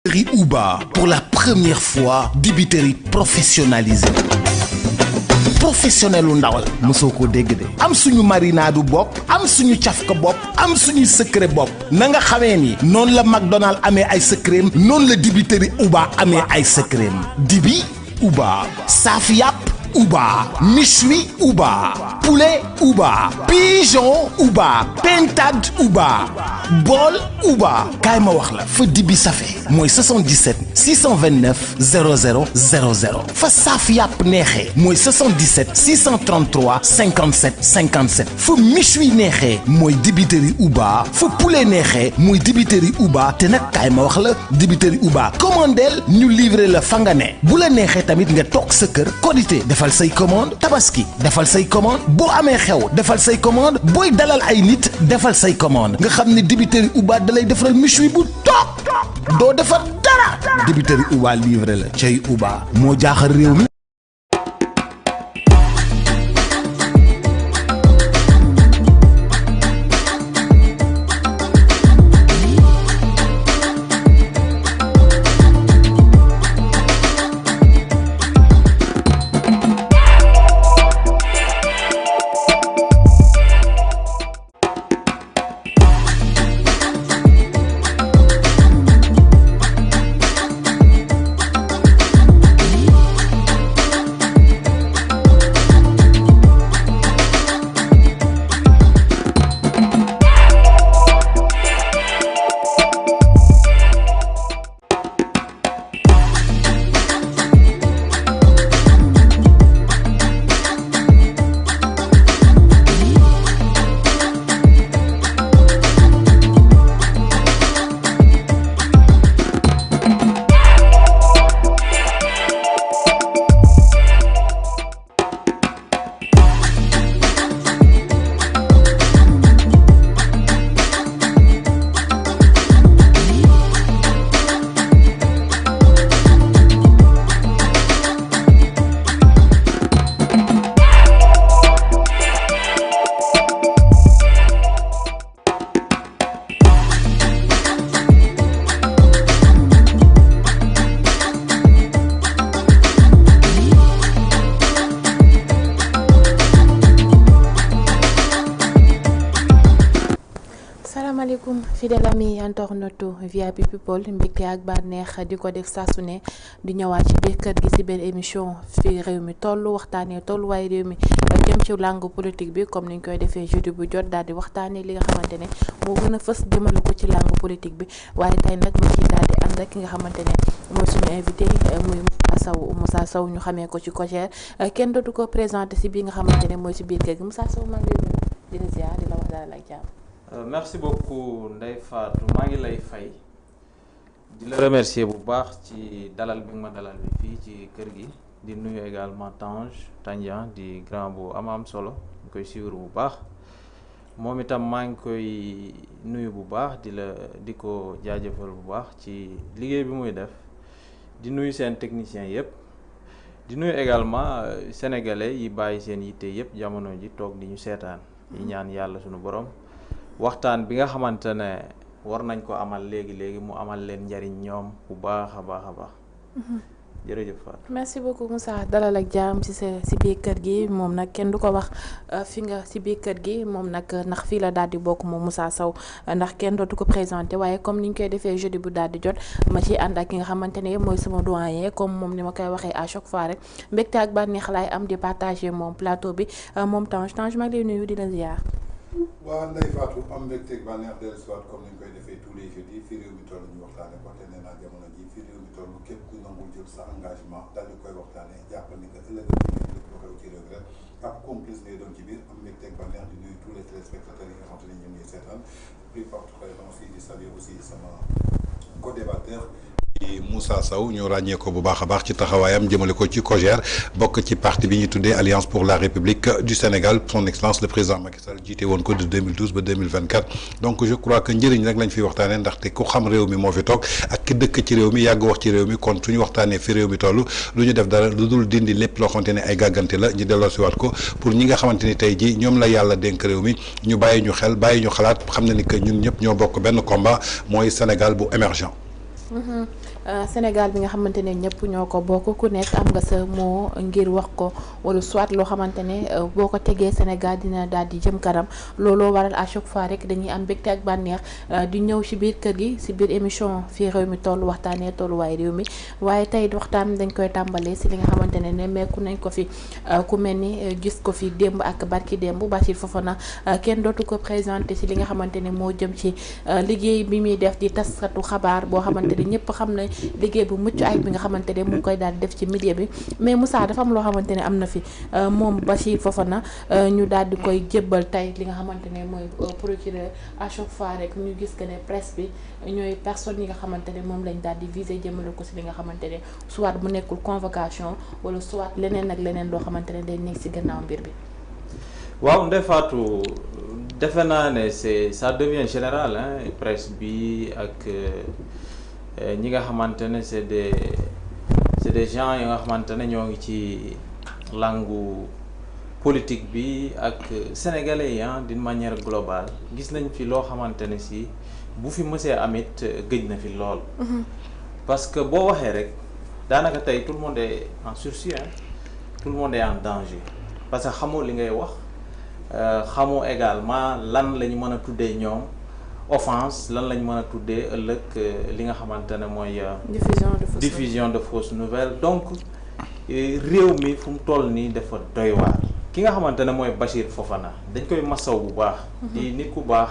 Dibiteri Uba, pour la première fois, dibiteri professionnalisé. Professionnel u ndawal mosoo ko dégg de am suñu marinadu bopp am suñu cafka bopp am suñu secret bopp na nga xamee ni noonu la McDonald amee ay secret noonu la dibiteri Uba amee ay secret dibi Uba saaf yàpp Uba méchoui Uba poulet Uba pigeon Uba pintade Uba bool Uba kaay ma wax la fa dibi safe mooy 77 629 00 00 fa saaf yàpp neexee mooy 77 633 57 57 fa méchoui neexee mooy dibiteri Uba fa poulet neexee mooy dibiteri Uba te nag kaay ma wax la dibiteri Uba commandeel ñu livrer la fa nga ne bu la neexee tamit nga toog sa kër Korité defal say commande Tabaski defal say commande boo amee xew defal say commande booy dalal ay nit defal say commande nga xam ne dibiteri Uba dalay defaral méchoui bu toog doo defar dara dibiteri Uba livré la cay Uba moo jaaxal réew mi. salaamaaleykum fidèle ami internautu VIP People mbégte ak bànneex di ko def saa su ne di ñëwaat ci biir kër gi ci benn émission fi réew mi toll waxtaanee tolluwaay réew mi jëm ci langue politique bi comme niñ koy defee jeudi bu jot daal di waxtaanee li nga xamante ne moo gën a fës jëmale ko ci langue politique bi waaye tey nag ma ciy daal di ànd ak ki nga xamante ne mooy suñu invité muy Moussa Sow ñu xamee ko ci Kogère kenn dootu ko présenté ci bii nga xamante ne mooy ci biir kër gi Moussa Sow maa ngi lay nuyu di la ziar di la wax daal ak jàmm. Merci beaucoup Ndeye Fatou maa ngi lay fay di la remercier bu baax ci dalal bi nga ma dalal bi fii ci kër gi di nuyu également Tandian di grand bu am solo ñu koy suivre bu baax moom itam maa ngi koy nuyu bu baax di ko jaajëfal bu baax ci liggéey bi muy def di nuyu seen technicien yëpp di nuyu également sénégalais yi bàyyi seen yitte yëpp jamono ji toog di ñu seetaan yi ñaan yàlla sunu borom. waxtaan bi nga xamante ne war nañ ko amal léegi mu amal leen njariñ ñoom bu baax a baax jërëjëf Fatou. merci beaucoup Moussa dalal ak jàmm ci biir kër gi moom nag kenn du ko wax fi nga ci biir kër gi moom nag ndax fii la daal di bokk moom Moussa Sow ndax kenn dootu ko présenté waaye comme ni ñu koy defee jeudi bu daal di jot ma ci ànd ak ki nga xamante ne mooy sama doyen comme moom ni ma koy waxee à chaque fois rek mbégte ak bànneex laay am di partager moom plateau bi moom Tange maa ngi lay nuyu di la ziar. waaw Ndeye Fatou am mbégteeg bànneex dellu si waat comme ni ñu koy defee tous les jeudis fii réew mi toll ñu waxtaane ko te nee naa jamono ji fii réew mi toll képp ku nangul jël sa engagement daal di koy waxtaane jàppal ni que ëllëg lépp lu xew ci réew mi rek ab complice ngay doon ci biir am mbégteeg bànneex di nuyu tous les téléspectateurs yi nga xam te ne ñu ngi seetaan plus particulièrement aussi di saluer aussi sama co-débatteur Moussa Sow ñu ràññee ko bu baax a baax ci taxawaayam jëmale ko ci Kogère bokk ci parti bi ñu tuddee Alliance pour la République du Sénégal son excellence le président Macky Sall jiite woon ko de 2012 ba 2024 donc je crois que njëriñ rek lañ fiy waxtaanee ndaxte ku xam réew mi moo fi toog ak ki dëkk ci réew mi yàgg wax ci réew mi kon suñu waxtaanee fi réew mi toll lu ñu def dara lu dul dindi lépp loo xamante ne ay gàggante la ñu delloosiwaat ko pour ñi nga xamante ni tey jii ñoom la yàlla dénk réew mi ñu bàyyi ñu xel bàyyi ñu xalaat xam na ni que ñun ñëpp ñoo bokk benn combat mooy Sénégal bu émergent. Sénégal bi nga xamante ne ñëpp ñoo ko bokk ku nekk am nga sa mot ngir wax ko wala soit loo xamante ne boo ko tegee Sénégal dina daal di jëm kanam looloo waral à chaque fois rek dañuy am mbégte ak bànneex di ñëw ci biir kër gi ci biir émission fii réew mi toll waxtaanee tolluwaay réew mi waaye tey waxtaan dañ koy tàmbalee ci li nga xamante ne nemmeeku nañ ko fi ku mel ni gis ko fi démb ak barki démb Bachir Fofana kenn dootu ko présenté ci li nga xamante ne moo jëm ci liggéey bi muy def di taskatu xabaar boo xamante ne ñëpp xam na liggéey bu mucc ayib bi nga xamante ne mu ngi koy daal def ci milieu bi mais Moussa dafa am loo xamante ne am na fi moom Bachir Fofana ñu daal di koy jébbal tey li nga xamante ne mooy procureur à chaque fois rek ñu gis que ne presse bi ñooy personnes yi nga xamante ne moom lañ daal di viser jëmale ko ci li nga xamante ne soit bu nekkul convocation wala soit leneen ak leneen loo xamante ne day nekk ci gannaaw mbir bi. waaw Ndeye Fatou defe naa ne ça devient général presse bi ak ñi nga xamante ne c'est des gens yi nga xamante ne ñoo ngi ci langu politique bi ak sénégalais yi d'une manière globale gis nañ fi loo xamante ne si bu fi mësee amit gëj na fi lool. parce que boo waxee rek daanaka tey tout le monde est en sursis tout le monde est en danger parce que xamoo li ngay wax. xamoo également lan la ñu mën a tuddee ñoom offense lan la ñu mën a tuddee ëllëg li nga xamante ne mooy diffusion de fausses nouvelles donc réew mi fu mu toll nii dafa doy waar ki nga xamante ne mooy Bachir Fofana dañ koy masaw bu baax di nit ku baax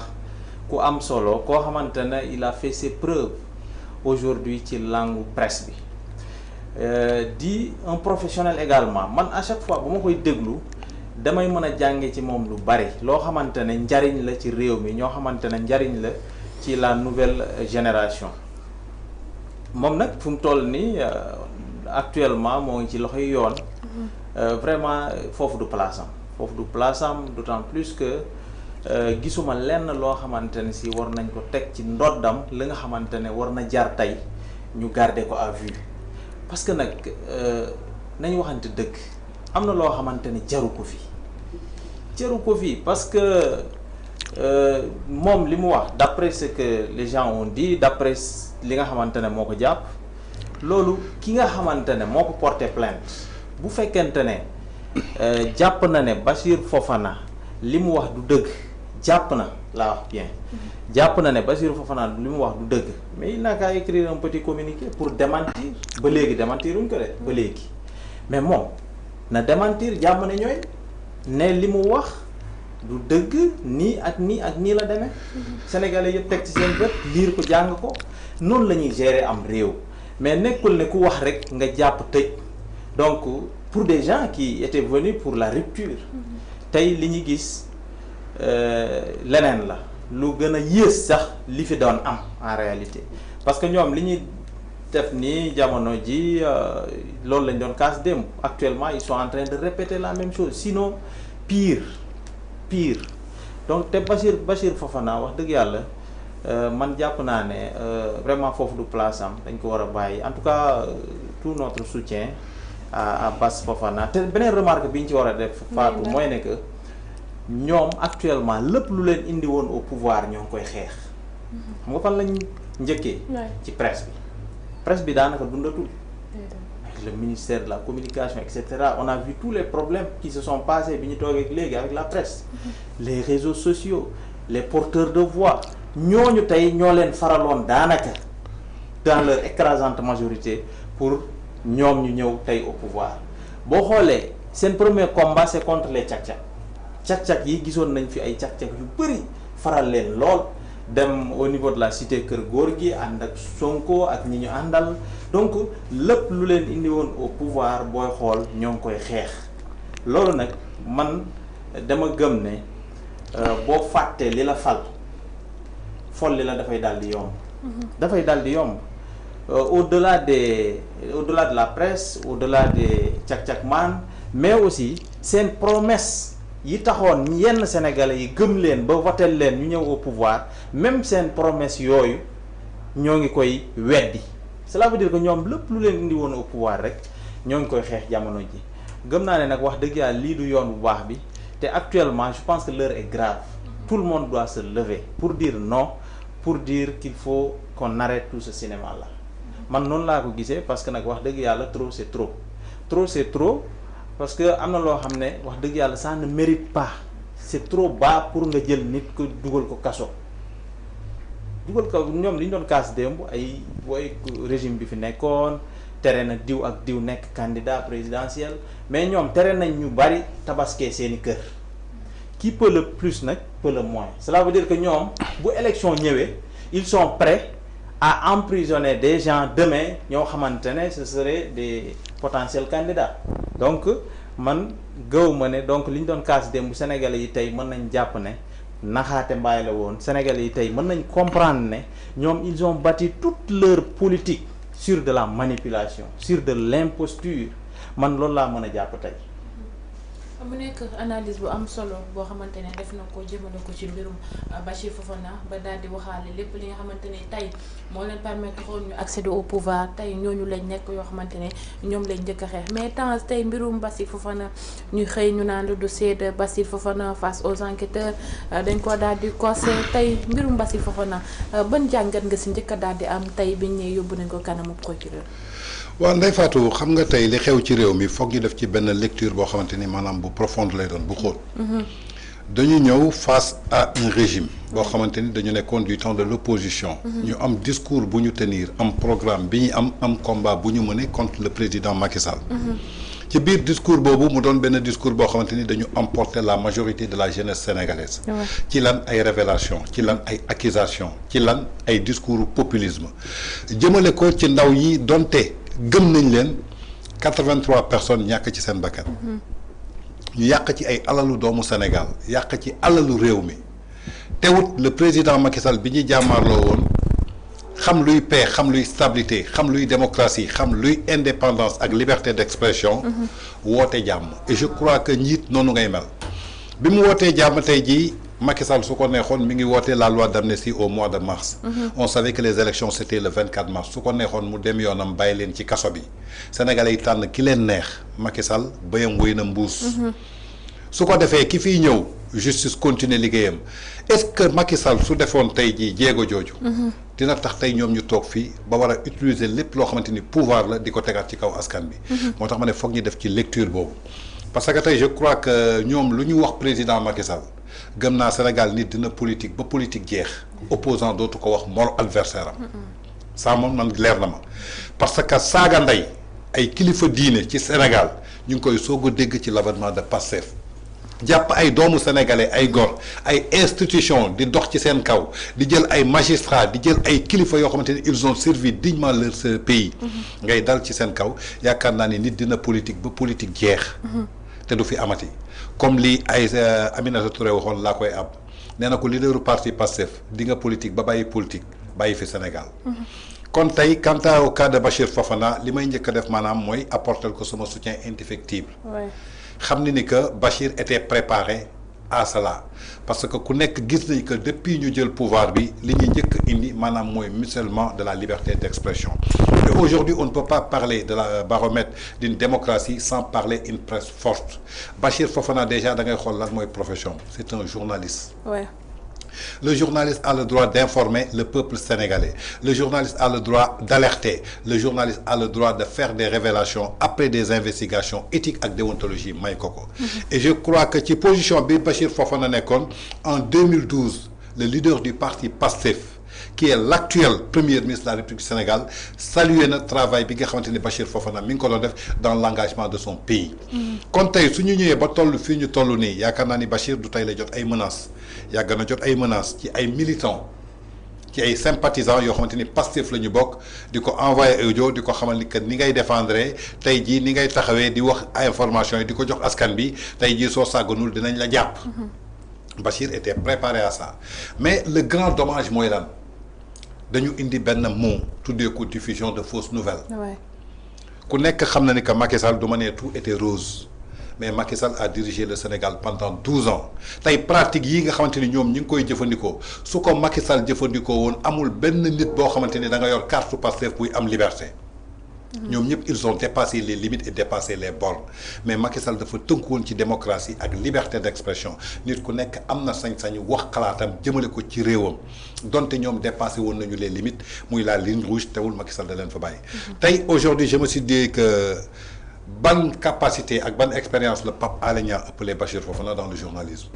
ku am solo koo xamante ne il a fait ses preuves aujourd'hui ci langue presse bi di un professionnel également man à chaque fois bu ma koy déglu damay mën a jànge ci moom lu bari loo xamante ne njariñ la ci réew mi ñoo xamante ne njariñ la ci la nouvelle génération moom nag fu mu toll nii actuellement moo ngi ci loxoy yoon vraiment foofu du place am d'autant plus que gisuma lenn loo xamante ne si war nañ ko teg ci ndoddam li nga xamante ne war na jar tey ñu garder ko à vue parce que nag nañ waxante dëgg am na loo xamante ne jaru ko fi parce que moom li mu wax d'après ce que les gens ont dit d'après li nga xamante ne moo ko jàpp loolu ki nga xamante ne moo ko porté plainte bu fekkente ne jàpp na ne Bachir Fofana li mu wax du dëgg jàpp na laa wax bien jàpp na ne Bachir Fofana li mu wax du dëgg mais il n'a qu'à écrire un petit communiqué pour démentir ba léegi démentiruñ ko de ba léegi mais moom na démentir jàmm ne ñooy ne li mu wax du dëgg nii ak nii la demee sénégalais yëpp teg ci seen bët liir ko jàng ko noonu la ñuy gérer am réew mais nekkul ne ku wax rek nga jàpp tëj donc pour des gens qui étaient venus pour la rupture tey li ñu gis leneen la lu gën a yées sax li fi doon am en réalité parce que ñoom li ñuy def nii jamono ji loolu lañ doon kaas démb actuellement ils sont en train de répéter la même chose sinon pire donc te Bachir Fofana wax dëgg yàlla man jàpp naa ne vraiment foofu du place am dañ ko war a bàyyi en tout cas tout notre soutien à Bass Fofana te beneen remarque bi ñu ci war a def Fatou mooy ne que ñoom actuellement lépp lu leen indi woon au pouvoir ñoo ngi koy xeex xam nga fan lañ njëkkee ci presse bi daanaka dundatul le ministère de la communication etc. on a vu tous les problèmes qui se sont passés bi ñu toogee léegi avec la presse les réseaux sociaux les porteurs de voix ñooñu tey ñoo leen faraloon daanaka dans leur écrasante majorité pour ñoom ñu ñëw tey au pouvoir boo xoolee seen premier combat c'est contre les càq-càq yi gisoon nañ fi ay càq-càq yu bëri faral leen lool dem au niveau de la cité Kër Góor gi ànd ak Sonko ak ñi ñu àndal donc lépp lu leen indi woon au pouvoir booy xool ñoo ngi koy xeex loolu nag man dama gëm ne boo fàttee li la fal folli la dafay daal di yomb au-delà de la presse au-delà des càq-càq man mais aussi seen promesse yi taxoon yenn sénégalais yi gëm leen ba votel leen ñu ñëw au pouvoir même seen promesse yooyu ñoo ngi koy weddi cela veut dire que ñoom lépp lu leen indi woon au pouvoir rek ñoo ngi koy xeex jamono ji gëm naa ne nag wax dëgg yàlla lii du yoon bu baax bi te actuellement je pense que l'heure est grave tout le monde doit se lever pour dire non pour dire qu'il faut qu'on arrête tout ce cinéma là man noonu laa ko gisee parce que nag wax dëgg yàlla trop c'est trop trop c'est trop parce que am na loo xam ne wax dëgg yàlla ça ne mérite pas c'est trop bas pour nga jël nit ko dugal ko kaso dugal ko ñoom li ñu doon kaas démb ay booy régime bi fi nekkoon tere na diw ak diw nekk candidat présidentiel mais ñoom tere nañ ñu bari tabaskee seeni kër qui peut le plus nag peut le moins cela veut dire que ñoom bu élection ñëwee ils sont prêts à emprisonner des gens demain ñoo xamante ne ce serait des potentiels candidats donc man gëw ma ne donc li ñu doon kaas démb Sénégalais yi tey mën nañ jàpp ne naxaate mbaay la woon Sénégalais yi tey mën nañ comprendre ne ñoom ils ont bâti toute leur politique sur de la manipulation sur de l'imposture man loolu laa mën a jàpp tey. mu nekk analyse bu am solo boo xamante ne def na ko jëmale ko ci mbirum Bachir Fofana ba daal di waxaale lépp li nga xamante ne tey moo leen permettre ñu accéder au pouvoir tey ñooñu lañ nekk yoo xamante ne ñoom lañ njëkk a xeex mais temps tey mbirum Bachir Fofana ñu xëy ñu naan le dossier de Bachir Fofana face aux enquêteurs dañ ko daal di corsé tey mbirum Bachir Fofana ban jàngat nga si njëkk a daal di am tey biñ ne yóbbu nañ ko kanamu procureur. waaw Ndeye Fatou xam nga tey li xew ci réew mi foog ñu def ci benn lecture boo xamante ni maanaam bu profonde lay doon bu xóot. dañu ñëw face à un régime boo xamante ni dañu nekkoon du temps de l'opposition. ñu am discours bu ñu tenir am programme bi ñu am combat bu ñu mëne contre le président Macky Sall. ci biir discours boobu mu doon benn discours boo xamante ni dañu emporter la majorité de la jeunesse sénégalaise. ci lan ay révélation ci lan ay accusation ci lan ay discours populisme jëmale ko ci ndaw yi donte. gëm nañ leen 83 personnes ñàkk ci seen bakkan ñu yàq ci ay alalu doomu Sénégal yàq ci alalu réew mi teewut le président Macky Sall bi ñuy jàmmaarloo woon xam luy paix xam luy stabilité xam luy démocratie xam luy indépendance ak liberté d'expression woote jàmm et je crois que njiit noonu ngay mel bi mu wootee jàmm tey jii Macky Sall su ko neexoon mi ngi woote la loi d'amnistie au mois de mars. On savait que les élections c'était le 24 mars su ko neexoon mu dem yoonam bàyyi leen ci kaso bi Sénégalais yi tànn ki leen neex Macky Sall bëyam wéy na mbuus. su ko defee ki fiy ñëw justice continuer liggéeyam est-ce que Macky Sall su defoon tey jii jéego jooju. dina tax tey ñoom ñu toog fii ba war a utiliser lépp loo xamante ni pouvoir la di ko tegaat ci kaw askan bi. moo tax ma ne foog ñu def ci lecture boobu parce que tey je crois que ñoom lu ñu wax président Macky Sall. gëm naa Sénégal nit dina politique ba politique jeex opposant dootu ko wax mor adversaire am ça moom man leer na ma parce que saaga ndey ay kilifa diine ci Sénégal ñu ngi koy soog a dégg ci l'avènement de Pastef jàpp ay doomu sénégalais ay gor ay institution di dox ci seen kaw di jël ay magistrats di jël ay kilifa yoo xamante ni ils ont servi dignement leur pays ngay dal ci seen kaw yaakaar naa ni nit dina politique ba politique jeex te du fi amati comme li ay Aminata Touré waxoon laa koy am nee na ko leaderu parti Pastef di nga politique ba bàyyi politique bàyyi fi Sénégal. kon tey quant au cas de Bachir Fofana li may njëkk a def maanaam mooy apporter ko sama soutien indéfectible. xam ni que Bachir était préparé à cela parce que ku nekk gis nañ que depuis ñu jël pouvoir bi li ñuy njëkk indi maanaam mooy musulman de la liberté d'expression. Et aujourd'hui on ne peut pas parler de la baromètre d'une démocratie sans parler une presse forte Bachir Fofana déjà da ngay xool lan mooy profession c'est un journaliste. Le journaliste a le droit d'informer le peuple sénégalais. Le journaliste a le droit d'alerter. Le journaliste a le droit de faire des révélations après des investigations éthiques et déontologie may koko. Et je crois que ci position bi Bachir Fofana nekkoon en 2012 le leader du parti PASTEF qui est l'actuel premier ministre de la République du Sénégal salué na travail bi nga xamante ni Bachir Fofana mi ngi ko doon def dans l'engagement de son pays. kon tey su ñu ñëwee ba toll fii ñu toll nii yaakaar naa ni Bachir du tey la jot ay menaces yàgg na jot ay menaces ci ay militants ci ay sympathisants yoo xamante ni Pastef la ñu bokk di ko envoyé audio di ko xamal ni que ni ngay défendre tey jii ni ngay taxawee di wax information yi di ko jox askan bi tey jii soo sàgganul dinañ la jàpp. Bachir était préparé à ça mais le grand dommage mooy lan. dañu indi benn mot tuddee ko diffusion de fausses nouvelles. ku nekk xam na ni que Macky Sall du ma ne tout était rose mais Macky Sall a dirigé le Sénégal pendant 12 ans tey pratique yi nga xamante ni ñoom ñu ngi koy jëfandikoo su ko Macky Sall jëfandikoo woon amul benn nit boo xamante ni da nga yor carte Pastef buy am liberté ñoom ñëpp ils ont dépassé les limites et dépassé les bornes mais Macky Sall dafa tënku woon ci démocratie ak liberté d'expression nit ku nekk am na sañ-sañu wax xalaatam jëmale ko ci réewam donte ñoom dépassé woon nañu les limites muy la ligne rouge teewul Macky Sall da leen fa bàyyi. tey aujourd'hui je me suis dit que ban capacité ak ban expérience le Pape Alé Niang appelé Bachir Fofana dans le journalisme.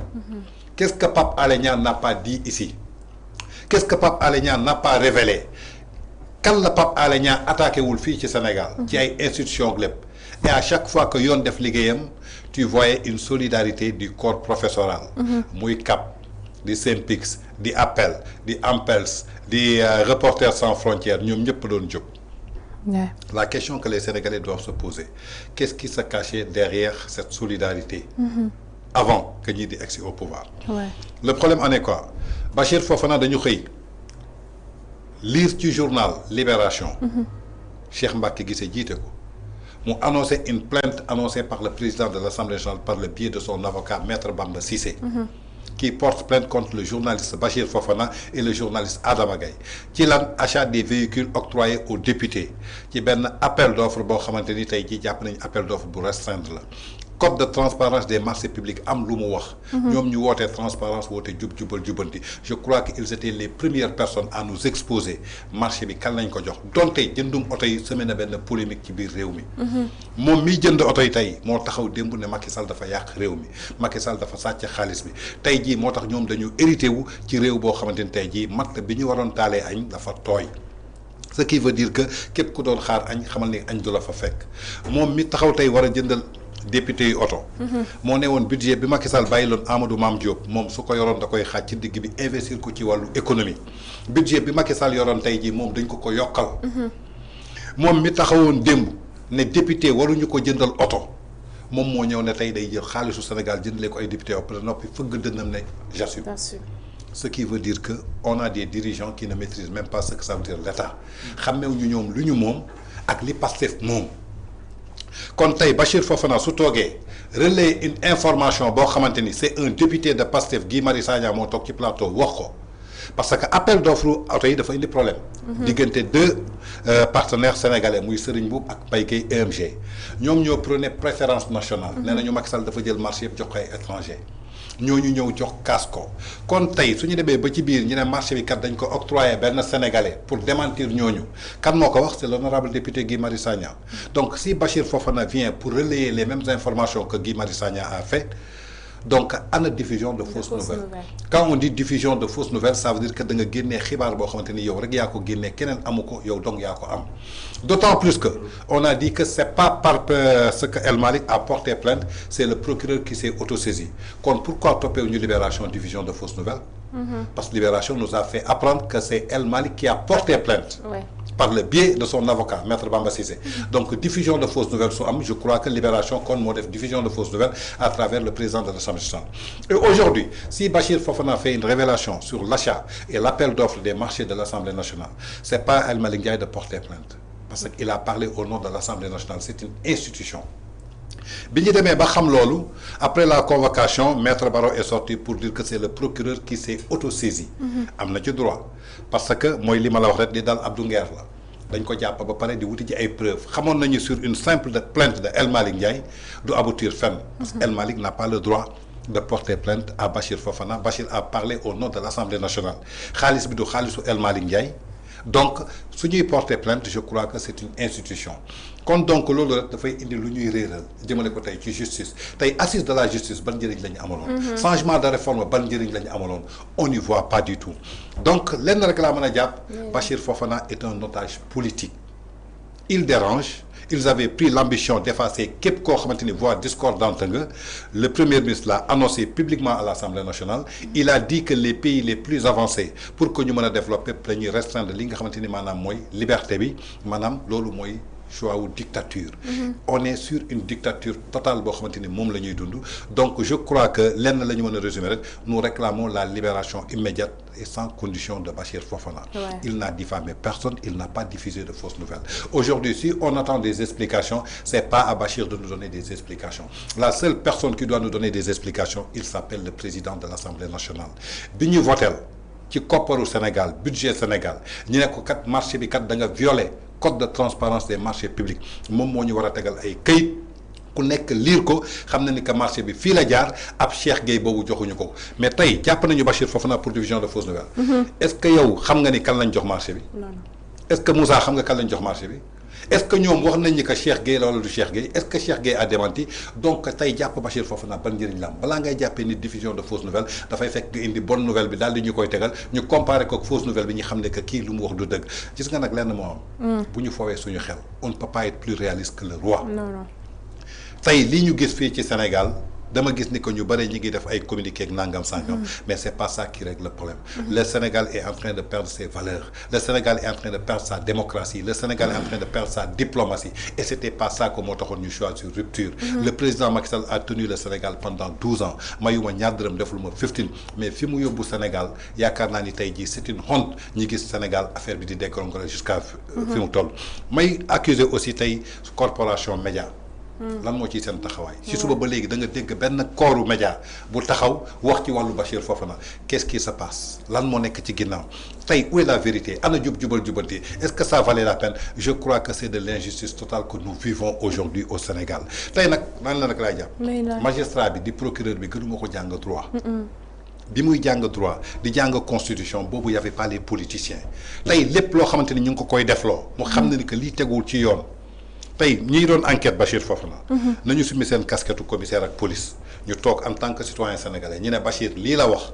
Qu'est-ce que Pape Alé Niang n'a pas dit ici? Qu'est-ce que Pape Alé Niang n'a pas révélé? Quand le Pape Alé Niang attaqué wul fii ci Sénégal ci ay institutions lépp et à chaque fois que yoon def liggéeyam tu voyais une solidarité du corps professoral muy CAP di SYNPICS di APPEL di AMPELS di Reporters sans frontières ñoom ñëpp doon jóg. La question que les Sénégalais doivent se poser, qu'est-ce qui se cachait derrière cette solidarité avant que ñi di egsi au pouvoir? Le problème en est quoi? Bachir Fofana dañu xëy lire ci journal Libération Cheikh Mbacké Guissé jiite ko mu annoncé une plainte annoncée par le président de l'Assemblée nationale par le biais de son avocat Maître Bamba Cissé qui porte plainte contre le journaliste Bachir Fofana et le journaliste Adama Gaye ci lan achat des véhicules octroyés aux députés ci benn appel d'offre boo xamante ni tey jii jàpp nañu appel d'offre bu restreindre la code de transparence des marchés publics am lu mu wax ñoom ñu wootee transparence woote jubal jubanti je crois que ils étaient les premières personnes à nous exposer marché bi kan lañ ko jox donte jëndum oto yi semé na benn polémique ci biir réew mi moom miy jënd oto yi tey moo taxaw démb ne Macky Sall dafa yàq réew mi Macky Sall dafa sàcc xaalis bi tey jii moo tax ñoom dañu hérité wu ci réew boo xamante ni tey jii matt bi ñu waroon taalee añ dafa tooy ce qui veut dire que képp ku doon xaar añ xamal ni añ du la fa fekk moom mi taxaw tey war a jëndal député yu oto moo ne woon budget bi Macky Sall bàyyi loon Amadou Mame Diop moom su ko yoroon da koy xaaj ci digg bi investir ko ci wàllu économie budget bi Macky Sall yoroon tey jii moom dañ ko yokkal moom mi taxawoon démb ne député waruñu ko jëndal oto moom moo ñëw ne tey day jël xaalisu Sénégal jëndalee ko ay député ba noppi fëgg dënnam ne j'assume. Ce qui veut dire que on a des dirigeants qui ne maîtrisent même pas ce que ça veut dire l'État xammeewuñu ñoom lu ñu moom ak li Pastef moom. kon tey Bachir Fofana su toogee relayer une information boo xamante ni c'est un député de Pastef Guy Marius Sagna moo toog ci plateau wax ko parce que appel d'offre oto yi dafa indi problème diggante deux partenaires sénégalais muy Serigne Mboup ak Mbaye Guèye EMG ñoom ñoo prôné préférence nationale nee nañu Macky Sall dafa jël marché yëpp jox ko ay étranger ñooñu ñëw jox kaas ko kon tey su ñu demee ba ci biir ñu ne marché bi kat dañ ko octroyé benn sénégalais pour démentir ñooñu kan moo ko wax c'est l'honorable député Guy Marius Sagna donc si Bachir Fofana vient pour relayer les mêmes informations que Guy Marius Sagna a fait donc ana diffusion de fausses nouvelles quand on dit diffusion de fausses nouvelles ça veut dire que da nga génnee xibaar boo xamante ni yow rek yaa ko génnee keneen amu ko yow donc yaa ko am d'autant plus que on a dit que c'est pas par ce que El Malick a porté plainte c'est le procureur qui s'est autosaisi kon pourquoi toppee ñu Libération diffusion de fausses nouvelles parce que Libération nous a fait apprendre que c'est El Malick qui a porté plainte par le biais de son avocat Maître Bamba Cissé donc diffusion de fausses nouvelles su am je crois que Libération kon moo def diffusion de fausses nouvelles à travers le président de l'Assemblée nationale et aujourd'hui si Bachir Fofana fait une révélation sur l'achat et l'appel d'offres des marchés de l'Assemblée nationale c'est pas El Malick Ndiaye de porter plainte parce qu'il a parlé au nom de l'Assemblée nationale c'est une institution bi ñu demee ba xam loolu après la convocation Maître Barreau est sorti pour dire que c'est le procureur qui s'est autosaisi am na ci droit parce que mooy li ma la wax rek di daal Abdou Nguer la dañ ko jàpp ba pare di wuti ci ay preuves xamoon nañu sur une simple plainte de El Malick Ndiaye du aboutir fenn parce que El Malick n'a pas le droit de porter plainte à Bachir Fofana Bachir a parlé au nom de l'Assemblée nationale xaalis bi du xaalisu El Malick Ndiaye donc su ñuy porter plainte je crois que c'est une institution kon donc loolu rek dafay indi lu ñuy réeral jëmale ko tey ci justice tey assise de la justice ban njëriñ la ñu amaloon changement de réforme ban njëriñ la ñu amaloon on n'y voit pas du tout donc lenn rek laa mën a jàpp Bachir Fofana est un otage politique il dérange ils avaient pris l'ambition d'effacer képp koo xamante ni voix discordante nga le premier ministre l'a annoncé publiquement à l'Assemblée nationale il a dit que les pays les plus avancés pour que ñu mën a développer la ñuy restreindre li nga xamante ni maanaam mooy liberté bi maanaam loolu mooy choix wu dictature on est sur une dictature totale boo xamante ni moom la ñuy dund donc je crois que lenn la ñu mën a résumer rek nous réclamons la libération immédiate et sans condition de Bachir Fofana il n'a diffamé personne il n'a pas diffusé de fausses nouvelles aujourd'hui si on attend des explications c'est pas à Bachir de nous donner des explications la seule personne qui doit nous donner des explications il s'appelle le président de l'Assemblée nationale bi ñu votel ci kopparu Sénégal budget Sénégal ñu ne ko kat marché bi kat da nga violer code de transparence des marchés publics moom moo ñu war a tegal ay këyit ku nekk liir ko xam na ni que marché bi fii la jaar ab Cheikh Gueye boobu joxuñu ko mais tey jàpp nañu Bachir Fofana pour diffusion de fausses nouvelles. est-ce que yow xam nga ni kan lañ jox marché bi. est-ce que Moussa xam nga kan lañ jox marché bi. est-ce que ñoom wax nañ ni que Cheikh Gueye la wala du Cheikh Gueye est-ce que Cheikh Gueye a démenti donc tey jàpp Bachir Fofana ban njëriñ la am balaa ngay jàppee ni diffusion de fausses nouvelles dafay fekk nga indi bonne nouvelle bi daal di ñu koy tegal ñu comparé ko ak fausse nouvelle bi ñu xam ne que kii lu mu wax du dëgg gis nga nag lenn moo am. bu ñu foowee suñu xel on ne peut pas être plus réaliste que le roi. non. tey lii ñu gis fii ci Sénégal dama gis ni que ñu bëri ñi ngi def ay communiqué ak nangam sangam mais c'est pas ça qui règle le problème. Le Sénégal est en train de perdre ses valeurs. Le Sénégal est en train de perdre sa démocratie. Le Sénégal est en train de perdre sa diplomatie et c'était pas ça que moo taxoon ñu choisir rupture. Le président Macky Sall a tenu le Sénégal pendant 12 ans mayuma ñaar dërëm deful ma 15 mais fi mu yóbbu Sénégal yaakaar naa ni tey jii c'est une honte ñi gis Sénégal affaire bi di dégringoler jusqu'à fi mu toll. may accuser aussi tey corporation média lan moo ciy seen taxawaay si suba ba léegi da nga dégg benn kooru média bu taxaw wax ci wàllu Bachir Fofana qu'est-ce qui se passe lan moo nekk ci ginnaaw tey où est la vérité ana jubal jubanti est-ce que ça valait la peine je crois que c'est de l'injustice totale que nous vivons aujourd'hui au Sénégal tey nag nan la nag laay jàpp magistrat bi di procureur bi gënuma ko jàng droit bi muy jàng droit di jàng constitution boobu y avait pas les politiciens tey lépp loo xamante ni ñu ngi ko koy defloo mu xam na ni que lii teguwul ci yoon tey ñi doon enquête Bachir Fofana nañu summi seen casquette commissaire ak police ñu toog en tant que citoyen sénégalais ñu ne Bachir lii la wax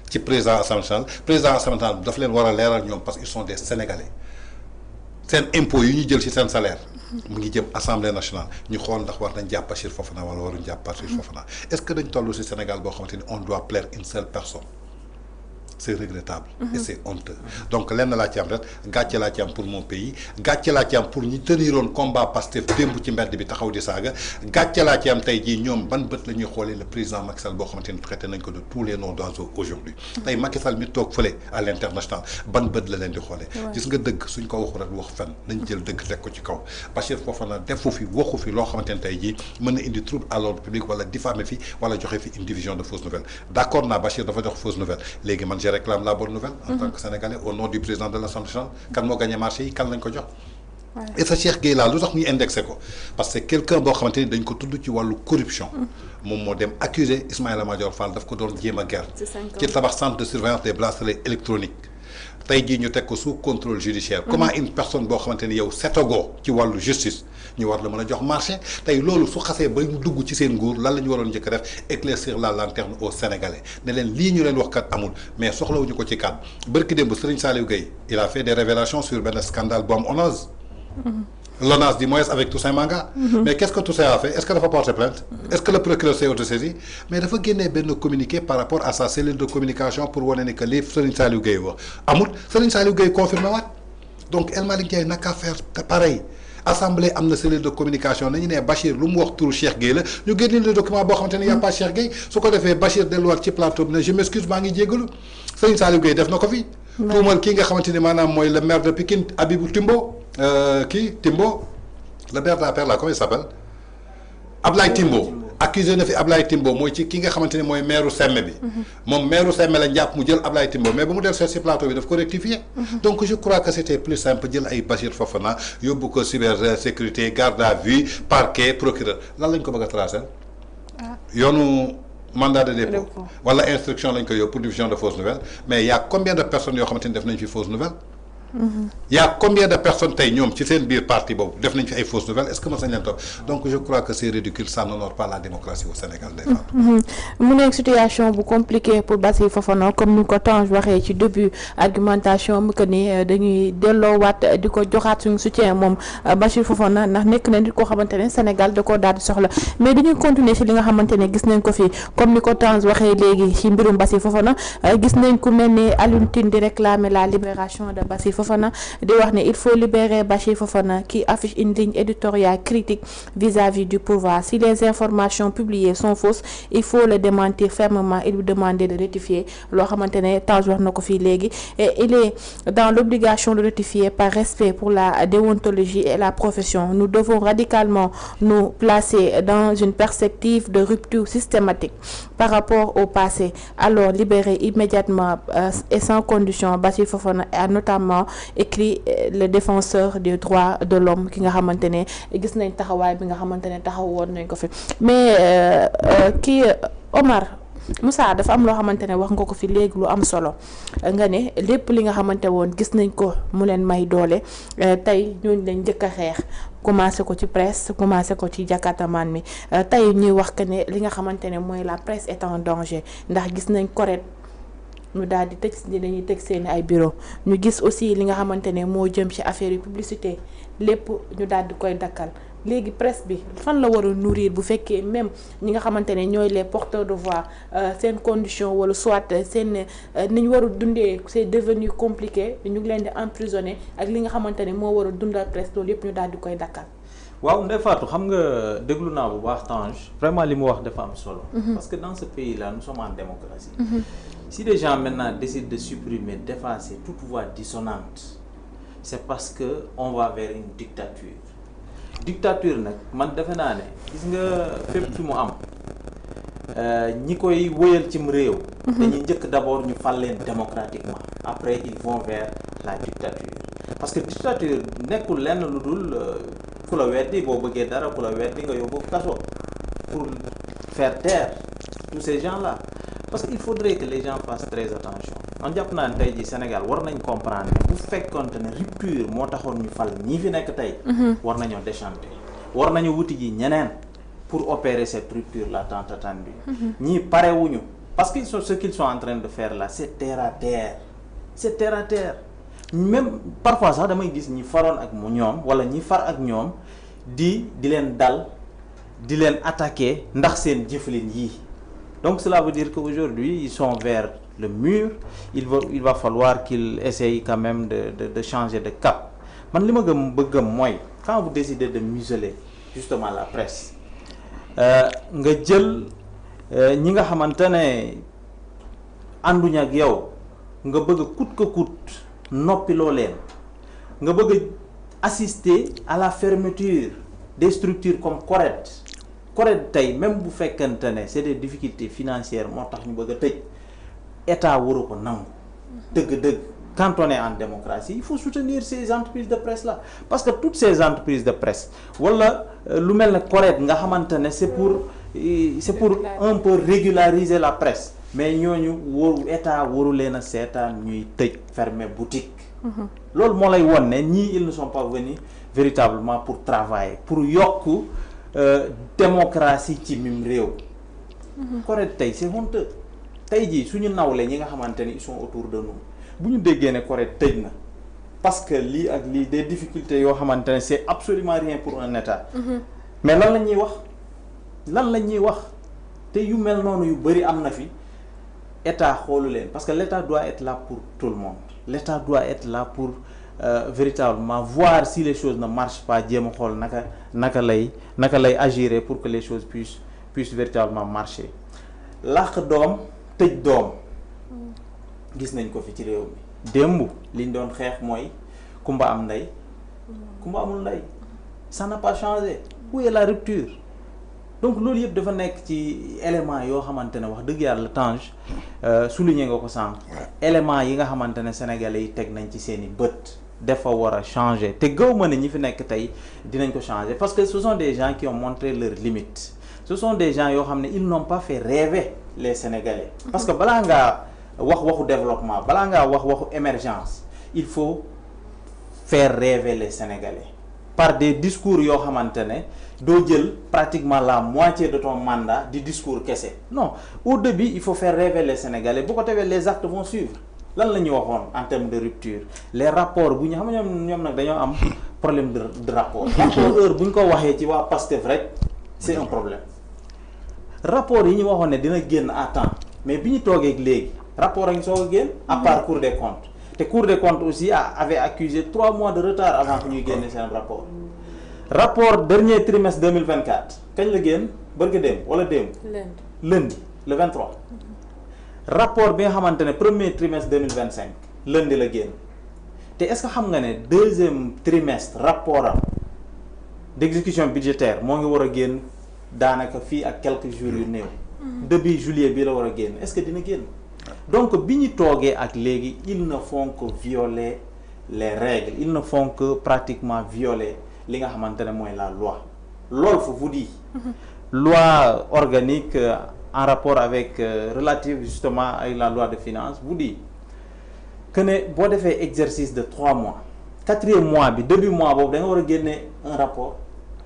ci président Assemblée nationale président Assemblée nationale daf leen war a leeral ñoom parce qu'ils sont des sénégalais seen impôts yi ñu jël ci seen salaire mu ngi jëm Assemblée nationale ñu xool ndax war nañ jàpp Bachir Fofana wala waruñ jàpp Bachir Fofana est-ce que dañ toll ci Sénégal boo xamante ni on doit plaire une seule personne c'est regrettable et c'est honteux donc lenn laa ci am rek gàcce laa ci am pour mon pays gàcce laa ci am pour ñi teniroon combat Pastef démb ci mbedd bi taxaw di saaga gàcce laa ci am tey jii ñoom ban bët la ñuy xoolee le président Macky Sall boo xamante ni traité nañ ko de tous les noms d'oiseaux aujourd'hui tey Macky Sall mi toog fële à l'international ban bët la leen di xoolee gis nga dëgg suñ ko waxu rek wax fen nañ jël dëgg teg ko ci kaw Bachir Fofana defu fi waxu fi loo xamante ni tey jii mën na indi trouble à l'ordre public wala diffamer fi wala joxe fi une division de fausses nouvelles d'accord naa Bachir dafa jox fausse nouvelle léegi man je réclame la bonne nouvelle en tant que Sénégalais au nom du président de l'Assemblée nationale kan moo gagné marché yi kan lañ ko jox et sa Cheikh Gueye laa lu tax muy indexé ko parce que quelqu'un boo xamante ni dañ ko tudd ci wàllu corruption moom moo dem accusé Ismaïla Madior Fall daf ko doon jéem a guerre ci tabax centre de surveillance des bracelets électroniques tey jii ñu teg ko sous contrôle judiciaire comment une personne boo xamante ni yow setagoo ci wàllu justice ñu war la mën a jox marché tey loolu su xasee ba ñu dugg ci seen nguur lan la ñu waroon njëkk a def éclaircir la lanterne aux Sénégalais ne leen lii ñu leen wax kat amul mais soxlawuñu ko ci kàddu bërki démb Serigne Saliou Gueye il a fait des révélations sur benn scandale bu am ONAS l'ONAS du moins avec Toussaint Manga mais qu'est-ce que Toussaint a fait est-ce que dafa porter plainte est-ce que le procureur s'est autosaisi mais dafa génnee benn communiqué par rapport à sa cellule de communication pour wane ni que lii Serigne Saliou Gueye wax amul Serigne Saliou Gueye confirmé waat donc El Malick Ndiaye naka faire pareil assemblée am na cellule de communication nañu ne Bachir lu mu wax turu Cheikh Gueye la ñu génne le document boo xamante ne y a pas Cheikh Gueye su ko defee Bachir delluwaat ci plateau bi ne je m'excuse maa ngi jéggalu Serigne Saliou Gueye def na ko fi tuumal kii nga xamante ni maanaam mooy le maire de Pikine Abibou Timbo Timbo le maire de la paire là comment il s'appelle Ablaye Timbo accusé na fi Ablaye Timbo mooy ci ki nga xamante ni mooy maire Semme bi moom maire Semme la njàpp mu jël Ablaye Timbo mais ba mu del seet si plateau bi daf ko rectifier donc je crois que c'était plus simple jël ay Bachir Fofana yóbbu ko cybersécurité garde à vue parquet procureur lan lañ ko bëgg a tracer yoonu mandat de dépôt wala instruction lañ ko yóbbu pour diffusion de fausses nouvelles mais il y a combien de personnes yoo xamante ni def nañ fi fausses nouvelles il y a combien de personnes tey ñoom ci seen biir parti boobu def nañ fi ay fausses nouvelles est-ce que mos nañ leen topp donc je crois que c'est ridicule ça n'honore pas la démocratie au Sénégal day mu nekk situation bu compliquée pour Bachir Fofana comme ni ko Tange waxee ci début argumentation mu que ni dañuy delloowaat di ko joxaat suñu soutien moom Bachir Fofana ndax nekk na nit koo xamante ne Sénégal da koo daal di soxla mais dañuy continuer ci li nga xamante ne gis nañ ko fi comme ni ko Tange waxee léegi ci mbirum Bachir Fofana gis nañ ku mel ni Alioune Tine di réclamer la libération de Bachir Fofana di wax ne il faut libérer Bachir Fofana qui affiche une ligne éditoriale critique vis-à-vis du pouvoir. Si les informations publiées sont fausses, il faut le démentir fermement et lui demander de rectifier loo xamante ne Tange wax na ko fii léegi et il est dans l'obligation de rectifier par respect pour la déontologie et la profession. Nous devons radicalement nous placer dans une perspective de rupture systématique par rapport au passé. Alors libérer immédiatement et sans condition Bachir Fofana et notamment souvent écrit le défenseur des droits de l'homme ki nga xamante ne gis nañ taxawaay bi nga xamante ne taxaw woon nañ ko fi mais kii Omar Moussa dafa am loo xamante ne wax nga ko fi léegi lu am solo nga ne lépp li nga xamante woon gis nañ ko mu leen may doole tey ñooñu lañ njëkk a xeex commencé ko ci presse commencé ko ci jakataman mi tey ñuy wax que ne li nga xamante ne mooy la presse est en danger ndax gis nañ correct ñu daal di tëj ni dañuy tëj seen ay bureau ñu gis aussi li nga xamante ne moo jëm ci affaire yu publicité lépp ñu daal di koy dakkal léegi presse bi fan la war a nourrir bu fekkee même ñi nga xamante ne ñooy les porteurs de voix seen condition wala soit seen ni ñu war a dundee c'est devenu compliqué ñu ngi leen di emprisonner ak li nga xamante ne moo war a dundal presse loolu yëpp ñu daal di koy dakkal. waaw Ndeye Fatou xam nga déglu naa bu baax Tange vraiment li mu wax dafa am solo. parce que dans ce pays là nous sommes en démocratie. Si les gens maintenant décident de supprimer, d'effacer toute voix dissonante, c'est parce que on va vers une dictature. Dictature nag man defe naa ne gis nga fépp fi mu am ñi koy wëyal cim réew. dañuy njëkk d'abord ñu fal leen démocratiquement après ils vont vers la dictature parce que dictature nekkul lenn lu dul ku la weddi boo bëggee dara ku la weddi nga yóbbu kaso pour faire taire tous ces gens-là. Parce qu'il faudrait que les gens fassent très attention man jàpp naa ne tey jii Sénégal war nañ comprendre ne bu fekkonte ne rupture moo taxoon ñu fal ñii fi nekk tey. war nañoo déchanter war nañu wuti ji ñeneen pour opérer cette rupture là tant attendue. ñii parewuñu parce que ce qu'ils sont en train de faire là c'est terre à terre c'est terre à terre même parfois sax damay gis ñi faroon ak mu ñoom wala ñi far ak ñoom di leen dal di leen attaquer ndax seen jëflin yii. Donc cela veut dire qu'aujourd'hui, ils sont vers le mur. Il va falloir qu'ils essayent quand même de changer de cap. Quand vous décidez de museler justement la presse, nga jël ñi nga xamantene anduñ ak yow nga bëgg coûte que coûte noppiloo leen nga bëgg assister à la fermeture des structures comme Corrède tey même bu fekkante ne c'est des difficultés financières moo tax ñu bëgg a tëj état waru ko nangu dëgg-dëgg quand on est en démocratie il faut soutenir ces entreprises de presse là parce que toutes ces entreprises de presse wala lu mel ne Corrède nga xamante ne c'est pour un peu régulariser la presse mais ñooñu waru état waru leen a seetaan ñuy tëj fermer boutique loolu moo lay won ne ñii ils ne sont pas venus véritablement pour travailler pour yokk démocratie ci mim réew. Corrède tey c'est honteux tey jii suñu nawle ñi nga xamante ni ils sont autour de nous bu ñu déggee ne Corrède tëj na parce que lii ak lii des difficultés yoo xamante ne c'est absolument rien pour un état. mais lan la ñuy wax te yu mel noonu yu bari am na fi état xoolu leen parce que l'état doit être là pour tout le monde l'état doit être là pour véritablement voir si les choses ne marchent pas jéem a xool naka lay agir pour que les choses puissent véritablement marcher làq doom tëj doom gis nañ ko fi ci réew mi démb liñ doon xeex mooy kumba am ndey kumba amul ndey ça n'a pas changé où est la rupture donc loolu yëpp dafa nekk ci élément yoo xamante ne wax dëgg yàlla Tange souligné nga ko sànq élément yi nga xamante ne sénégalais yi teg nañ ci seeni bët dafa war a changer te gëw ma ne ñi fi nekk tey dinañ ko changer parce que ce sont des gens qui ont montré leurs limites ce sont des gens yoo xam ne ils n'ont pas fait rêver les Sénégalais parce que balaa ngaa waxu développement balaa ngaa waxu émergence il faut faire rêver les Sénégalais par des discours yoo xamante ne doo jël pratiquement la moitié de ton mandat di discours kese non au début il faut faire rêver les Sénégalais bu ko tewee les actes vont suivre lan la ñu waxoon en termes de rupture les rapports bu ñu xam ñoom nag dañoo am problème de rapport heure bu ñu ko waxee ci waa Pastef rek c'est un problème rapport yi ñu waxoon ne dina génn à temps mais bi ñu toogee léegi rapport a ngi soog a génn à part Cour des comptes te Cour des comptes aussi avait accusé 3 mois de retard avant que ñuy génne seen rapport dernier trimestre 2024 kañ la génn bërka démb wala démb lundi le 23 rapport bi nga xamante ne premier trimestre 2025 lundi la génn te est-ce que xam nga ne deuxième trimestre rapport am d'exécution budgétaire moo ngi war a génn daanaka fii ak quelques jours yu néew début juillet bi la war a génn est-ce que dina génn donc bi ñu toogee ak léegi ils ne font que violer les règles, ils ne font que pratiquement violer li nga xamantene moy la loi. Loolu faut vous dire. Loi organique en rapport avec relative justement avec la loi de finances vous dit que ne boo defee exercice de 3 mois 4e mois bi début mois boobu da nga war a génne un rapport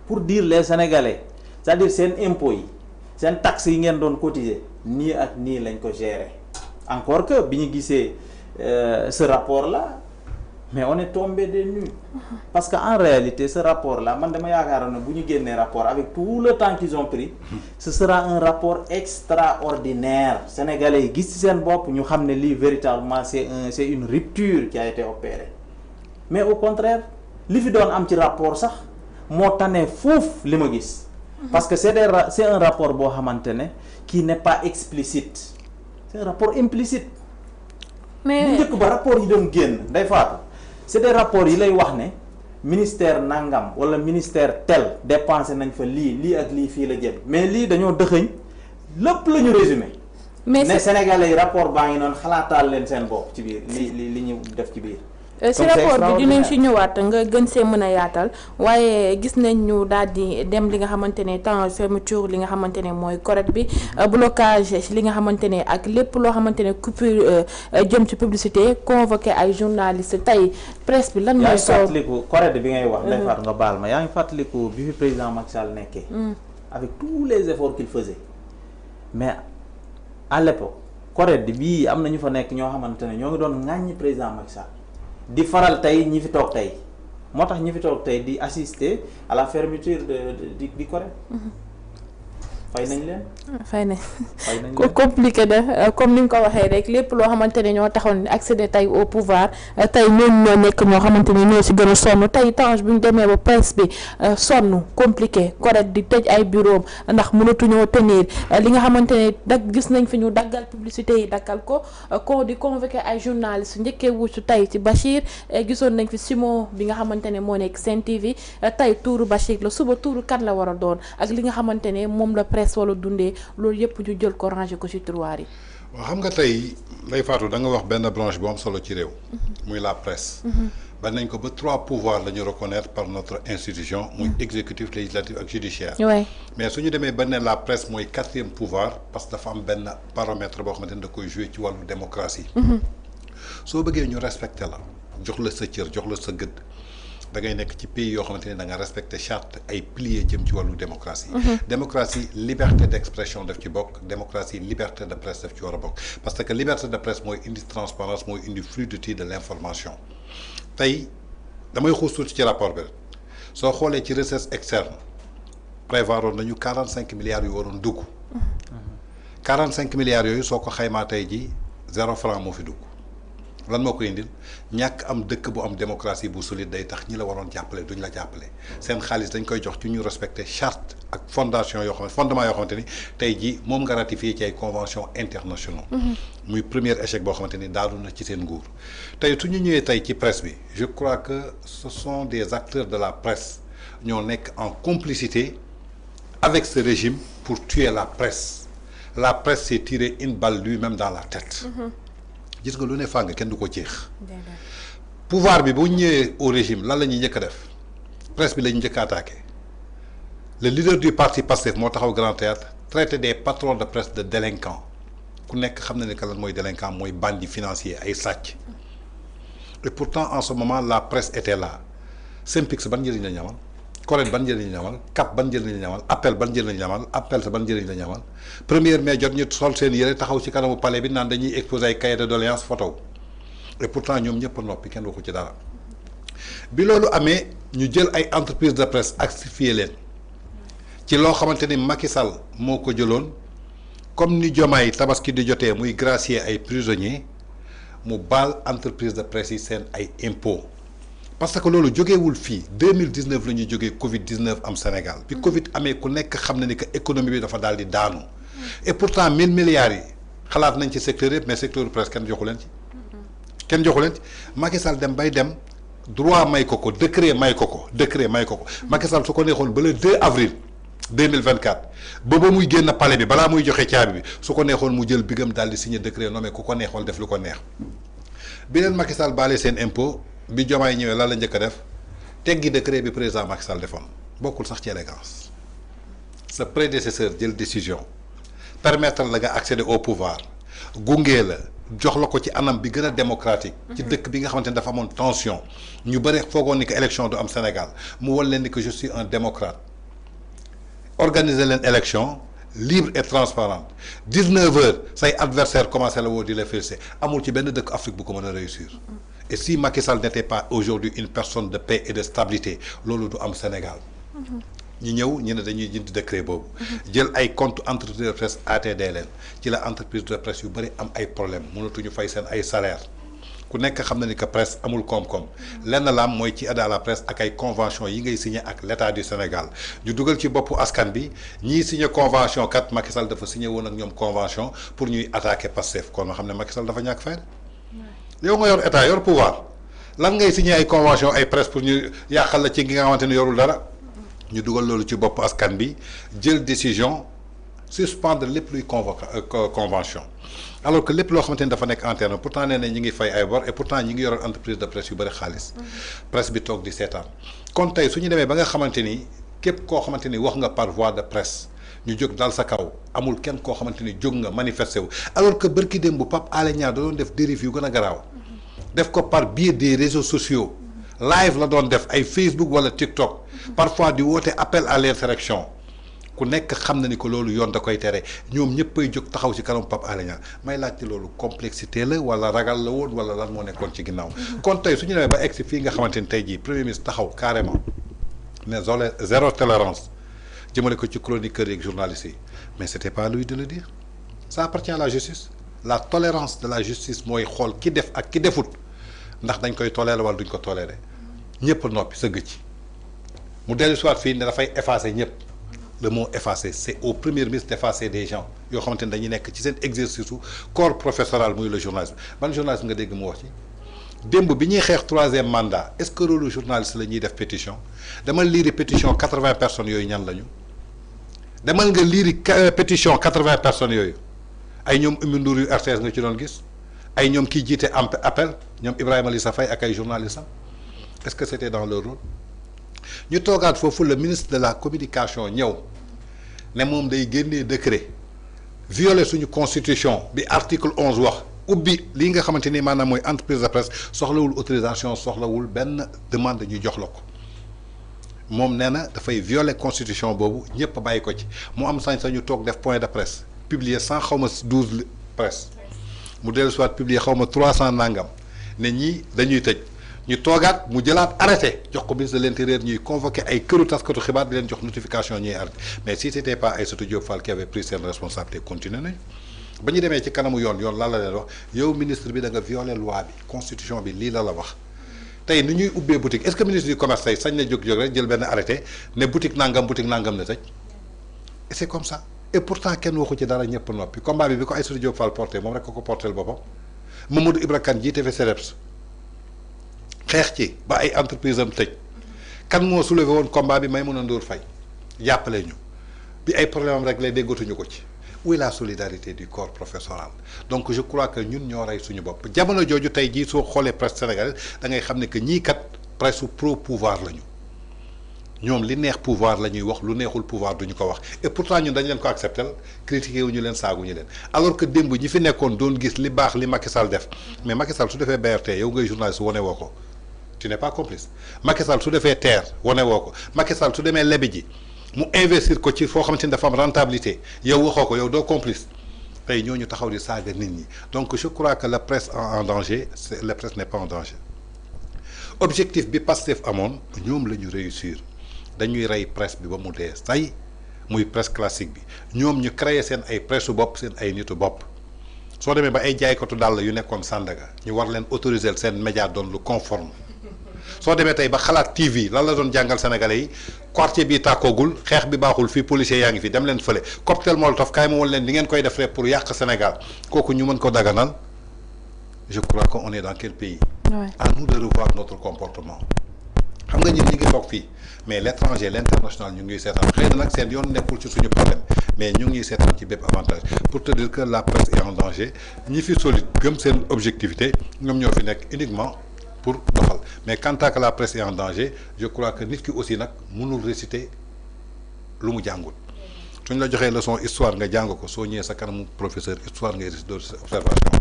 pour dire les Sénégalais c'est-à-dire seen impôts yi seen taxes yi ngeen doon cotiser nii ak nii lañ ko gérer encore que bi ñu gisee ce rapport là mais on est tombé des nues parce qu'en réalité ce rapport là man dama yaakaaroon ne bu ñu génnee rapport avec tout le temps qu'ils ont pris ce sera un rapport extraordinaire sénégalais yi gis ci seen bopp ñu xam ne lii véritablement c'est une rupture qui a été opérée mais au contraire li fi doon am ci rapport sax moo tane fuuf li ma gis parce que c'est un rapport boo xamante ne qui n'est pas explicite c'est un rapport implicite mais bu njëkk ba rapport yi doon génn day faatu c'est des rapports yi lay wax ne ministère nangam wala ministère tel dépensé nañ fa lii ak lii fii la jëm mais lii dañoo dëxëñ lépp la ñu résumé mais ne Sénégalais yi rapport baa ngi noonu xalaataal leen seen bopp ci biir li ñu def ci biir si rapport bi dinañ ci ñëwaat nga gën see mën a yaatal waaye gis nañ ñu daal di dem li nga xamante ne temps fermeture li nga xamante ne mooy correct bi blocage li nga xamante ne ak lépp loo xamante ne coupure jëm ci publicité convoqué ay journalistes tey presse bi lan mooy soo yaa ngi fàttaliku correct bi ngay wax day faatu nga baal ma yaa ngi fàttaliku bi fi président Macky Sall nekkee avec tous les efforts qu'il faisait mais à l'époque correct bii am na ñu fa nekk ñoo xamante ne ñoo ngi doon ŋàññi président Macky Sall di faral tey ñi fi toog tey moo tax ñi fi toog tey di assister à la fermeture di correct fay nañ leen ko compliqué de comme ni nga ko waxee rek lépp loo xamante ne ñoo taxoon accéder tey au pouvoir tey ñoom ñoo nekk ñoo xamante ne ñoo si gën a sonn tey Tange bu ñu demee ba presse bi sonn compliqué correct di tëj ay bureau ndax mënatuñoo tenir li nga xamante ne gis nañ fi ñu daggal publicité yi daggal ko di convoqué ay journalistes njëkkee wuutu tey ci Bachir gisoon nañ fi Simon bi nga xamante ne moo nekk Sen TV tey tuuru Bachir la suba tuuru kan la war a doon ak li nga xamante ne moom la presse wala dundee loolu yëpp ñu jël ko ranger ko ci tiroir yi. waaw xam nga tey Ndeye Fatou da nga wax benn branche bu am solo ci réew. muy la presse. ba nañ ko ba 3 pouvoirs la ñu reconnaître par notre institution. muy exécutif législatif ak judiciaire. mais su ñu demee ba ne la presse mooy 4e pouvoir parce que dafa am benn paramètre boo xamante ne da koy jouer ci wàllu démocratie. soo bëggee ñu respecté la jox la sa cër jox la sa gëdd. da ngay nekk ci pays yoo xamante ne da nga respecter charte ay piliers jëm ci wàllu démocratie. démocratie liberté d'expression daf ci bokk démocratie liberté de presse daf ci war a bokk parce que liberté de presse mooy indi transparence mooy indi fluidité de l'information tey damay xuus tuuti ci rapport bi soo xoolee ci recettes externes prévoiroon nañu 45 milliards yu waroon dugg 45 milliards yooyu soo ko xaymaa tey ji 0 franc moo fi dugg. lan moo koy indil ñàkk am dëkk bu am démocratie bu solide day tax ñi la waroon jàppale duñ la jàppale seen xaalis dañ koy jox ci ñu respecter charte ak fondation yoo xam ne fondement yoo xamante ni tey jii moom nga ratifié ci ay conventions internationaux. muy premier échec boo xamante ni daanu na ci seen nguur. tey su ñu ñëwee tey ci presse bi je crois que ce sont des acteurs de la presse ñoo nekk en complicité avec ce régime pour tuer la presse s'est tiré une balle lui-même dans la tête. gis nga lu ne fàng kenn du ko jeex. pouvoir bi bu ñëwee au régime lan la ñuy njëkk a def presse bi la ñu njëkk a attaqué le leader du parti Pastef moo taxaw Grand Théâtre traité des patrons de presse de délinquants ku nekk xam na ne que lan mooy délinquant mooy bandit financier ay sàcc et pourtant en ce moment la presse était là Synpics ban njëriñ la ñamal Correct ban njëriñ la ñamal Cap ban njëriñ la ñamal Appel ban njëriñ la ñamal Appel sa ban njëriñ la ñamal première mai jot ñu sol seen yére taxaw ci kanamu palais bi naan dañuy exposer ay cahier de doléances photo et pourtant ñoom ñëpp a noppi kenn waxu ci dara bi loolu amee ñu jël ay entreprise de presse assifié leen ci loo xamante ni Macky Sall moo ko jëloon comme ni Diomaye tabaski di jotee muy gracier ay prisonniers mu baal entreprise de presse yi seen ay impôts parce que loolu jógeewul fii 2019 la ñuy jógee Covid 19 am Sénégal bi Covid amee ku nekk xam na ni que économie bi dafa daal di daanu et pourtant 1000 milliards yi xalaat nañ ci secteur yëpp mais secteur presse kenn joxu leen ci. kenn joxu leen ci Macky Sall dem bay dem droit may ko ko décret may ko ko Macky Sall su ko neexoon ba le 2 avril 2024 ba muy génn palais bi balaa muy joxe caabi bi su ko neexoon mu jël bigam daal di signer décret nommé ku ko neexoon def lu ko neex bi leen Macky Sall baale seen impôt bi Diomaye ñëwee lan la njëkk a def teggi décret bi président Macky Sall defoon bokkul sax ci élégance sa prédécesseur jël décision permettre la nga accéder au pouvoir gunge la jox la ko ci anam bi gën a démocratique. ci dëkk bi nga xamante ne dafa amoon tension ñu bëri foogoon ni que élection du am Sénégal mu wol leen ni que je suis un démocrate organiser leen élection libre et transparente 19h say adversaire commencé la woo di la féliciter amul ci benn dëkk Afrique bu ko mën a réussir. Et si Macky Sall n'était pas aujourd'hui une personne de paix et de stabilité loolu du am Sénégal. ñu ñëw ñu ne dañuy jënd décret boobu. jël ay compte entreprise de presse ATD leen ci la entreprise de presse yu bëri am ay problème mënatuñu fay seen ay salaire ku nekk xam na ni que presse amul koom-koom lenn la am mooy ci aide à la presse ak ay convention yi ngay signé ak l'État du Sénégal ñu dugal ci boppu askan bi ñii signé convention kat Macky Sall dafa signé woon ak ñoom convention pour ñuy attaquer Pastef kon nga xam ne Macky Sall dafa ñàkk fayda yow nga yor état yor pouvoir lan ngay signé ay convention ay presse pour ñu yàqal la ci gi nga xamante ni yorul dara ñu dugal loolu ci bopp askan bi jël décision suspendre lépp luy convention alors que lépp loo xamante ni dafa nekk interne pourtant nee na ñi ngi fay ay bor et pourtant ñi ngi yoroon entreprise de presse yu bëri xaalis presse bi toog di seetaan kon tey su ñu demee ba nga xamante ni képp koo xamante ni wax nga par voie de presse ñu jóg dal sa kaw amul kenn koo xamante ni jóg nga manifesté wu alors que bërki démb bu Pape Alé Niang da doon def dérive yu gën a garaaw def ko par biais des réseaux sociaux live la doon def ay Facebook wala TikTok parfois di woote appel à l'insurrection ku nekk xam na ni ko loolu yoon da koy tere ñoom ñëppay jóg taxaw ci kanam Pape Alé Niang may laajte loolu complexité la wala ragal la woon wala lan moo nekkoon ci ginnaaw kon tey su ñu demee ba egg si fii nga xamante ni tey jii premier ministre taxaw carrément mais zéro tolérance jëmale ko ci chroniqueurs yeeg journalistes yi mais c'était pas à lui de le dire ça appartient à la justice la tolérance de la justice mooy xool ki def ak ki defut ndax dañ koy tolérer wala duñ ko tolérer ñëpp noppi sëgg ci mu dellu soit fii ne dafay effacer ñëpp le mot effacer c'est au premier ministre d'effacer des gens yoo xamante ne dañuy nekk ci seen exercice su corps professoral muy le journalisme ban journalisme nga dégg mu wax ci démb bi ñuy xeex troisième mandat est-ce que rôle journaliste la ñuy def pétition demal liiri pétition 80 personnes yooyu ñan lañu demal nga liiri pétition 80 personnes yooyu ay ñoom Oumy Ndour yu RTS nga ci doon gis ay ñoom kiy jiite appel ñoom Ibrahima Lissa Faye ak ay journalistes est-ce que c'était dans leur rôle ñu toogaat foofu le ministre de la communication ñëw ne moom day génnee décret violer suñu constitution bi article 11 wax ubbi lii nga xamante ni maanaam mooy entreprise de presse soxlawul autorisation soxlawul benn demande ñu jox la ko moom nee na dafay violer constitution boobu ñëpp bàyyi ko ci mu am sañ-sañu toog def point de presse publier 100 xaw ma 12 presse mu dellu soit publier xaw ma 300 nangam ne ñii dañuy tëj ñu toogaat mu jëlaat arrêté jox ko ministre de l'intérieur ñuy convoqué ay këru taskatu xibaar di leen jox notification ñuy arrêté mais si c'était pas Aïssatou Diop Fall qui avait pris seen responsabilité continué nañ ba ñu demee ci kanamu yoon lan la leen wax yow ministre bi da nga violer loi bi constitution bi lii la wax tey ni ñuy ubbee boutique est-ce que ministre du commerce tey sañ na jóg rek jël benn arrêté ne boutique nangam na tëj et c'est comme ça et pourtant kenn waxu ci dara ñëpp noppi combat bi ko Aïssatou Diop Fall porté moom rek ko portel boppam Mamadou Ibra Kane jiite fa CDEPS xeex ci ba ay entreprise am tëj kan moo soulevé woon combat bi Maïmouna Ndour Faye jàppale ñu bi ay problème am rek lay déggatuñu ko ci où est la solidarité du corps professoral donc je crois que ñun ñoo rey suñu bopp jamono jooju tey jii soo xoolee presse sénégalaise da ngay xam ne que ñii kat presse pro pouvoir lañu ñoom li neex pouvoir la ñuy wax lu neexul pouvoir duñu ko wax et pourtant ñun dañ leen ko accepter critiqué wu ñu leen saaguñu leen alors que démb ñi fi nekkoon doon gis li baax li Macky Sall def mais Macky Sall su defee BRT yow ngay journaliste wane woo ko tu n'es pas complice Macky Sall su defee TER wane woo ko Macky Sall su demee lebi ji mu investir ko ci foo xamante ni dafa am rentabilité yow waxoo ko yow doo complice tey ñooñu taxaw di saaga nit ñi donc je crois que la presse en danger la presse n'est pas en danger objectif bi Pastef amoon ñoom la ñu réussir dañuy rey presse bi ba mu dee say muy presse classique bi ñoom ñu créer seen ay presse bopp seen ay nitu bopp soo demee ba ay jaaykatu dàll yu nekkoon Sandaga ñu war leen autoriser seen média doon lu conforme soo demee tey ba xalaat TV lan la doon jàngal sénégalais yi quartier bi tàkkoogul xeex bi baaxul fii policier yaa ngi fi dem leen fële cocktail molotov kaay ma woon leen di ngeen koy def rek pour yàq Sénégal kooku ñu mën ko daganal je crois que on est dans quel pays. À nous de revoir notre comportement. xam nga ñun ñi ngi toog fii mais l'étranger l'international ñu ngi seetaan xëy na nag seen yoon nekkul ci suñu problème mais ñu ngi seetaan ci bépp avantage pour te dire que la presse est en danger ñi fi solide gëm seen objectivité ñoom ñoo fi nekk uniquement pour doxal mais quant à que la presse est en danger je crois que nit ki aussi nag mënul réciter lu mu jàngul suñ la joxee leçon histoire nga jàng ko soo ñëwee sa kanamu professeur histoire ngay réciter observation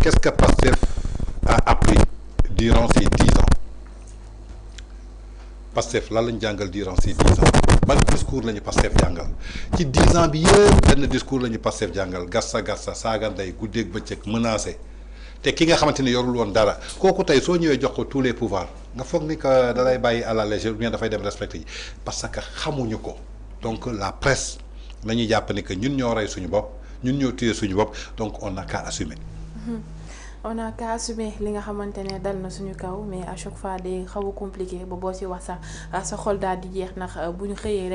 qu'est-ce que Pastef a appris durant ces 10 ans Pastef lan lañ jàngal durant ces 10 ans ban discours lañu Pastef jàngal ci 10 ans bi yëpp benn discours lañu Pastef jàngal gassa saaga ndey guddeeg bëccëg menacé te ki nga xamante ni yorul woon dara kooku tey soo ñëwee jox ko tous les pouvoirs nga foog ni que da lay bàyyi à la légère bien dafay dem respecté yi parce que xamuñu ko donc la presse nañuy jàpp ni que ñun ñoo rey suñu bopp ñun ñoo tuye suñu bopp donc on n'a qu'à assumer. on a qu'à assumer li nga xamante ne dal na suñu kaw mais à chaque fois day xaw a compliqué ba boo ci wax sax sa xol daal di jeex ndax bu ñu xëyee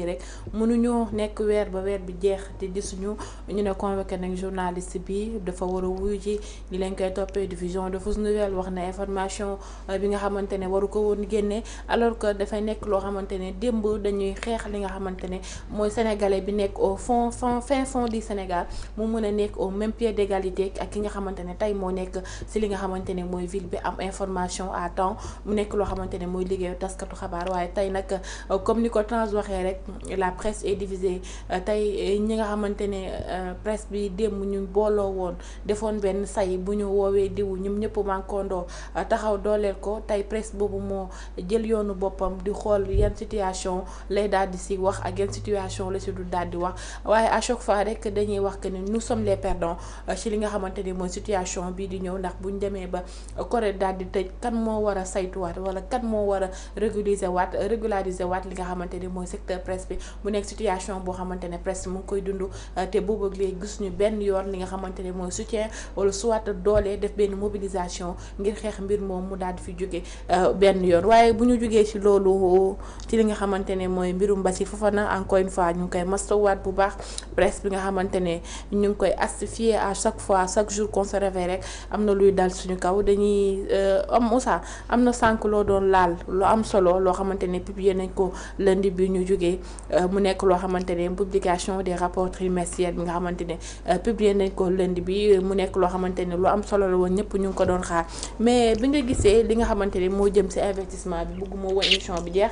rek mënuñoo nekk weer ba weer bi jeex te gisuñu ñu ne convoqué nañ journaliste bi dafa war a wuyu ji li leen koy toppee diffusion de fausses nouvelles wax na information bi nga xamante ne waru ko woon génne alors que dafay nekk loo xamante ne démb dañuy xeex li nga xamante ne mooy sénégalais bi nekk au fin fond du Sénégal mu mën a nekk au même pied d'égalité ak ki nga xamante ne tey moo nekk ci li nga xamante ne mooy ville bi am information à temps mu nekk loo xamante ne mooy liggéeyu taskatu xabaar waaye tey nag comme ni ko Tange waxee rek la presse est divisée tey ñi nga xamante ne presse bi démb ñu booloo woon defoon benn say bu ñu woowee diw ñoom ñëpp mànkondoo taxaw dooleel ko tey presse boobu moo jël yoonu boppam di xool yan situation lay daal di ci wax ak yan situation la ci du daal di wax waaye à chaque fois rek dañuy wax que ne nous sommes les perdants ci li nga xamante ne mooy situation bii di ñëw ndax buñ demee ba Corée daal di tëj kan moo war a saytuwaat wala kan moo war a régulariser waat li nga xamante ne mooy secteur presse bi mu nekk situation boo xamante ne presse mu ngi koy dund te boobu ak léegi gis ñu benn yoon li nga xamante ne mooy soutien wala soit doole def benn mobilisation ngir xeex mbir moom mu daal di fi jóge benn yoon waaye bu ñu jógee ci loolu ci li nga xamante ne mooy mbirum Bassirou Fofana encore une fois ñu ngi koy mastawaat bu baax presse bi nga xamante ne ñu ngi koy astifier à chaque fois chaque jour qu'on se réveille rek am na luy dal suñu kaw dañuy Moussa am na sànq loo doon laal lu am solo loo xamante ne publier nañ ko lundi bi ñu jógee mu nekk loo xamante ne publication des rapports trimestriels bi nga xamante ne publier nañ ko lundi bi mu nekk loo xamante ne lu am solo la woon ñëpp ñu ngi ko doon xaar mais bi nga gisee li nga xamante ne moo jëm ci investissement bi bëgguma woon émission bi jeex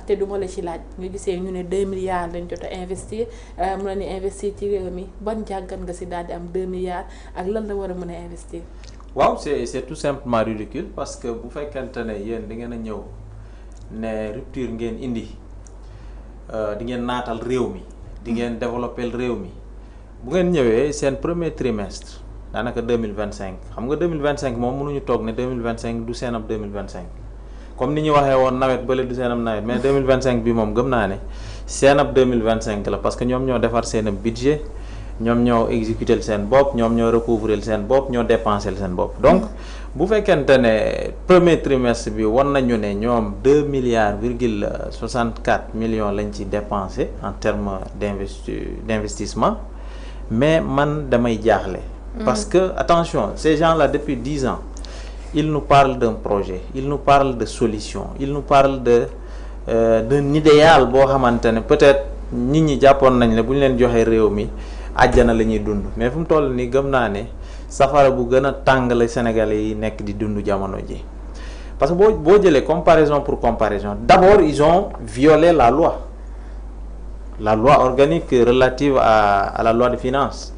te duma la ci laaj nga gisee ñu ne 2 milliards lañ jot a investir mu la ni investir ci réew mi ban jàngat nga ci daal di am 2 milliards ak lan la war a mën a investir. waaw c'est tout simplement ridicule parce que bu fekkente ne yéen da ngeen a ñëw ne rupture ngeen indi di ngeen naatal réew mi di ngeen développer réew mi bu ngeen ñëwee seen premier trimestre daanaka 2025 xam nga 2025 moom mënuñu toog ne 2025 du seen ab 2025 comme ni ñu waxee woon nawet bële du seen ab nawet mais 2025 bi moom gëm naa ne seen ab 2025 la parce que ñoom ñoo defar seen ab budget ñoom ñoo exécuter seen bopp ñoom ñoo recouvrer seen bopp ñoo dépenser seen bopp donc bu fekkente ne premier trimestre bi wan nañu ne ñoom 2 milliards virgule 64 millions lañ ci dépensé en termes d'investissement mais man damay jaaxle parce que attention ces gens-là depuis 10 ans ils nous parlent d'un projet ils nous parlent de solution ils nous parlent d'un idéal boo xamante ne peut-être nit ñi jàppoon nañ ne bu ñu leen joxee réew mi àjjana la ñuy dund mais fu mu toll nii gëm naa ne safara bu gën a tàng la Sénégalais yi nekk di dund jamono ji parce que boo jëlee comparaison pour comparaison d'abord ils ont violé la loi organique relative à la loi de finances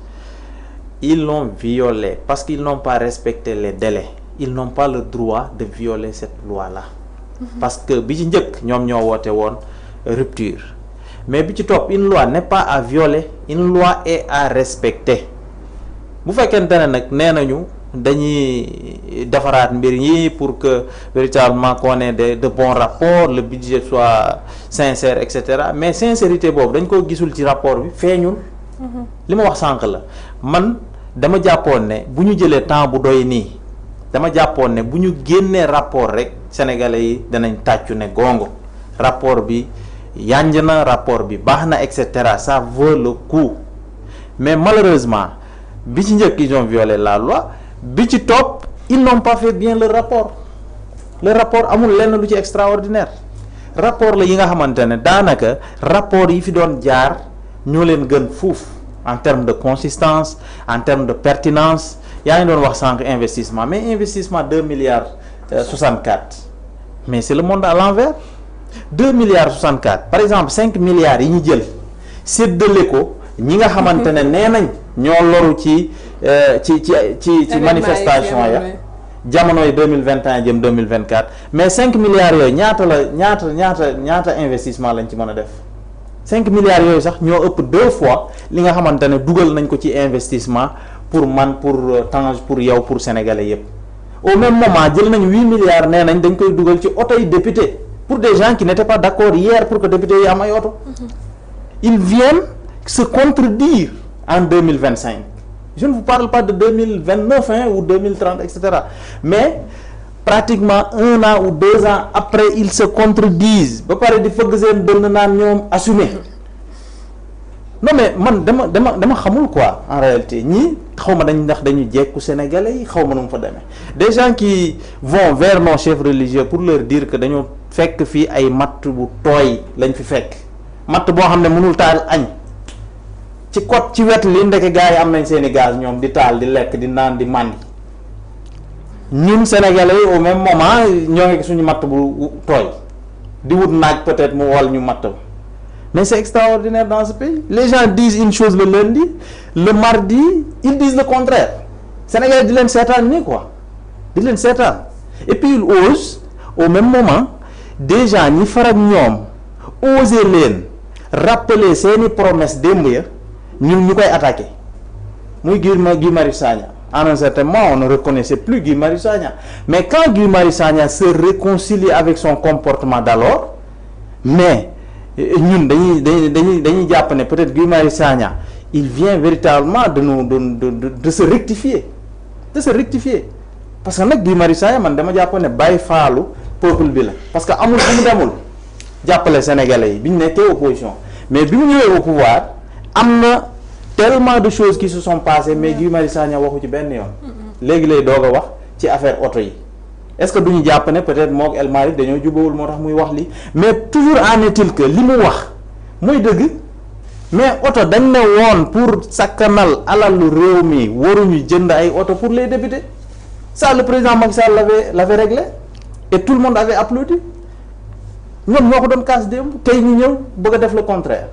ils l'ont violée parce qu'ils n'ont pas respecté les délais ils n'ont pas le droit de violer cette loi-là parce que bi ci njëkk ñoom ñoo woote woon rupture mais bi ci topp une loi n'est pas à violer une loi est à respecter bu fekkente ne nag nee nañu dañuy defaraat mbir yi pour que véritablement qu'on ait de bons rapports le budget soit sincère et cetera mais sincérité boobu dañ ko gisul ci rapport bi feeñul li ma wax sànq la man dama jàppoon ne bu ñu jëlee temps bu doy nii dama jàppoon ne bu ñu génnee rapport rek sénégalais yi danañ tàccu ne gongo rapport bi yanj na rapport bi baax na et cetera ça vaut le coup mais malheureusement bi ci njëkk ils ont violé la loi bi ci topp ils n'ont pas fait bien le rapport amul lenn lu ci extraordinaire rapport la yi nga xamante ne daanaka rapport yi fi doon jaar ñoo leen gën fuuf en termes de consistance en termes de pertinence yaa ngi doon wax sànq investissement mais investissement 2 milliards 64 mais c'est le monde à l'envers. 2 milliards 64 par exemple 5 milliards yi ñu jël séddale ko ñi nga xamante ne nee nañ ñoo loru ci manifestation ya jamono yi 2021 jëm 2024 mais 5 milliards yooyu ñaata investissement lañ ci mën a def 5 milliards yooyu sax ñoo ëpp 2 fois li nga xamante ne dugal nañ ko ci investissement pour man pour Tange pour yow pour sénégalais yépp au même moment jël nañ 8 milliards nee nañ dañ koy dugal ci oto yi député pour des gens qui n'étaient pas d'accord hier pour que député yi am ay oto ils viennent se contredire en 2025 je ne vous parle pas de 2029 ou 2030 etc. mais pratiquement 1 an ou 2 ans après ils se contredisent ba pare di fëgg seen dënn naan ñoom assumer non mais man dama xamul quoi en réalité ñii xaw ma ndax dañu jekku sénégalais yi xaw ma nu mu fa demee des gens qui vont vers nos chefs religieux pour leur dire que dañoo fekk fii ay matt bu tooy lañ fi fekk matt boo xam ne mënul taal añ ci côte ci wet li ndeke gars yi am nañ seeni gaz ñoom di taal di lekk di naan di màndi ñun sénégalais yi au même moment ñoo ngi suñu matt bu tooy di wut naaj peut-être mu wol ñu matt mais c'est extraordinaire dans ce pays les gens disent une chose le lundi le mardi ils disent le contraire sénégalais di leen seetaan nii quoi di leen seetaan et puis ils osent au même moment des gens ñi farak ñoom oser leen rappeler seeni promesse démb ya ñun ñu koy attaquer muy Guy Marius Sagna en un certain moment on ne reconnaissait plus Guy Marius Sagna mais quand Guy Marius Sagna se réconcilie avec son comportement d'alors mais ñun dañuy jàpp ne peut-être Guy Marius Sagna il vient véritablement de se rectifier parce que nag Guy Marius Sagna man dama jàpp ne bàyyi faalu peuple bi la parce que amul fu mu demul jàppale sénégalais yi bi ñu nekkee opposition mais bi mu ñëwee au pouvoir am na tellement de choses qui se sont passées mais Guy Marius Sagna waxu ci benn yoon léegi lay doog a wax ci affaire oto yi est-ce que duñu jàpp ne peut-être mook El Malick dañoo jubawul moo tax muy wax li mais toujours en est-il que li mu wax muy dëgg mais oto dañ ne woon pour sakkanal alalu réew mi waruñu jënd ay oto pour les députés ça le président Macky Sall l'avait réglé et tout le monde avait applaudi ñoom ñoo ko doon kaas démb tey ñu ñëw bëgg a def le contraire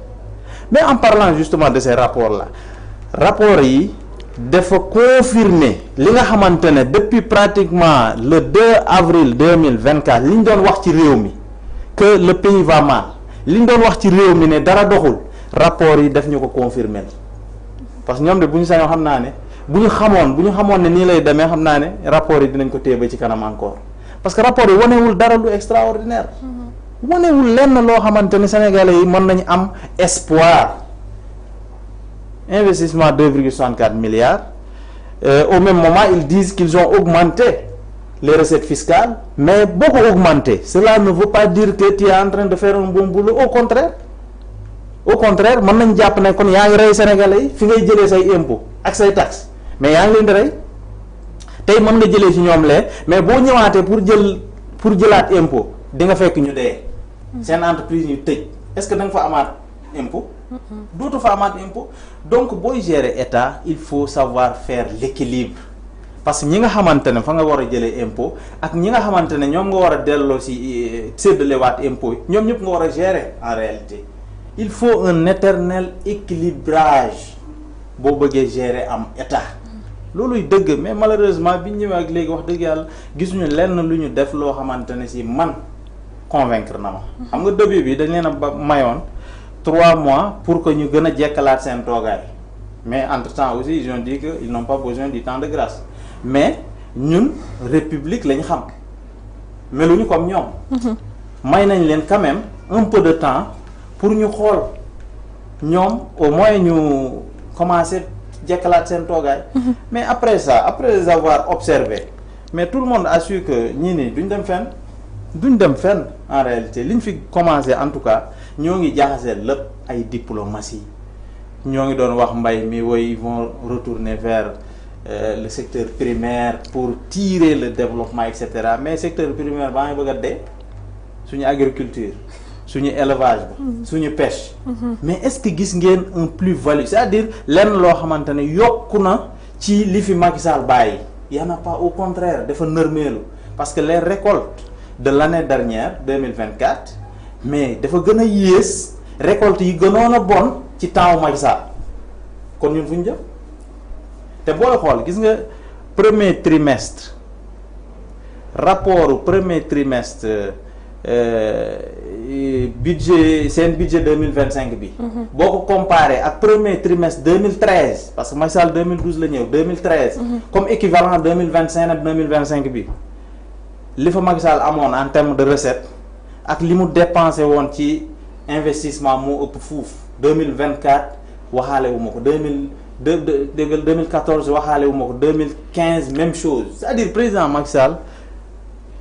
mais en parlant justement de ces rapports là rapports yi dafa confirmer li nga xamante ne depuis pratiquement le 2 avril 2024 li ñu doon wax ci réew mi que le pays va mal li ñu doon wax ci réew mi ne dara doxul rapports yi daf ñu ko confirmer parce que ñoom de bu ñu sañoo xam naa ne bu ñu xamoon ne nii lay demee xam naa ne rapports yi dinañ ko téye ba ci kanam encore parce que rapport yi wanewul dara lu extraordinaire wanewul lenn loo xamante ne sénégalais yi mën nañu am espoir investissement 2,64 milliards au même moment ils disent qu'ils ont augmenté les recettes fiscales mais beaucoup augmenté cela ne veut pas dire que tu es en train de faire un bon boulot au contraire mën nañ jàpp ne kon yaa ngi rey sénégalais yi fi ngay jëlee say impôt ak say taxes mais yaa ngi leen di rey tey mën nga jëlee ci ñoom lee mais boo ñëwaatee pour jëlaat impôt di nga fekk ñu dee seen entreprise ñu tëj est-ce que da nga fa amaat impôt dootu fa amaat impôt donc booy gérer état il faut savoir faire l'équilibre parce que ñi nga xamante ne fa nga war a jëlee impôt ak ñi nga xamante ne ñoom nga war a delloo si séddalewaat impôt yi ñoom ñëpp nga war a gérer en réalité il faut un éternel équilibrage boo bëggee gérer am état looluy dëgg mais malheureusement bi ñu ñëwee ak léegi wax dëgg yàlla gisuñu lenn lu ñu def loo xamante ne si man convaincre na ma xam nga début bi dañ leen a mayoon 3 mois pour que ñu gën a jekkalaat seen toogaay mais entre temps aussi ils ont dit que ils n'ont pas besoin du temps de grâce mais ñun république lañ xam meluñu comme ñoom may nañ leen quand même un peu de temps pour ñu xool ñoom au moins ñu commencer jekkalaat seen toogaay mais après avoir observé mais tout le monde a su que ñii nii duñ dem fenn en réalité liñ fi commencé en tout cas ñoo ngi jaxasee lépp ay diplomatie ñoo ngi doon wax mbay mi woy ils vont retourner vers le secteur primaire pour tirer le développement et cetera mais secteur primaire baa ngi bëgg a dee suñu agriculture suñu élevage ba suñu pêche mais est-ce que gis ngeen un plus-value c'est-à-dire lenn loo xamante ne yokku na ci li fi Macky Sall bàyyi y en a pas au contraire dafa nërmeelu parce que les récoltes de l'année dernière 2024 mais dafa gën a yées récoltes yi gënoon a bon ci temps Macky Sall kon ñun fu ñu jëm te booy xool gis nga premier trimestre rapport premier trimestre budget seen budget 2025 bi. boo ko comparé ak premier trimestre 2013 parce que Macky Sall 2012 la ñëw 2013. comme équivalent 2025 ak 2025 bi li fa Macky Sall amoon en terme de recette ak li mu dépensé woon ci investissement moo ëpp fuuf 2024 waxaale wu ma ko 2014 waxaale wu ma ko 2015 même chose c'est-à-dire président Macky Sall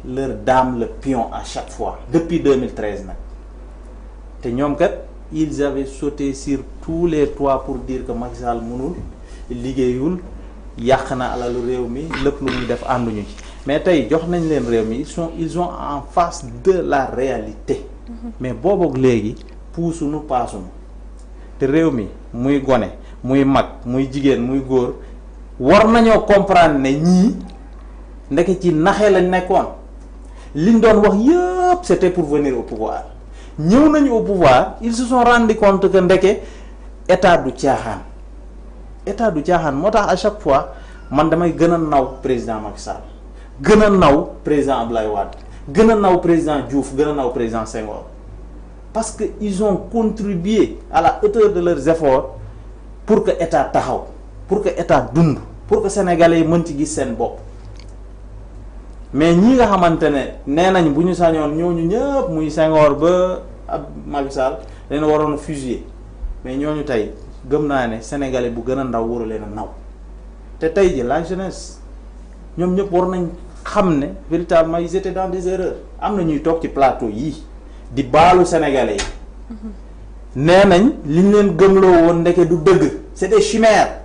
leur dame le pion à chaque fois depuis 2013 nag te ñoom kat ils avaient sauté sur tous les toits pour dire que Macky Sall mënul liggéeyul yàq na alalu réew mi lépp lu muy def ànduñu ci mais tey jox nañ leen réew mi ils ont en face de la réalité mais booboog léegi puusunu paasunu te réew mi muy gone muy mag muy jigéen muy góor war nañoo comprendre ne ñii ndeke ci naxee lañ nekkoon liñ doon wax yëpp c'était pour venir au pouvoir ñëw nañu au pouvoir ils se sont rendu compte que ndeke état du caaxaan moo tax à chaque fois man damay gën a naw président Macky Sall gën a naw président Abdoulaye Wade gën a naw président Diouf gën a naw président Senghor parce que ils ont contribué à la hauteur de leurs efforts pour que état taxaw pour que état dund pour que sénégalais yi mën ci gis seen bopp mais ñi nga xamante ne nee nañ bu ñu sañoon ñooñu ñëpp muy Senghor ba ab Macky Sall leen waroon a fusiller mais ñooñu tey gëm naa ne sénégalais bu gën a ndaw waru leen a naw te tey ji la jeunesse ñoom ñëpp war nañ xam ne véritablement ils étaient dans des erreurs am na ñuy toog ci plateau yii di baalu sénégalais yi nee nañ li ñu leen gëmloo woon ndeke du dëgg c'est des chimères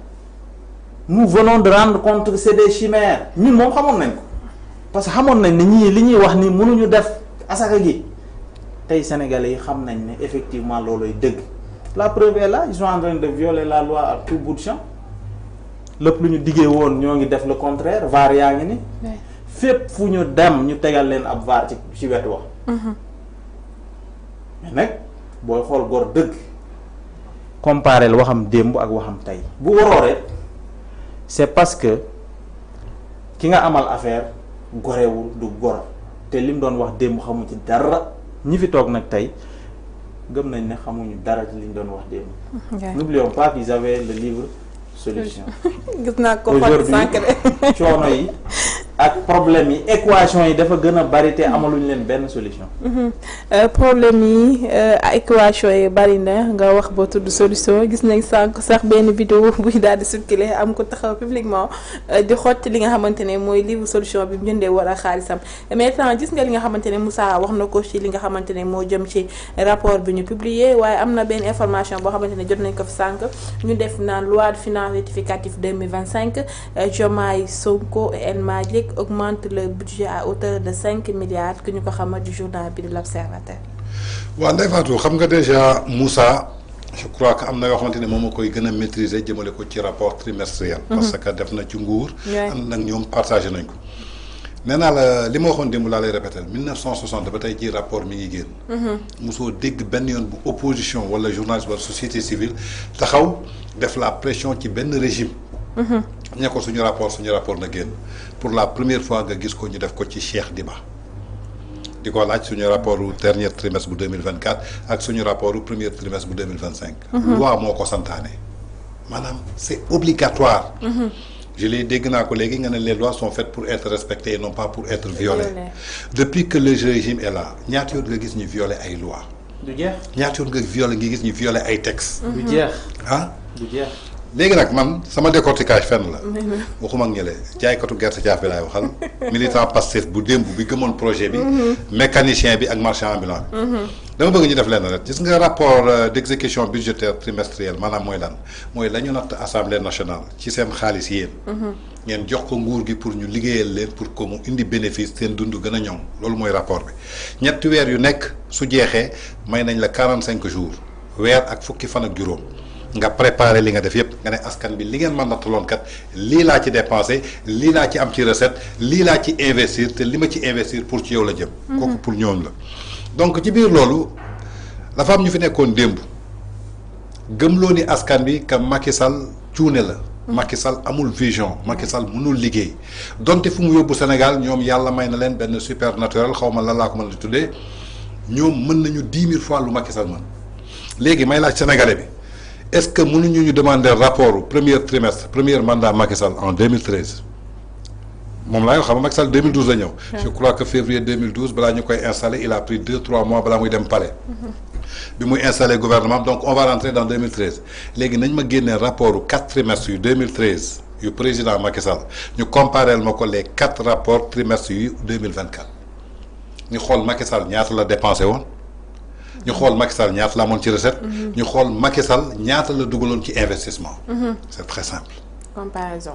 nous venons de rendre compte que c'est des chimères ñun moom xamoon nañ ko parce que xamoon nañ ne ñii li ñuy wax ni mënuñu def asaka gi tey sénégalais yi xam nañ ne effectivement looloy dëgg la preuve est là ils sont en train de violer la loi à tout bout de champ lépp lu ñu diggee woon ñoo ngi def le contraire vaar yaa ngi ni fépp fu ñu dem ñu tegal leen ab vaar ci wetu wax mais nag booy xool góor dëgg comparé la waxam démb ak waxam tey bu waroo rek c'est parce que ki nga amal affaire gorewul du gor te lim doon wax démb xamu ci dara ñi fi toog nag tey gëm nañ ne xamuñu dara ci liñ doon wax démb. N'oublions pas qu'ils avaient le livre solution. gis naa ko xool sànq de coono yi ak problème yi équation yi dafa gën a bari te amaluñ leen benn solution. problème yi équation yi bari na nga wax ba tudd solution gis nañ sànq sax benn vidéo buy daal di circuler am ko taxaw publiquement di xotti li nga xamante ne mooy livre solution bi mu jëndee war a xaalisam mais temps gis nga li nga xamante ne Moussa wax na ko ci li nga xamante ne moo jëm ci rapport bi ñu publier waaye am na benn information boo xamante ne jot nañ ko fi sànq ñu def naan loi de finances rectificative 2025 Diomaye Sonko et El Malick augmente le budget à hauteur de 5 milliards que ñu ko xamal du journal bi de l'Observateur. waaw Ndeye Fatou xam nga déjà Moussa je crois que am na yoo xamante ne moom a koy gën a maîtriser jëmale ko ci rapport trimestriel. parce que def na ci nguur. am nag ñoom partagé nañ ko. nee naa la li ma waxoon démb laa lay répété 1960 ba tey ci rapport mi ngi génn. mosoo dégg benn yoon bu opposition wala journaliste wala société civile taxaw def la pression ci benn régime. ñe ko suñu rapport na génn pour la première fois nga gis ko ñu def ko ci Cheikh Diba di ko laaj suñu rapport dernier trimestre bu 2024 ak suñu rapport premier trimestre bu 2025. loi moo ko santaane maanaam c'est obligatoire. je l'ai dégg naa ko léegi nga ne les lois sont faites pour être respectées et non pas pour être violées. Depuis que le régime est là ñaata yoon nga gis ñu violer ay lois. du jeex ñaata yoon nga gis ñu violer ay textes. du jeex ah du jeex. léegi nag man sama décortiquage fenn la waxuma ak ñële jaaykatu gerte caaf bi laay waxal militant Pastef bu démb bi gëmoon projet bi mécanicien bi ak marchand ambulant bi dama bëgg ñu def leen rek gis nga rapport d'exécution budgétaire trimestrielle maanaam mooy lan mooy la ñu natt assemblée nationale ci seen xaalis yéen ngeen jox ko nguur gi pour ñu liggéeyal leen pour que mu indi bénéfice seen dund gën a ñoŋ loolu mooy rapport bi ñetti weer yu nekk su jeexee may nañ la 45 jours weer ak fukki fan ak juróom nga préparer li nga def yëpp nga ne askan bi li ngeen mën nattaloon kat lii laa ci dépensé lii laa ci am ci recette lii laa ci investir te li ma ci investir pour ci yow la jëm. kooku pour ñoom la. donc ci biir loolu dafa am ñu fi nekkoon démb gëmloo ni askan bi que Macky Sall cuune la. Macky Sall amul vision Macky Sall mënul liggéey donte fu mu yóbbu Sénégal ñoom yàlla may na leen benn supernaturel xaw ma lan laa ko mën a tuddee ñoom mën nañu 10 000 fois lu Macky Sall mën léegi may laaj Sénégalais bi est-ce que mënuñu ñu demander rapport premier trimestre premier mandat Macky Sall en 2013 moom laa yoo xam ne Macky Sall 2012 la ñëw. je crois que février 2012 balaa ñu koy installé il a pris 2-3 mois balaa muy dem palais. bi muy installé gouvernement donc on va rentrer dans 2013 léegi nañ ma génnee rapport 4 trimestres yu 2013 yu président Macky Sall ñu comparé ma ko les 4 rapports trimestres yu 2024 ñu xool Macky Sall ñaata la dépensé woon ñu xool Macky Sall ñaata la amoon ci recette. ñu xool Macky Sall ñaata la dugaloon ci investissement. c'est très simple. comparaison.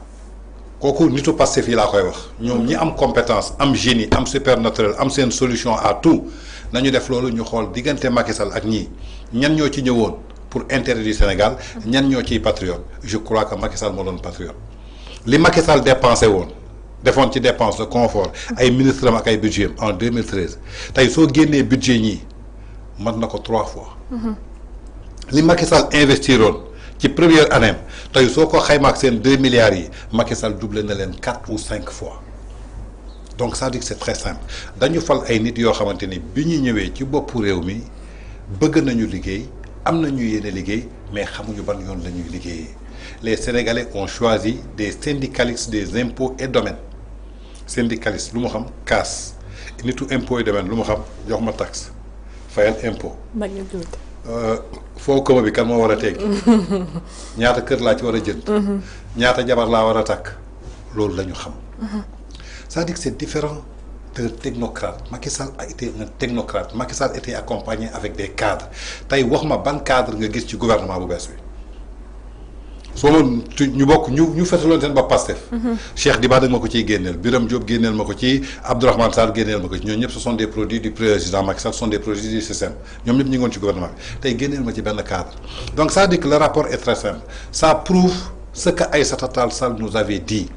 kooku nitu Pastef yi laa koy wax ñoom ñi am compétence am génie am supernaturel am seen solution à tout nañu def loolu ñu xool diggante Macky Sall ak ñii ñan ñoo ci ñëwoon pour intérêt du Sénégal ñan ñoo ciy patriote je crois que Macky Sall moo doon patriote li Macky Sall dépensé woon defoon ci dépense de confort ay ministres am ak ay budget en 2013 tey soo génnee budget ñii mën na ko 3 fois li Macky Sall investiroon ci première année tey soo ko xayma ak seen 2 milliards yi Macky Sall doublé na leen 4 ou 5 fois donc ça dit que c'est très simple dañu fal ay nit yoo xamante ni bi ñu ñëwee ci boppu réew mi bëgg nañu liggéey am nañu yéene liggéey mais xamuñu ban yoon la ñuy liggéeyee les Sénégalais ont choisi des syndicalistes des impôts et domaines syndicalistes lu mu xam kaas nitu impôts et domaines lu mu xam jox ma taxe fayal impôt. foo koma bi kan moo war a teggi ñaata kër laa ci war a jënd ñaata jabar laa war a takk loolu la ñu xam c'est-à-dire que c'est différent d'un technocrate Macky Sall a été un technocrate Macky Sall était accompagné avec des cadres tey wax ma ban cadre nga gis ci gouvernement bu bees bi soo ma ñu bokk ñu fetaloon seen bopp Pastef Cheikh Diba da ma ko ciy génneel Birame Diop génneel ma ko ci Abdourahmane Sarr génneel ma ko ci ñoom ñëpp ce sont des produits du président Macky Sall ce sont des produits du système ñoom ñëpp ñu ngi woon ci gouvernement bi tey génneel ma ci benn cadre donc ça dit que le rapport est très simple ça prouve ce que Aïssata Tall Sall nous avait dit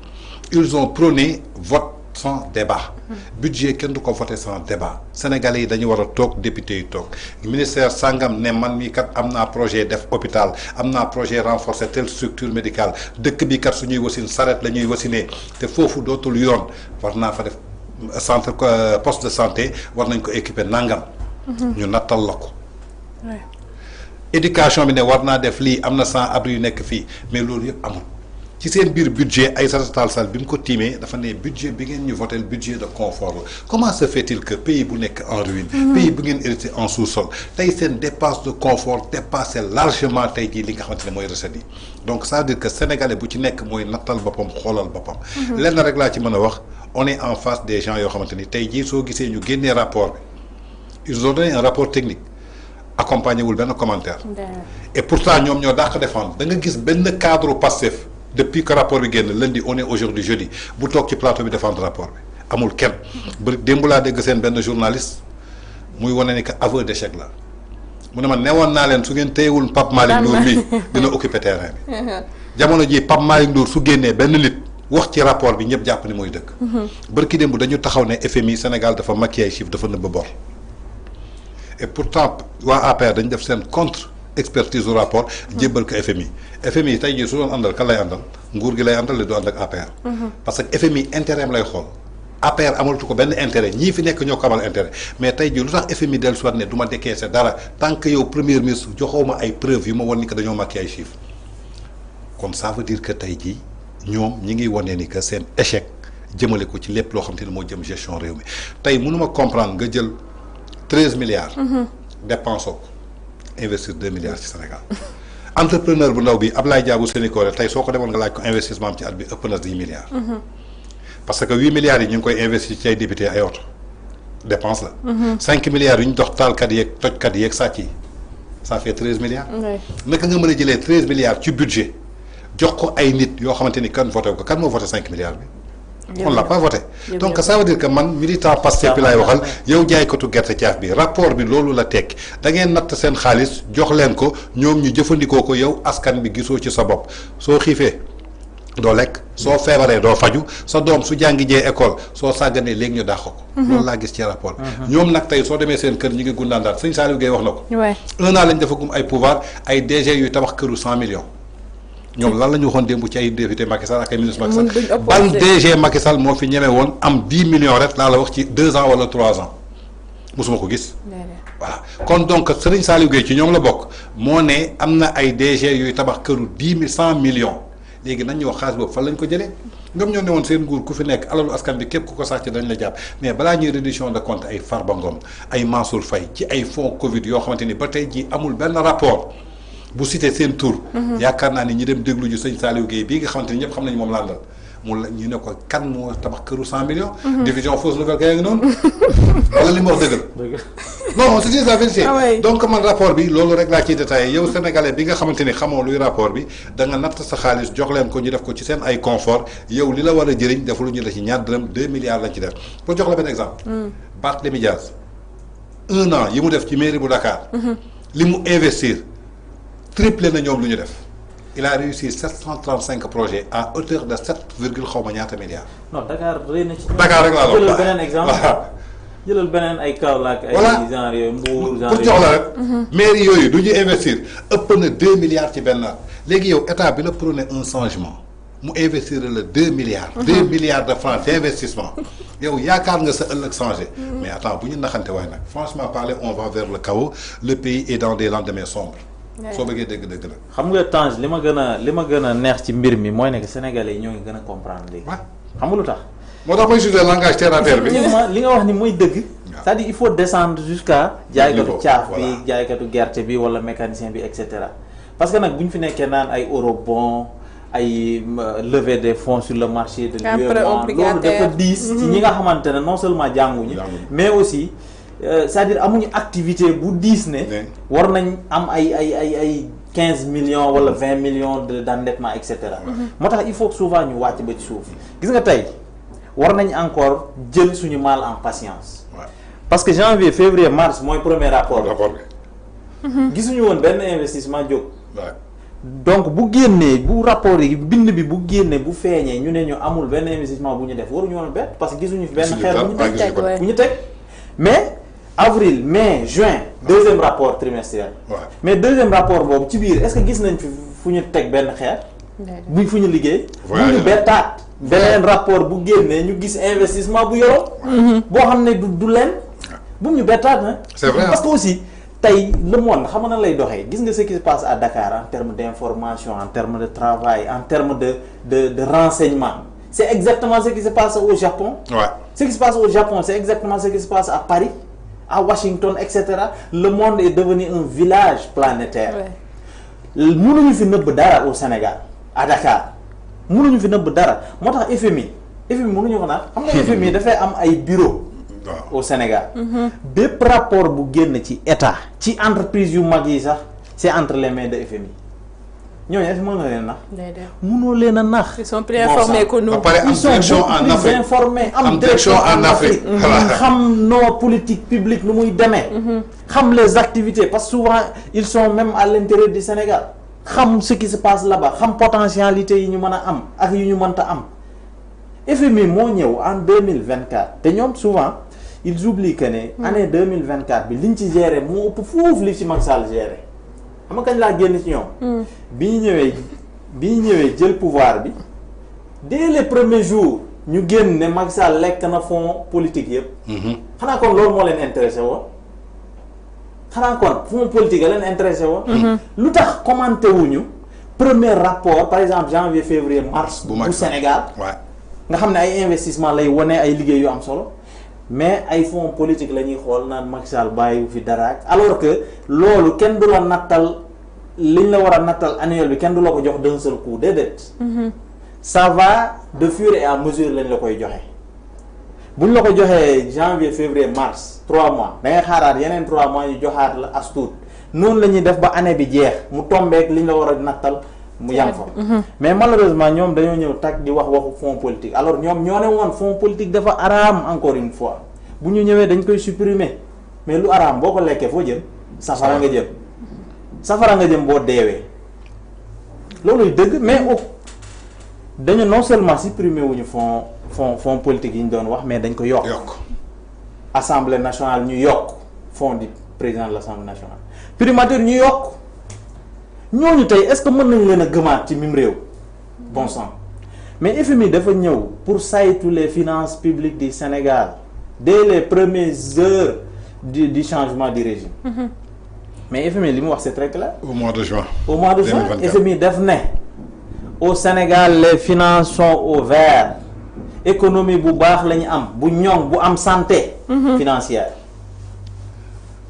ils ont prôné vote sans débat budget kenn du ko voté sans débat sénégalais yi dañu war a toog député yi toog ministère sangam ne man mii kat am naa projet def hôpital am naa projet renforcer telle structure médicale dëkk bi kat suñuy wasin saret la ñuy wasinee te foofu dootul yoon war naa fa def centre poste de santé war nañ ko équiper nangam ñu nattal la ko éducation bi ne war naa def lii am na sans abri yu nekk fii mais loolu yëpp amul ci seen biir budget Aïssata Tall Sall bi mu ko tiimee dafa ne budget bi ngeen ñu voté budget de confort la comment se fait-il que pays bu nekk en ruine pays bu ngeen hérité en sous-sol tey seen dépense de confort dépassé largement tey jii li nga xamante ne mooy recette yi donc ça veut dire que sénégalais bu ci nekk mooy nattal boppam xoolal boppam lenn rek laa ci mën a wax on est en face des gens yoo xamante ni tey jii soo gisee ñu génnee rapport bi ils ont donné un rapport technique accompagné wul benn commentaire et pourtant ñoom ñoo dàq défendre da nga gis benn cadre Pastef depuis que rapport bi génn lundi on est aujourd'hui jeudi bu toog ci plateau bi défendre rapport bi amul kenn ba démb laa dégg seen benn journaliste muy wane ni que aveu d'échec la mu ne ma newoon naa leen su ngeen téyewul Pape Malick Ndour mi dina occuper terrain bi jamono ji Pape Malick Ndour su génnee benn nit wax ci rapport bi ñëpp jàpp ni mooy dëgg bërki démb dañu taxaw ne FMI Sénégal dafa maquillé ay chiffres dafa nëbb bor et pourtant waa APR dañu def seen contre expertise du rapport jébbal ko FMI tey jii su doon àndal kan lay àndal nguur gi lay àndal li du ànd ak APR parce que FMI intérêt am lay xool APR amalatu ko benn intérêt ñii fi nekk ñoo ko amal intérêt mais tey jii lu tax FMI dellu soit ne du ma décaissé dara tant que yow premier ministre joxoo ma ay preuves yu ma wan ni que dañoo maquillé ay chiffres kon ça veut dire que tey jii ñoom ñi ngi wane ni que seen échec jëmale ko ci lépp loo xam te ne moo jëm gestion réew mi tey mënuma comprendre nga jël 13 milliards dépensé ko investir 2 milliards ci Sénégal entrepreneur bu ndaw bi Ablaye Diabou Sénégal tey soo ko demoon nga laaj ko investissement am ci at bi ëpp na 10 milliards. parce que 8 milliards yi ñu ngi koy investir ci ay député ay oto dépense la. 5 milliards yu ñu dox taalkat yeeg tojkat yeeg sàcc yi ça fait 13 milliards. naka nga mën a jëlee 13 milliards ci budget jox ko ay nit yoo xamante ni kan voté ko kan moo voté 5 milliards bi on l'a pas voté. Donc ça veut dire que man militant Pastef bi laay waxal yow jaaykatu gerte caaf bi rapport bi loolu la tekki da ngeen natt seen xaalis jox leen ko ñoom ñu jëfandikoo ko yow askan bi gisoo ci sa bopp soo xiifee doo lekk soo feebaree doo faju sa doom su jàngi jee école soo sàgganee léegi ñu dàq ko. loolu laa gis ci rapport bi. ñoom nag tey soo demee seen kër ñu ngi gundaandaat sëñ Saliou Gueye wax na ko. un an lañ defagum ay pouvoir ay DG yuy tabax këru 100 millions. ñoom lan la ñu waxoon démb ci ay député Macky Sall ak ay ministre Macky Sall ban DG Macky Sall moo fi ñeme woon am 10 millions rek laa la wax ci 2 ans wala 3 ans mosuma ko gis. voilà kon donc Serigne Saliou Gueye ci ñoom la bokk moo ne am na ay DG yuy tabax këru 100 millions léegi nañ ñu wax xaalis boobu fan lañ ko jëlee ñoom ñoo ne woon seen nguur ku fi nekk alalu askan bi képp ku ko sàcc dañ la jàpp mais balaa ñuy reddition de compte ay Farba Ngom ay Mansour Faye ci ay fonds Covid yoo xamante ni ba tey jii amul benn rapport. bu cité seen tour yaakaar naa ni ñi dem déglu ju sëñ Saliou Gueye bii nga xamante ni ñëpp xam nañu moom laandal mu la ñu ne ko kan moo tabax këru 100 millions. diffusion fausse nouvelle kay ngi noonu wala li mu wax dëgg la non c'est la vérité donc man rapport bi loolu rek laa ciy détaillé yow sénégalais bi nga xamante ni xamoo luy rapport bi da nga natt sa xaalis jox leen ko ñu def ko ci seen ay confort yow li la war a jëriñ defu lu ñu la ci ñaar dërëm 2 milliards lañ ci def pour jox la benn exemple Barthélémy Dias 1 an yi mu def ci mairie bu Dakar li mu investir triplé na ñoom lu ñu def il a réussi 735 projets à hauteur de 7 virgule xaw ma ñaata milliards. non Dakar rëy na ci. Dakar rek laa la jëlal beneen exemple jëlal beneen ay Kaolack ay genre yooyu Mbour genre pour jox la rek. mairie yooyu du ñu investir ëpp na 2 milliards ci benn at léegi yow état bi la prôné un changement mu investir la 2 milliards. 2 milliards de francs d'investissement yow yaakaar nga sa ëllëg changé. mais attends bu ñu naxante waaye nag franchement parler on va vers le chaos le pays est dans des lendemains sombres. soo bëggee dëgg-dëgg la. xam nga Tange li ma gën a neex ci mbir mi mooy ne que sénégalais yi ñoo ngi gën a comprendre léegi. xam nga lu tax. moo tax mooy sujet langage terre à terre bi. li nga wax ni mooy dëgg. c'est-à-dire il faut descendre jusqu'à jaaykatu caaf bi jaaykatu gerte bi wala mécanicien bi et cetera. parce que nag bu ñu fi nekkee naan ay eurobond ay levée des fonds sur le marché de l'UEMOA loolu dafa diis. ci ñi nga xamante ne non seulement jànguñu. mais aussi. c'est-à-dire amuñu activité bu diis ne war nañ am ay 15 millions wala 20 millions d'endettement et cetera. moo tax il faut que souvent ñu wàcc ba ci suuf gis nga tey war nañ encore jël suñu mal en patience. parce que janvier février mars mooy premier rapport bi gisuñu woon benn investissement jóg. donc bu génnee bu rapport yi bind bi bu génnee bu feeñee ñu ne ñu amul benn investissement bu ñu def waruñu woon bett parce que gisuñu fi benn xeer bu ñu teg mais avril mai juin deuxième rapport trimestriel. mais deuxième rapport boobu ci biir est-ce que gis nañ fi fu ñu teg benn xeer. bu fu ñu liggéey. bu ñu bettaat beneen rapport bu génnee ñu gis investissement bu yoroo. boo xam ne du leen. bu ñu bettaat na. c'est vrai parce que aussi tey le monde xam na lay doxee gis nga ce qui se passe à Dakar en termes d'information en termes de travail en termes de renseignement c'est exactement ce qui se passe au Japon. Ce qui se passe au Japon c'est exactement ce qui se passe à Paris. à Washington et cetera le monde est devenu un village planétaire. mënuñu fi nëbb dara au Sénégal à Dakar mënuñu fi nëbb dara moo tax FMI mënuñu ko naan xam nga FMI dafay am ay bureau au Sénégal. bépp rapport bu génn ci état ci entreprise yu mag yi sax c'est entre les mains de FMI ñooñu est-ce que mën nga leen nax. mënoo leen a nax. ils sont plus informés que nous. ils sont beaucoup plus informés am direction en Afrique. xam nos politiques publiques nu muy demee. xam les activités parce que souvent ils sont même à l'intérieur du Sénégal. xam ce qui se passe là-bas xam potentialité yi ñu mën a am ak yu ñu mënta am. FMI moo ñëw en 2024 te ñoom souvent ils oublient que ne. année 2024 bi liñ ci gérer moo ëpp foofu li ci Macky Sall gérer. xam nga kañ laa génn ci ñoom. bi ñu ñëwee jël pouvoir bi dès les premiers jours ñu génn ne Macky Sall lekk na fonds politique yëpp. xanaa kon loolu moo leen intéressé woon xanaa kon fonds politique leen intéressé woon. lu tax commenté wuñu premier rapport par exemple janvier février mars. bu Sénégal. nga xam ne ay investissement lay wane ay liggéey yu am solo. mais ay fonds politique la ñuy xool naan Macky Sall bàyyiwu fi dara alors que loolu kenn du la nattal liñ la war a nattal annuel bi kenn du la ko jox d'un seul coup déedéet. ça va de fur et à mesure lañ la koy joxe buñ la ko joxee janvier février mars 3 mois da ngay xaaraat yeneen 3 mois ñu joxaat la as tuut noonu la ñuy def ba année bi jeex mu tombeek liñ la war a nattal mu yam fa mais malheureusement ñoom dañoo ñëw tag di wax waxu fonds politique alors ñoom ñoo ne woon fonds politique dafa araam encore une fois bu ñu ñëwee dañ koy supprimer mais lu araam boo ko lekkee foo jëm safara nga jëm boo deewee looluy dëgg mais dañu non seulement supprimer wuñu fonds politique yi ñu doon wax mais dañ ko yokk assemblée nationale ñu yokk fonds du président de l'assemblée nationale primature ñu yokk ñooñu tey est-ce que mën nañu leen a gëmaat ci mim réew bon sang mais FMI dafa ñëw pour saytu les finances publiques du Sénégal dès les premières heures du changement du régime mais FMI li mu wax c'est très clair. au mois de juin FMI def ne au Sénégal les finances sont au vert économie bu baax la ñu am bu ñoŋ bu am santé financière.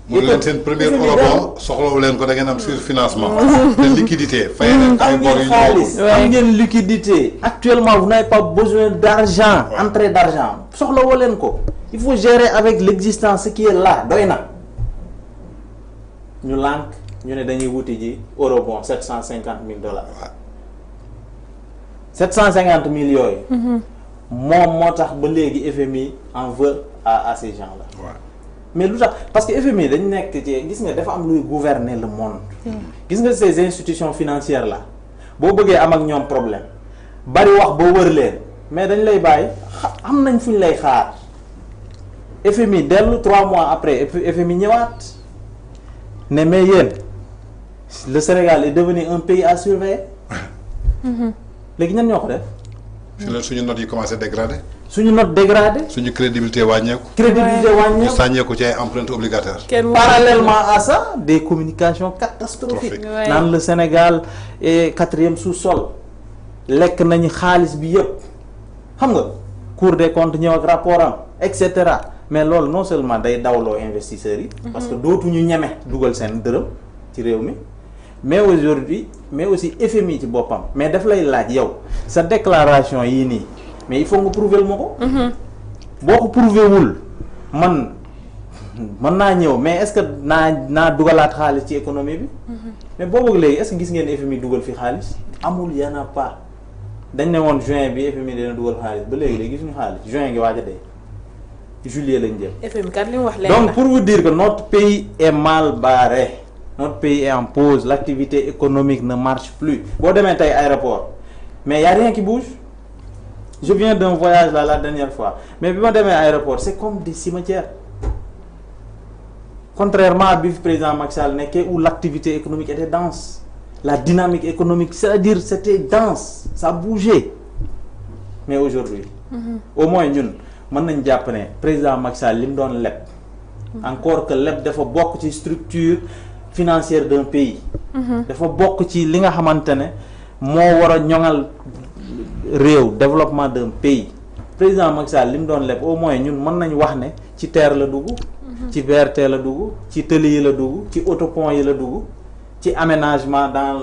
mu leen seen première eurobond soxlawu leen ko da ngeen am surfinancement te liquidité fay leen ay bor yu xaalis am ngeen liquidité actuellement vous n'avez pas besoin d'argent entrée d'argent soxlawoo leen ko il faut gérer avec l'existence ce qui est là doy na ñu lànk ñu ne dañuy wuti ji eurobond $750,000 $750,000 yooyu moom moo tax ba léegi FMI en veut à ces gens-là mais lu tax parce que FMI dañ nekk ci gis nga dafa am luy gouverner le monde gis nga ces institutions financières là boo bëggee am ak ñoom problème bari wax ba wër leen mais dañ lay bàyyi am nañ fu ñu lay xaar FMI dellu 3 mois après FMI ñëwaat ne mais yéen le Sénégal est devenu un pays à surveiller léegi ñan ñoo ko def suñu notes yi commencé dégradé suñu note dégradée suñu crédibilité wàññeeku ñu sàññeeku ci ay empreintes obligataires parallèlement à ça des communications catastrophiques naan le Sénégal est 4e sous-sol lekk nañu xaalis bi yëpp xam nga Cour des comptes ñëw ak rapport am et cetera mais loolu non seulement day dawloo investisseurs yi parce que dootuñu ñeme dugal seen dërëm ci réew mi mais aujourd'hui mais aussi FMI ci boppam mais daf lay laaj yow sa déclaration yii nii mais il faut nga prouver ma ko boo ko prouver wul man mën naa ñëw mais est-ce que naa dugalaat xaalis ci économie bi mais boobu léegi est-ce que gis ngeen FMI dugal fi xaalis amul y en a pas dañ ne woon juin bi FMI dina dugal xaalis ba léegi gisuñu xaalis juin ngi waaj a dee juillet lañ jëm FMI kat li mu wax donc pour vous dire que notre pays est mal barré notre pays est en pause l'activité économique ne marche plus boo demee tey aéroport mais y a rien qui bouge je viens d'un voyage là la dernière fois mais bi ma demee aéroport c'est comme des cimetières contrairement à bi fi président Macky Sall nekkee où l'activité économique était dense la dynamique économique c'est-à-dire c'était dense ça bougeait mais aujourd'hui au moins ñun mën nañ jàpp ne président Macky Sall li mu doon leb encore que leb dafa bokk ci structure financière d'un pays dafa bokk ci li nga xamante ne moo war a ñoŋal réew développement d'un pays président Macky Sall li mu doon leb au moins ñun mën nañ wax ne ci terre la dugg ci BRT la dugg ci tëli yi la dugg ci autopont yi la dugg ci aménagement dans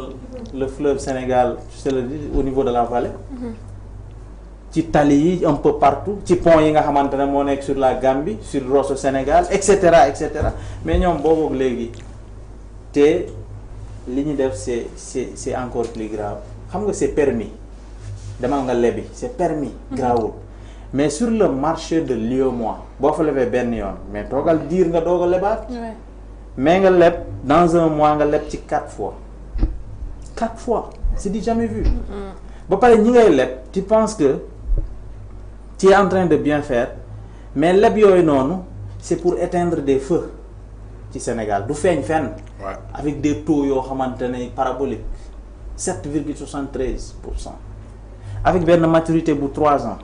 le fleuve Sénégal c'est le au niveau de la vallée ci tali yi un peu partout ci pont yi nga xamante ne moo nekk sur la Gambie sur Rosso Sénégal et cetera mais ñoom boobu léegi te li ñu def c'est encore plus grave xam nga c'est permis demal nga lebi c'est permis grawul mais sur le marché de l'UEMOA boo fa lebee benn yoon mais toogal diir nga doog a lebaat mais nga leb dans un mois nga leb ci 4 fois c'est du jamais vu ba pare ñi ngay leb tu penses que tu es en train de bien faire mais leb yooyu noonu c'est pour éteindre des feux ci Sénégal du feeñ fenn avec des taux yoo xamante ne parabolique 7,73% avec benn maturité bu 3 ans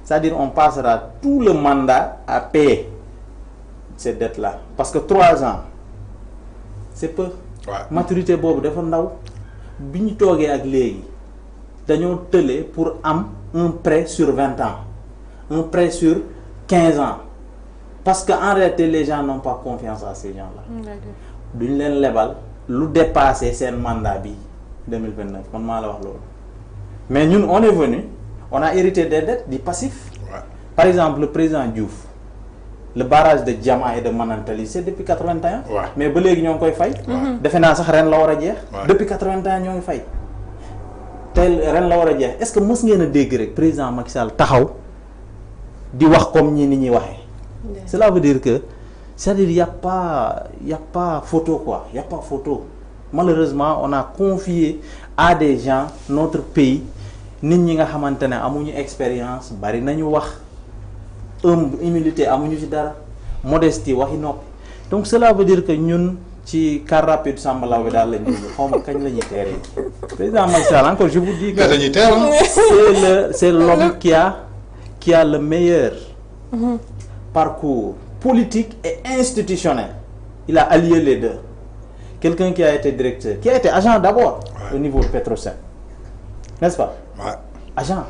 c'est-à-dire on passera tout le mandat à payer ces dettes-là parce que 3 ans c'est peu maturité boobu dafa ndaw bi ñu toogee ak léegi dañoo tële pour am un prêt sur 20 ans un prêt sur 15 ans parce que en réalité les gens n'ont pas confiance à ces gens-là duñ leen lebal lu dépasser seen mandat bi 2029 man maa la wax loolu mais ñun on est venu on a hérité des dettes du passif par exemple le président Diouf le barrage de Diama et de Manantali c'est depuis 81 mais ba léegi ñoo ngi koy fay defe naa sax ren la war a jeex depuis 81 ñoo ngi fay tey ren la war a jeex est-ce que mës ngeen a dégg rek président Macky Sall taxaw di wax comme ñi ni ñuy waxee. Cela veut dire que c'est-à-dire y a pas photo quoi, y a pas photo. Malheureusement on a confié à des gens notre pays nit ñi nga xamante ne amuñu expérience bari nañu wax humilité amuñu ci dara modestie waxi noppi donc cela veut dire que ñun ci car rapide sambalaw bi daal lañ déglu xaw ma kañ la ñuy teeree président Macky Sall encore je vous dis que c'est l'homme qui a le meilleur parcours politique et institutionnel. Il a allié les deux. Quelqu'un qui a été directeur, qui a été agent d'abord au niveau de Petrosen, n'est-ce pas? Agent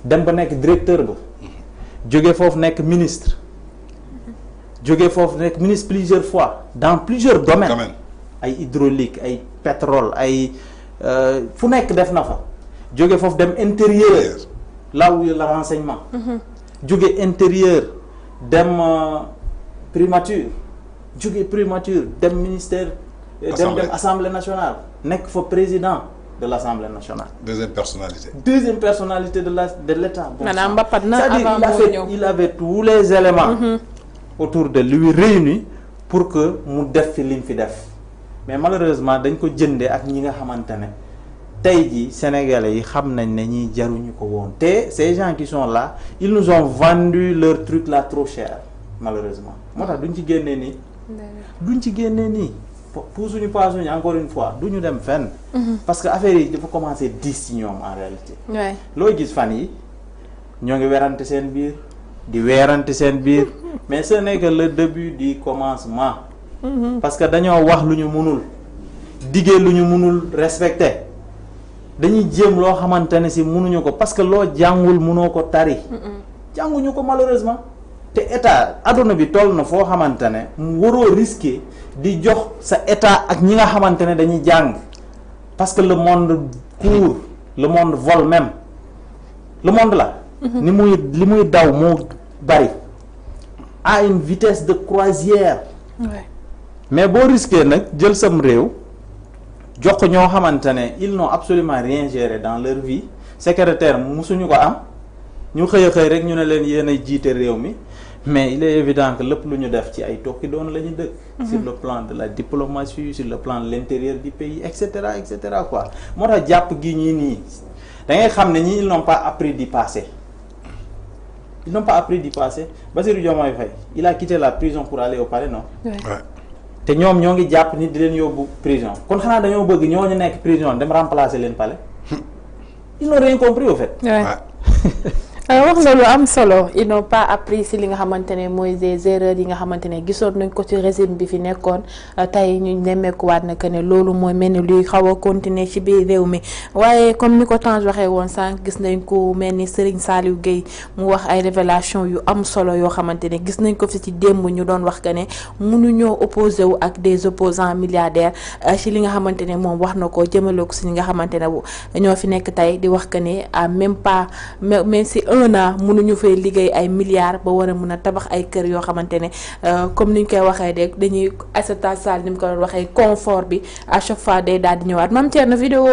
dem ba nekk directeur ba jóge foofu nekk ministre jóge foofu nekk ministre plusieurs fois dans plusieurs domaines ay hydraulique ay pétrole ay fu nekk def na fa jóge foofu dem intérieur là où il y a le renseignement jóge intérieur dem primature jóge primature dem ministère dem assemblée nationale nekk fa président de l'Assemblée nationale. Deuxième personnalité de l'État. Bon, c'est-à-dire il avait tous les éléments autour de lui réunis pour que mu def fi lim fi def mais malheureusement dañ ko jëndee ak ñi nga xamante ne tey jii sénégalais yi xam nañ ne ñi jaruñu ko woon te ces gens qui sont là ils nous ont vendu leur truc là trop cher malheureusement moo tax duñ ci génnee nii puusuñu paasuñu encore une fois duñu dem fenn parce que affaire yi dafa commencer diis ci ñoom en réalité loo gis fan yi ñoo ngi werante seen biir di weerante seen biir mais ce n'est que le début du commencement parce que dañoo wax lu ñu mënul diggee lu ñu mënul respecter dañuy jéem loo xamante ne si mënuñu ko parce que loo jàngul mënoo ko tari jànguñu ko malheureusement te état adduna bi toll na foo xamante ne mu waroo risquer di jox sa état ak ñi nga xamante ne dañuy jàng parce que le monde court le monde vole même le monde là li muy daw moo bari à une vitesse de croisière mais boo risquer nag jël sam réew jox ko ñoo xamante ne ils n'ont absolument rien géré dans leur vie secrétaire musuñu ko am ñu xëy a xëy rek ñu ne leen yéen a jiite réew mi mais il est évident que lépp lu ñu def ci ay tokki doon la ñu dëkk sur le plan de la diplomatie sur le plan de l'intérieur du pays et cetera quoi moo tax jàpp gi ñii nii da ngay xam ne ñii ils n'ont pas appris du passé Bassirou Diomaye Faye il a quitté la prison pour aller au palais non te ñoom ñoo ngi jàpp ni di leen yóbbu prison kon xanaa dañoo bëgg ñooñu nekk prison dem remplacer leen palais ils n'ont rien compris au fait wax nga lu am solo ils n'ont pas appris si li nga xamante ne mooy des erreurs yi nga xamante ne gisoon nañ ko ci régime bi fi nekkoon tey ñu nemmeekuwaat na que ne loolu mooy mel ni luy xaw a continuer ci biir réew mi waaye comme ni ko Tange waxee woon sànq gis nañ ko mel ni Serigne Saliou Gueye mu wax ay révélation yu am solo yoo xamante ne gis nañ ko fi ci démb ñu doon wax que ne mënuñoo opposé wu ak des opposants milliardaires ci li nga xamante ne moom wax na ko jëmale ko si ñi nga xamante ne ñoo fi nekk tey di wax que ne même pas même si mënuñu fay liggéey ay milliards ba war a mën a tabax ay kër yoo xamante ne comme ni ñu koy waxee rek dañuy Aïssata Tall ni mu ko doon waxee confort bi à chaque fois day daal di ñëwaat Mame Thierno vidéo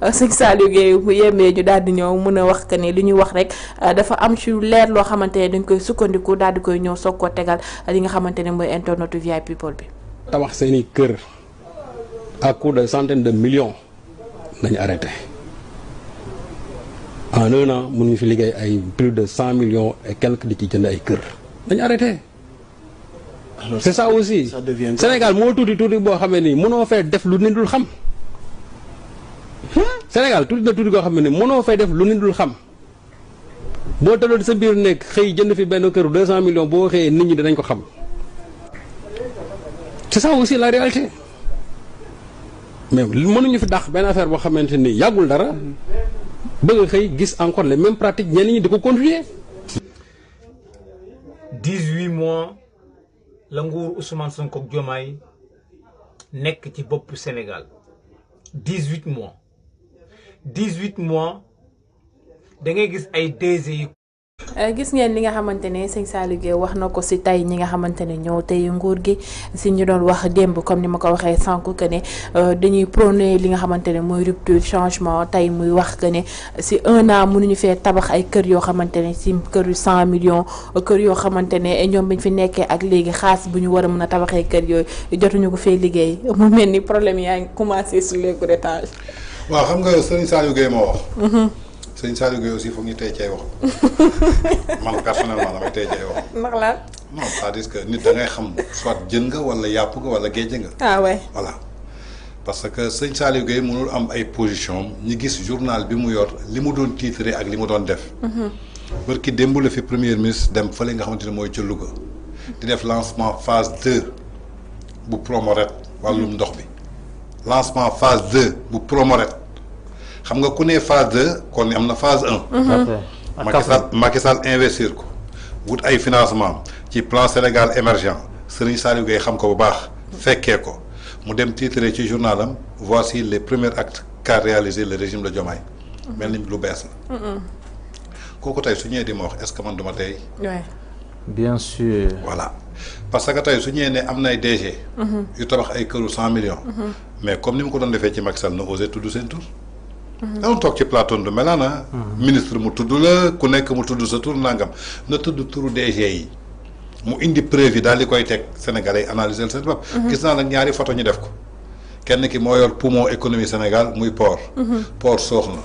sëñ Saliou Gueye bu yemee ñu daal di ñëw mën a wax que ne li ñuy wax rek dafa am ci leer loo xamante ne dañ koy sukkandiku daal di koy ñëw soog koo tegal li nga xamante ne mooy internetu VIP People bi. tabax seeni kër à coût de centaines de millions nañu arrêté. en un an mënuñu fi liggéey ay plus de 100 millions et quelques di ci jënd ay kër dañu arrêté. c'est ça aussi Sénégal moo tuuti boo xamee ni mënoo fay def lu nit dul xam. Sénégal tuuti boo xam ne mënoo fay def lu nit dul xam boo tëddoo sa biir nekk xëy jënd fi benn kër 200 millions boo xëyee nit ñi dinañ ko xam. c'est ça aussi la réalité mais mënuñu fi dàq benn affaire boo xamante ni yàggul dara. bëgg xëy gis encore les mêmes pratiques ñenn ñi di ko continuer. 18 mois la nguur Ousmane Sonko ak Diomaye nekk ci boppu Sénégal 18 mois da ngay gis ay DG gis ngeen li nga xamante ne sëñ Saliou Gueye wax na ko si tey ñi nga xamante ne ñoo tey nguur gi si ñu doon wax démb comme ni ma ko waxee sànq que ne dañuy prôné li nga xamante ne mooy rupture changement tey muy wax que ne si 1 an mënuñu fee tabax ay kër yoo xamante ne si kër yu 100 millions kër yoo xamante ne ñoom bañ fi nekkee ak léegi xaas bu ñu war a mën a tabaxee kër yooyu jotuñu ko fee liggéey mu mel ni problème yaa ngi commencé sur les gros étages. waaw xam nga sëñ Saliou Gueye moo wax. sëñ Saliou Gueye aussi foog ñu tey cay wax man personnellement damay tey cay wax. ndax la. non c'est-à-dire que nit da ngay xam soit jën nga wala yàpp nga wala géej nga. ah ouais. voilà parce que sëñ Saliou Gueye mënul am ay position ñi gis journal bi mu yor li mu doon titré ak li mu doon def. barki démb la fi premier ministre dem fële nga xamante ne mooy ca Louga di def lancement phase 2 bu Promoret wàllum ndox bi lancement phase 2 bu Promoret. xam nga ku ne phase 2 kon am na phase 1. Macky Sall investir ko wut ay financement ci plan Sénégal émergent Serigne Saliou Gueye xam ko bu baax fekkee ko mu dem titré ci journalam voici les premiers actes qu'a réalisé le régime de Diomaye mel ni lu bees la. kooku tey su ñëwee di ma wax est-ce que man duma tey. bien sûr. voilà parce que tey su ñëwee ne am na ay DG. yu tabax ay këru 100 millions. mais comme ni mu ko doon defee ci Macky Sall na osé tudd seen tur. da toog ci plateau du melana ministre mu tudd la ku nekk mu tudd sa tur nangam na tudd turu DG yi mu indi preuve yi daal di koy teg Sénégalais yi analyser seen bopp. gis naa nag ñaari photo ñu def ko kenn ki moo yor poumon économie Sénégal muy port. port soox na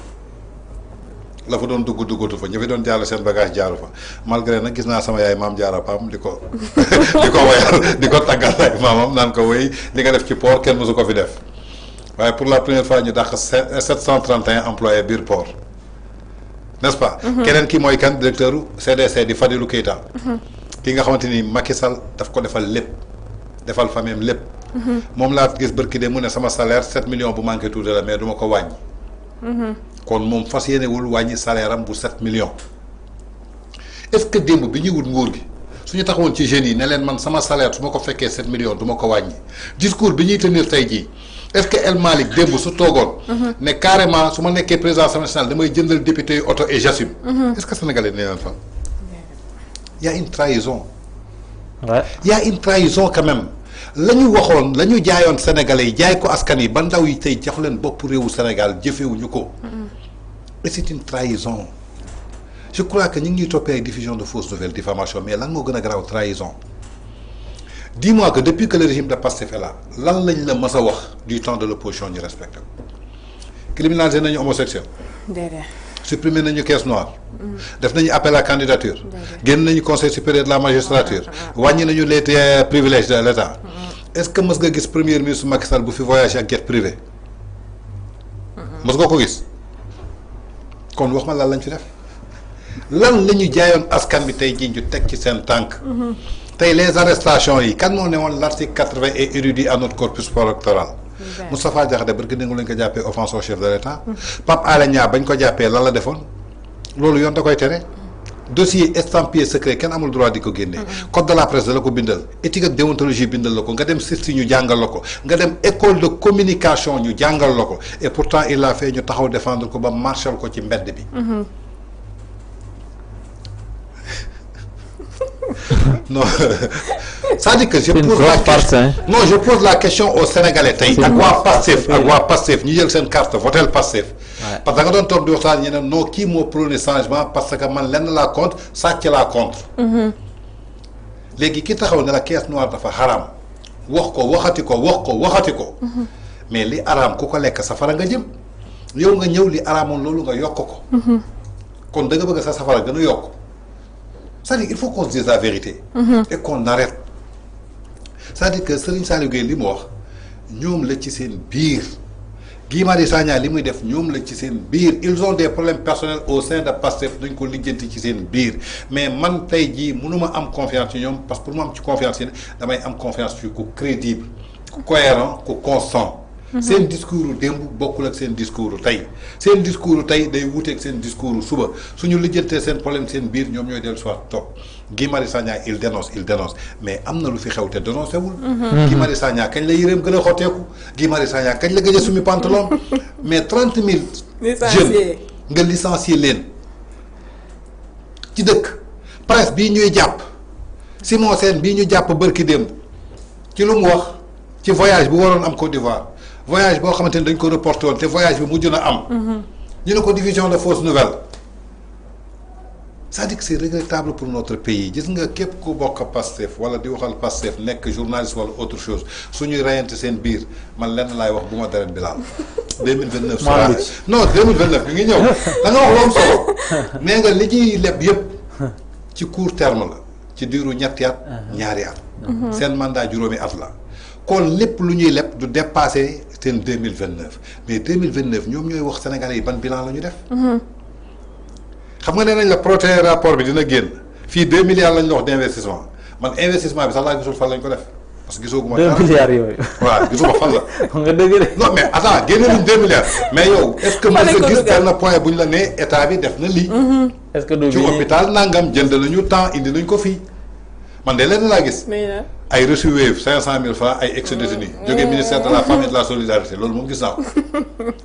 la fa doon duggatu fa ñu fi doon jàll seen bagage jaaru fa malgré nag gis naa sama yaay maam jaara pam di ko wayal di ko tàggal ak maamam naan ko wéy li nga def ci port kenn mësu ko fi def. waaye pour la première fois ñu dàq 731 employés biir port n'est-ce pas. keneen ki mooy kan directeur CDC di Fadilou Keita. ki nga xamante ni Macky Sall daf ko defal lépp defal famille lépp. moom laa gis barki de mu ne sama salaire 7 millions bu manqué tuuti la mais du ma ko wàññi. kon moom fas yéenewul wàññi salaire am bu 7 millions. est-ce que démb bi ñuy wut nguur gi suñu taxawoon ci jeunes yi ne leen man sama salaire su ma ko fekkee 7 millions du ma ko wàññi discours bi ñuy tenir tey jii. est-ce que El Malick démb su toogoon. ne carrément su ma nekkee président Assemblée nationale damay jëndal député yu oto et j'assume. est-ce que sénégalais nee nañ fa. y a une trahison. y a une trahison quand même la ñu waxoon la ñu jaayoon sénégalais yi jaay ko askan yi ba ndaw yi tey jox leen bopp réewu Sénégal jëfewuñu ko. et c'est une trahison. je crois que ñu ngi ñuy toppee ay diffusion de fausses nouvelles diffamation mais lan moo gën a garaaw trahison. dis-moi que depuis que le régime de Pastef est là lan lañ la mës a wax du temps de l'opposition ñu respecté ko criminalisé nañu homosexuel. supprimer nañu caisse noire. def nañu appel à candidature. génn nañu conseil supérieur de la magistrature. wàññi nañu les privilèges de l'État. est-ce que mës nga gis premier ministre Macky Sall bu fi voyagé ak jet privé. mës nga ko gis. kon wax ma lan lañ fi def lan la ñu jaayoon askan bi tey jii ñu teg ci seen tànk. tey les arrestations yi kan moo ne woon l'article 80 est érudit à notre corpus électoral. Moustapha Diakhaté barki démb lañ ko jàppee offense au chef de l'État. Pape Alé Niang bañ ko jàppee lan la defoon loolu yoon da koy tere. dossier estampillé secret kenn amul droit di ko génne. code de la presse da la ko bindal éthique ak déontologie bindal la ko nga dem CESTI ñu jàngal la ko nga dem école de communication ñu jàngal la ko et pourtant il a fait ñu taxaw défendre ko ba marchal ko ci mbedd bi. non c'est-à-dire que je pose la question non je pose la question aux Sénégalais tey ak waa Pastef ñu jël seen carte votel Pastef parce que da nga doon toog di waxtaan ñu ne non kii moo prôné changement parce que man lenn laa contre sàcc laa contre léegi ki taxaw ne la caisse noire dafa xaraam wax ko waxati ko mais li araam ku ko lekk safara nga jëm yow nga ñëw li araamoon loolu nga yokk ko kon da nga bëgg sa safara gën a yokk. c'est-à-dire il faut qu'on se dise la vérité. Et qu'on arrête. C'est-à-dire que Serigne Saliou Gueye li mu wax ñoom la ci seen biir Guy Marius Sagna li muy def ñoom la ci seen biir ils ont des problèmes personnels au sein de Pastef dañ ko lijjanti ci seen biir mais man tey jii mënuma am confiance ci ñoom parce que pour mu am ci confiance yi damay am confiance ci ku crédible ku cohérent ku constant. seen discours démb bokkul ak seen discours tey seen discours tey day wuuteeg seen discours suba suñu lijjantee seen problème seen biir ñoom ñooy dellu soit toog Guy Marius Sagna il dénonce mais am na lu fi xew te dénoncé wul. Guy Marius Sagna kañ la yëreem gën a xotteeku Guy Marius Sagna kañ la gëj a sumi pantalon mais 30 000 jeunes nga licencier leen ci dëkk presse bii ñuy jàpp Simon Sène bii ñu jàpp bërki démb ci lu mu wax ci voyage bi waroon am Côte d'Ivoire voyage boo xamante ni dañ ko reporté woon te voyage bi mujj na am. ñu ne ko diffusion de fausses nouvelles. c'est-à-dire que c'est regrettable pour notre pays gis nga képp ku bokk Pastef wala di waxal Pastef nekk journaliste wala autre chose suñuy rayante seen biir man lenn laay wax bu ma deret bi laal. 2029 sera non 2029 ñu ngi ñëw da nga wax lu am solo nee nga li ñuy leb yëpp ci court terme la ci diiru ñetti at ñaari at. seen mandat juróomi at la kon lépp lu ñuy leb du dépasser seen 2029 mais 2029 ñoom ñooy wax Sénégalais yi ban bilan la ñu def. xam nga nee nañ la protéger rapport bi dina génn fii 2 milliards lañ la wax d' investissement man investissement bi sax laa gisul fan lañ ko def parce que gisoo gu ma. 2 milliards yooyu. waaw gisuma fan la. nga dëgg de. non mais attends génne nañ 2 milliards mais yow est ce que mën nga gis benn point bu ñu la nee état bi def na lii. est ce que du ci hôpital nangam jënd nañu temps indi nañ ko fii man de leen laa gis. ay reçu Wave 500 000 francs ay ex-détenus jógee ministère de la famille et de la solidarité loolu moom gis naa ko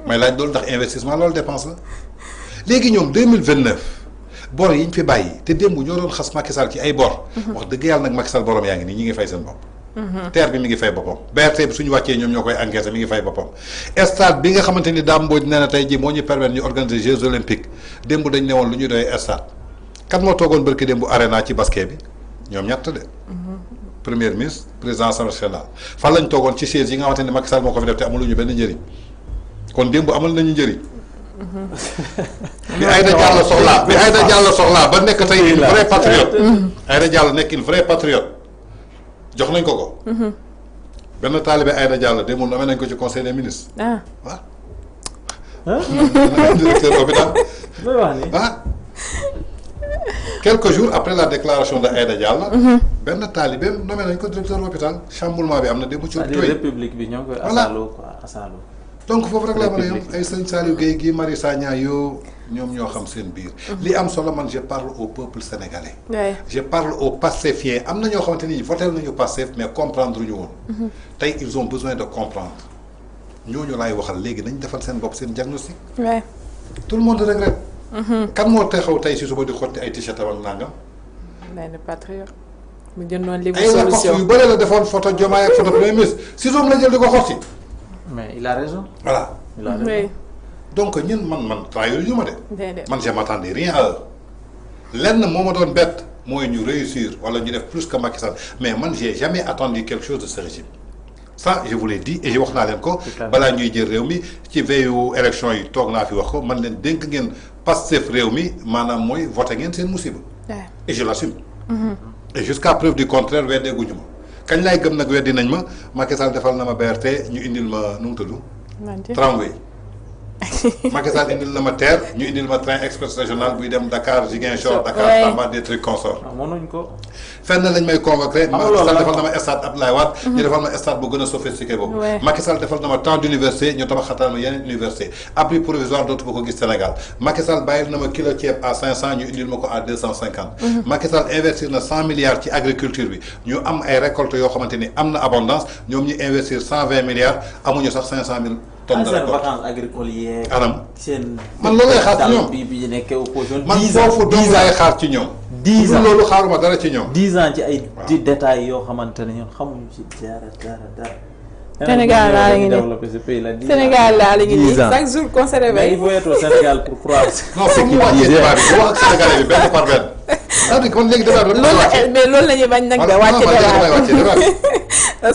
may laaj loolu ndax investissement loolu dépense la. léegi ñoom 2029 bor yi ñu fi bàyyi te démb ñoo doon xas Macky Sall ci ay bor. wax dëgg yàlla nag Macky Sall borom yaa ngi nii ñi ngi fay seen bopp. TER bi mi ngi fay boppam BRT bi suñu wàccee ñoom ñoo koy encaissé mi ngi fay boppam. stade bi nga xamante ni Dame Mbodj nee na tey jii moo ñu permettre ñu organiser Jeux olympiques démb dañ ne woon lu ñuy doyee stade kat moo toogoon barki démb arena ci basket bi ñoom ñett de. premier ministre président assemblée nationale fan lañ toogoon ci siège yi nga xamante ni Macky Sall moo ko fi def te amaluñu benn njëriñ kon démb amal nañu njëriñ. bi Aïda Diallo soxlaa ba nekk tey une vraie patriote. Aïda Diallo nekk une vraie patriote jox nañ ko. benn taalibe Aïda Diallo démb nommé nañ ko ci conseil des ministres. directeur hôpital. quelques jours après la déclaration de Aïda Diallo. benn taalibeem nommé nañ ko directeur hôpital chamboulement bi am na démb ci. république bi ñoo koy asaaloo quoi asaaloo. donc foofu rek laa mën a yem ay sëñ Saliou Guèye Guy Marius Sagna yoo ñoom ñoo xam seen biir. li am solo man je parle au peuple sénégalais. je parle aux Pastefiens am na ñoo xamante ni voté nañu Pastef mais comprendre ñu woon. tey ils ont besoin de comprendre ñooñu laay waxal léegi nañ defal seen bopp seen diagnostic. tout le monde regrette. kan moo taxaw tey si suba di xotti ay t-shirt ak nangam. benn patriote mu jëndoon li ay solution yu bëri la defoon photo Diomaye ak photo premier ministre si suuf la jël di ko xotti. mais il a raison. voilà. il a raison. donc ñun man trahir yu ma de. man je m'attendais rien à eux. lenn moo ma doon bett mooy ñu réussir wala ñu def plus que Macky Sall mais man j'ai jamais attendu quelque chose de ce régime. ça je vous l'ai dit et wax naa leen ko. balaa ñuy jël réew mi ci veillu élection yi toog naa fi wax ko man leen dénk ngeen Pastef réew mi maanaam mooy voté ngeen seen musiba. et je l'assume. et jusqu'à preuve du contraire weddeeguñu ma. kañ laay gëm nag weddi nañ ma Macky Sall defal na ma BRT ñu indil ma nu mu tudd. tramway. Macky Sall indil na ma TER ñu indil ma train express régional buy dem Dakar Ziguinchor Dakar Tamba des trucs consorts. mënuñ ko. fenn lañ may convaincre Macky Sall defal na ma stade Abdoulaye Wade ñu defal ma stade bu gën a sophistiqué boobu. Macky Sall defal na ma tant d'université ñu tabax xatal ma yeneen université abri provisoire dootu ba ko gis Sénégal Macky Sall bàyyil na ma kilo ceeb à 500 ñu indil ma ko à 250. Macky Sall investir na 100 milliards ci agriculture bi ñu am ay récoltes yoo xamante ni am na abondance ñoom ñu investir 120 milliards amuñu sax 500 000 tonnes de récolte. vacances agricoles yi. anam seen. man loolu lay xaar ci ñoom bi nekkee opposition. man foofu dong laay xaar ci ñoom. 10 ans loolu xaaruma dara ci ñoom. 10 ans ci ay détails yoo xamante ne ñun xamuñu ci dara. Sénégal laa la ngi nii Sénégal laa la ngi nii chaque jour qu'on se réveille. il faut être au Sénégal pour croire. non foog mu wàccee débat bi bu wax ak Sénégalais bi benn par benn. c'est-à-dire kon léegi débat bi mais loolu la ñuy bañ nag de wàcce débat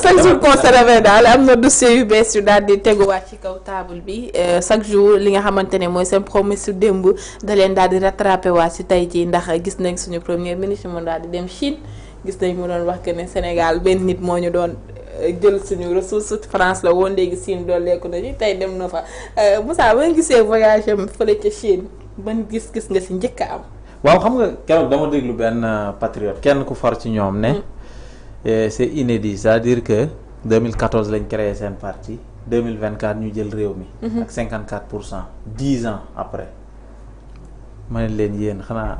chaque jour qu'on se réveille daal am na dossier yu bees yu daal di teguwaat ci kaw table bi chaque jour li nga xamante ne mooy seen promesse su démb da leen daal di rattrapé waat si tey jii ndax gis nañ suñu premier ministre mu daal di dem Chine gis nañ mu doon wax que ne Sénégal benn nit moo ñu doon jël suñu ressource France la woon léegi Chine dooleeku na ci tey dem na fa Moussa ba nga gisee voyage am fële ca Chine ban gis-gis nga si njëkk a am. waaw xam nga keroog dama déglu benn patriote kenn ku far ci ñoom ne. c'est inédit c'est-à-dire que 2014 lañ créé seen parti 2024 ñu jël réew mi. ak 54%. 10 ans après ma ne leen yéen xanaa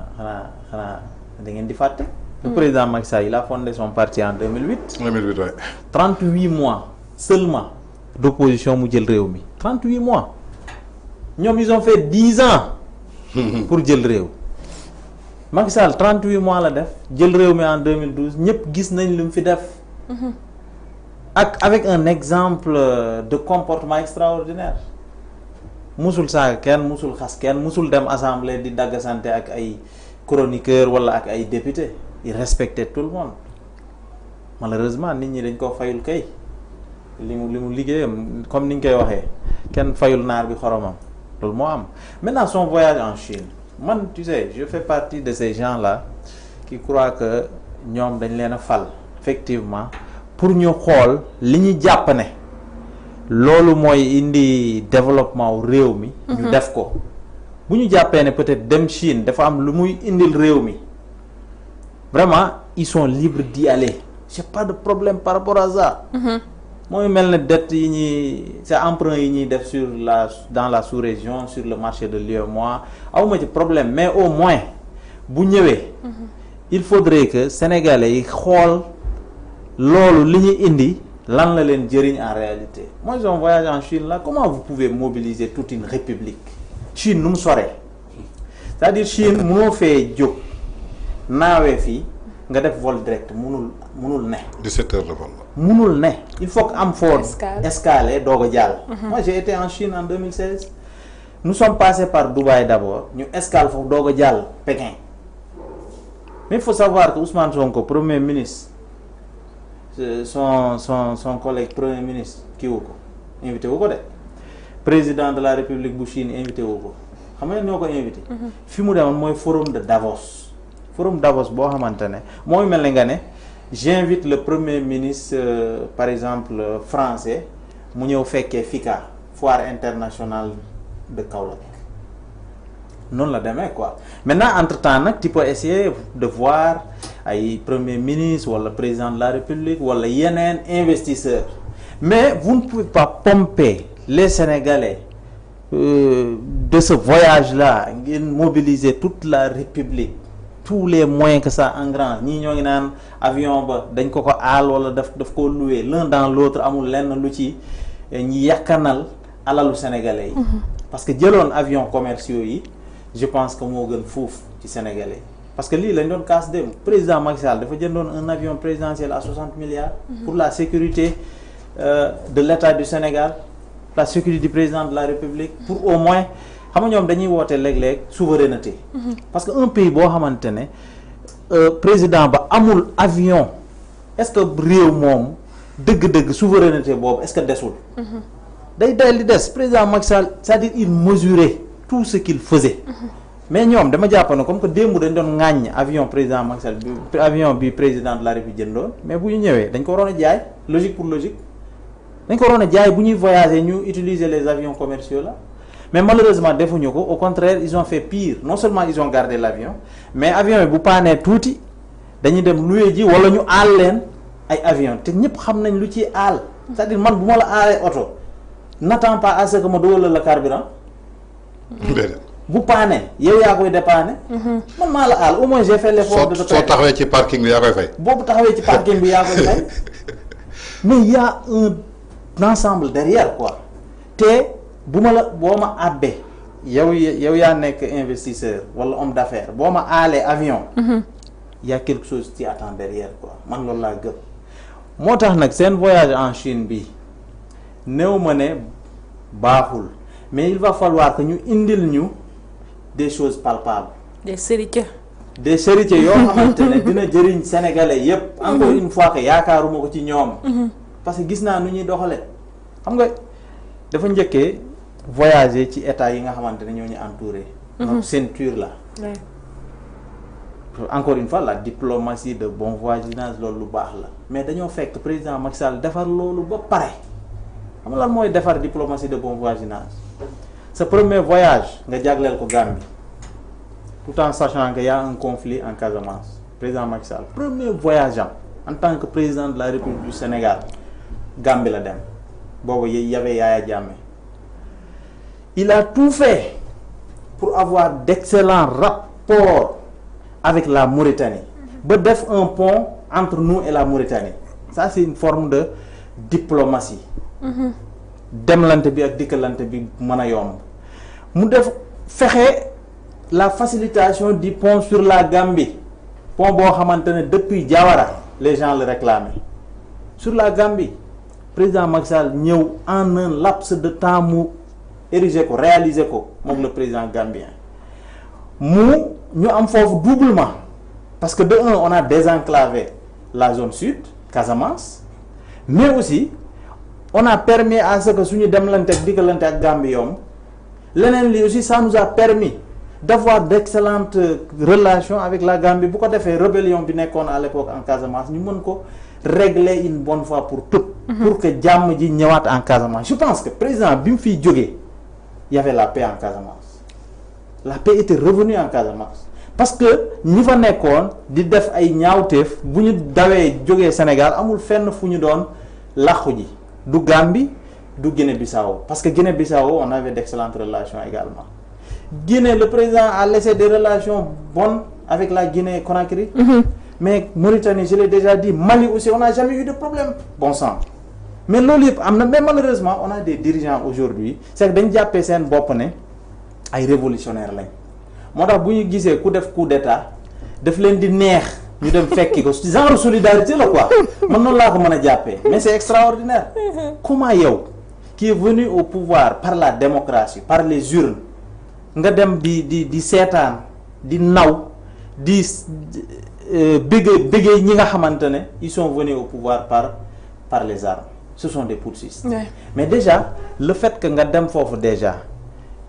da ngeen di fàtte. le président Macky Sall il a fondé son parti en 2008. 2008 ouais. 38 mois seulement d'opposition mu jël réew mi 38 mois ñoom ils ont fait 10 ans. pour jël réew. Macky Sall 38 mois la def jël réew mi en 2012 ñëpp gis nañ lu mu fi def. avec un exemple de comportement extraordinaire. musul saaga kenn musul xas kenn musul dem assemblée di dagg santé ak ay chroniqueur wala ak ay député il respectait tout le monde malheureusement nit ñi dañ ko fayul kay li mu liggéeyam comme ni ñu koy waxee kenn fayul naar bi xoromam loolu moo am. Maintenant son voyage en Chine man tu sais je fais partie de ces gens là qui croient que ñoom dañ leen a fal effectivement pour ñu xool li ñu jàpp ne loolu mooy indi développement wu réew mi. ñu def ko bu ñu jàppee ne peut-être dem Chine dafa am lu muy indil réew mi vraiment ils sont libres d'y aller j'ai pas de problème par rapport à ça. mooy mel ne dette yi ñuy c'est emprunt yi ñuy def sur dans la sous-région sur le marché de l'UEMOA awma ci problème mais au moins bu ñëwee. il faudrait que sénégalais yi xool loolu li ñu indi. lan la leen jëriñ en réalité moi j'ai un voyage en Chine là comment vous pouvez mobiliser toute une république Chine nu mu soree c'est-à-dire Chine mënoo fee jóg naawee fii nga def vol direct mënul ne 17 heures de vol la mënul ne il faut que am foo escale doog a jàll. Moi j'ai été en Chine en 2016 nous sommes passés par Dubaï d'abord ñu escale foofu doog a jàll Pékin mais il faut savoir que Ousmane Sonko premier ministre son collègue premier ministre kii wu ko invité wu ko de président de la République bu Chine invité wu ko xam nga ñoo ko invité. fi mu demoon mooy forum de Davos boo xamante ne mooy mel ne nga ne j'invite le premier ministre par exemple français mu ñëw fekkee FICA foire internationale de Kaolack noonu la demee quoi maintenant entre temps nag tu peux essayer de voir ay premier ministre wala président de la République wala yeneen investisseurs mais vous ne pouvez pas pomper les Sénégalais de ce voyage-là ngeen mobiliser toute la République tous les moyens que ça engrange ñii ñoo ngi naan avion ba dañ ko aal wala daf ko louer l'un dans l'autre amul lenn lu ci ñi yàkkanal alalu Sénégalais yi parce que jëloon avion commerciaux yi je pense que moo gën fuuf ci Sénégalais parce que lii lañ doon casse dem président Macky Sall dafa jëndoon un avion présidentiel à 60 milliards pour la sécurité de l'État du Sénégal la sécurité du président de la République pour au moins xam nga ñoom dañuy woote léeg-léeg souveraineté parce que un pays boo xamante ne président ba amul avion est-ce que réew moom dëgg-dëgg souveraineté boobu est-ce que desul day li des président Macky Sall c'est-à-dire il mesurait tout ce qu'il faisait mais ñoom dama jàpp ne comme que démb dañ doon ŋàññ avion président Macky Sall bi avion bi président de la République jëndoon mais bu ñu ñëwee dañ ko waroon a jaay logique pour logique dañ ko waroon a jaay bu ñuy voyager ñu utiliser les avions commerciaux là mais malheureusement defuñu ko au contraire ils ont fait pire non seulement ils ont gardé l'avion mais avion yi bu paanee tuuti dañuy dem louer ji wala ñu aal leen ay avion te ñëpp xam nañ lu ci aal c'est-à-dire man bu ma la aalee oto n'attends pas à ce que ma dugalal la carburant bu paane yow yaa koy dépanner man maa la aal au moins j'ai fait l'effort de soo taxawee ci parking bi yaa koy fay boobu taxawee ci parking bi yaa koy fay mais il y a un ensemble derrière quoi te bu ma la boo ma àbbee yow yaa nekk investisseur wala homme d'affaires boo ma aalee avion il y a quelque chose qui attend derrière quoi man loolu laa gëm moo tax nag seen voyage en Chine bi néew ma ne baaxul mais il va falloir que ñu indil ñu des choses palpables des héritiers yoo xamante ne dina jëriñ sénégalais yépp encore une fois que yaakaaruma ko ci ñoom parce que gis naa nu ñuy doxale xam nga dafa njëkkee voyager ci état yi nga xamante ne ñoo ñu entouré notre ceinture là encore une fois la diplomatie de bon voisinage loolu lu baax la mais dañoo fekk président Macky Sall defar loolu ba pare xam nga lan mooy defar diplomatie de bon voisinage sa premier voyage nga jagleel ko Gambie tout en sachant que y a un conflit en Casamance président Macky Sall premier voyage en tant que président de la République du Sénégal Gambie la dem boobu y avait Yaya Jammeh il a tout fait pour avoir d'excellents rapports avec la Mauritanie ba def un pont entre nous et la Mauritanie ça c'est une forme de diplomatie demlante bi ak dikkalante bi mën a yomb mu def fexe la facilitation du pont sur la Gambie pont boo xamante ne depuis Diawara les gens le réclamaient sur la Gambie président Macky Sall ñëw en un laps de temps mu ériger ko réaliser ko moom le président gambien ñu am foofu doublement parce que de un on a désenclavé la zone sud Casamance mais aussi on a permis à ce que suñu demlante ak diggalante ak Gambie yomb leneen li aussi ça nous a permis d'avoir d'excellentes relations avec la Gambie bu ko defee rébellion bi nekkoon à l'époque en Casamance ñu mën ko régler une bonne fois pour toutes pour que jàmm ji ñëwaat en Casamance je pense que président bi mu fiy jógee il y avait la paix en Casamance la paix était revenue en Casamance parce que ñi fa nekkoon di def ay ñaawteef bu ñu dawee jógee Sénégal amul fenn fu ñu doon làqu ji du Gambie du Guinée-Bissau parce que Guinée-Bissau on avait d'excellentes relations également Guinée le président a laissé des relations bonnes avec la Guinée-Conakry mais Mauritanie je l'ai déjà dit Mali aussi on n'a jamais eu de problème bon sang mais loolu yëpp am na mais malheureusement on a des dirigeants aujourd'hui c'est que dañ jàppee seen bopp ne ay révolutionnaires lañ moo tax bu ñu gisee ku def coup d'état daf leen di neex ñu dem fekki ko genre solidarité la quoi man noonu laa ko mën a jàppee mais c'est extraordinaire comment yow qui est venu au pouvoir par la démocratie par les urnes nga dem di seetaan di naw di bëggee ñi nga xamante ne ils sont venus au pouvoir par les armes ce sont des putschistes mais déjà le fait que nga dem foofu déjà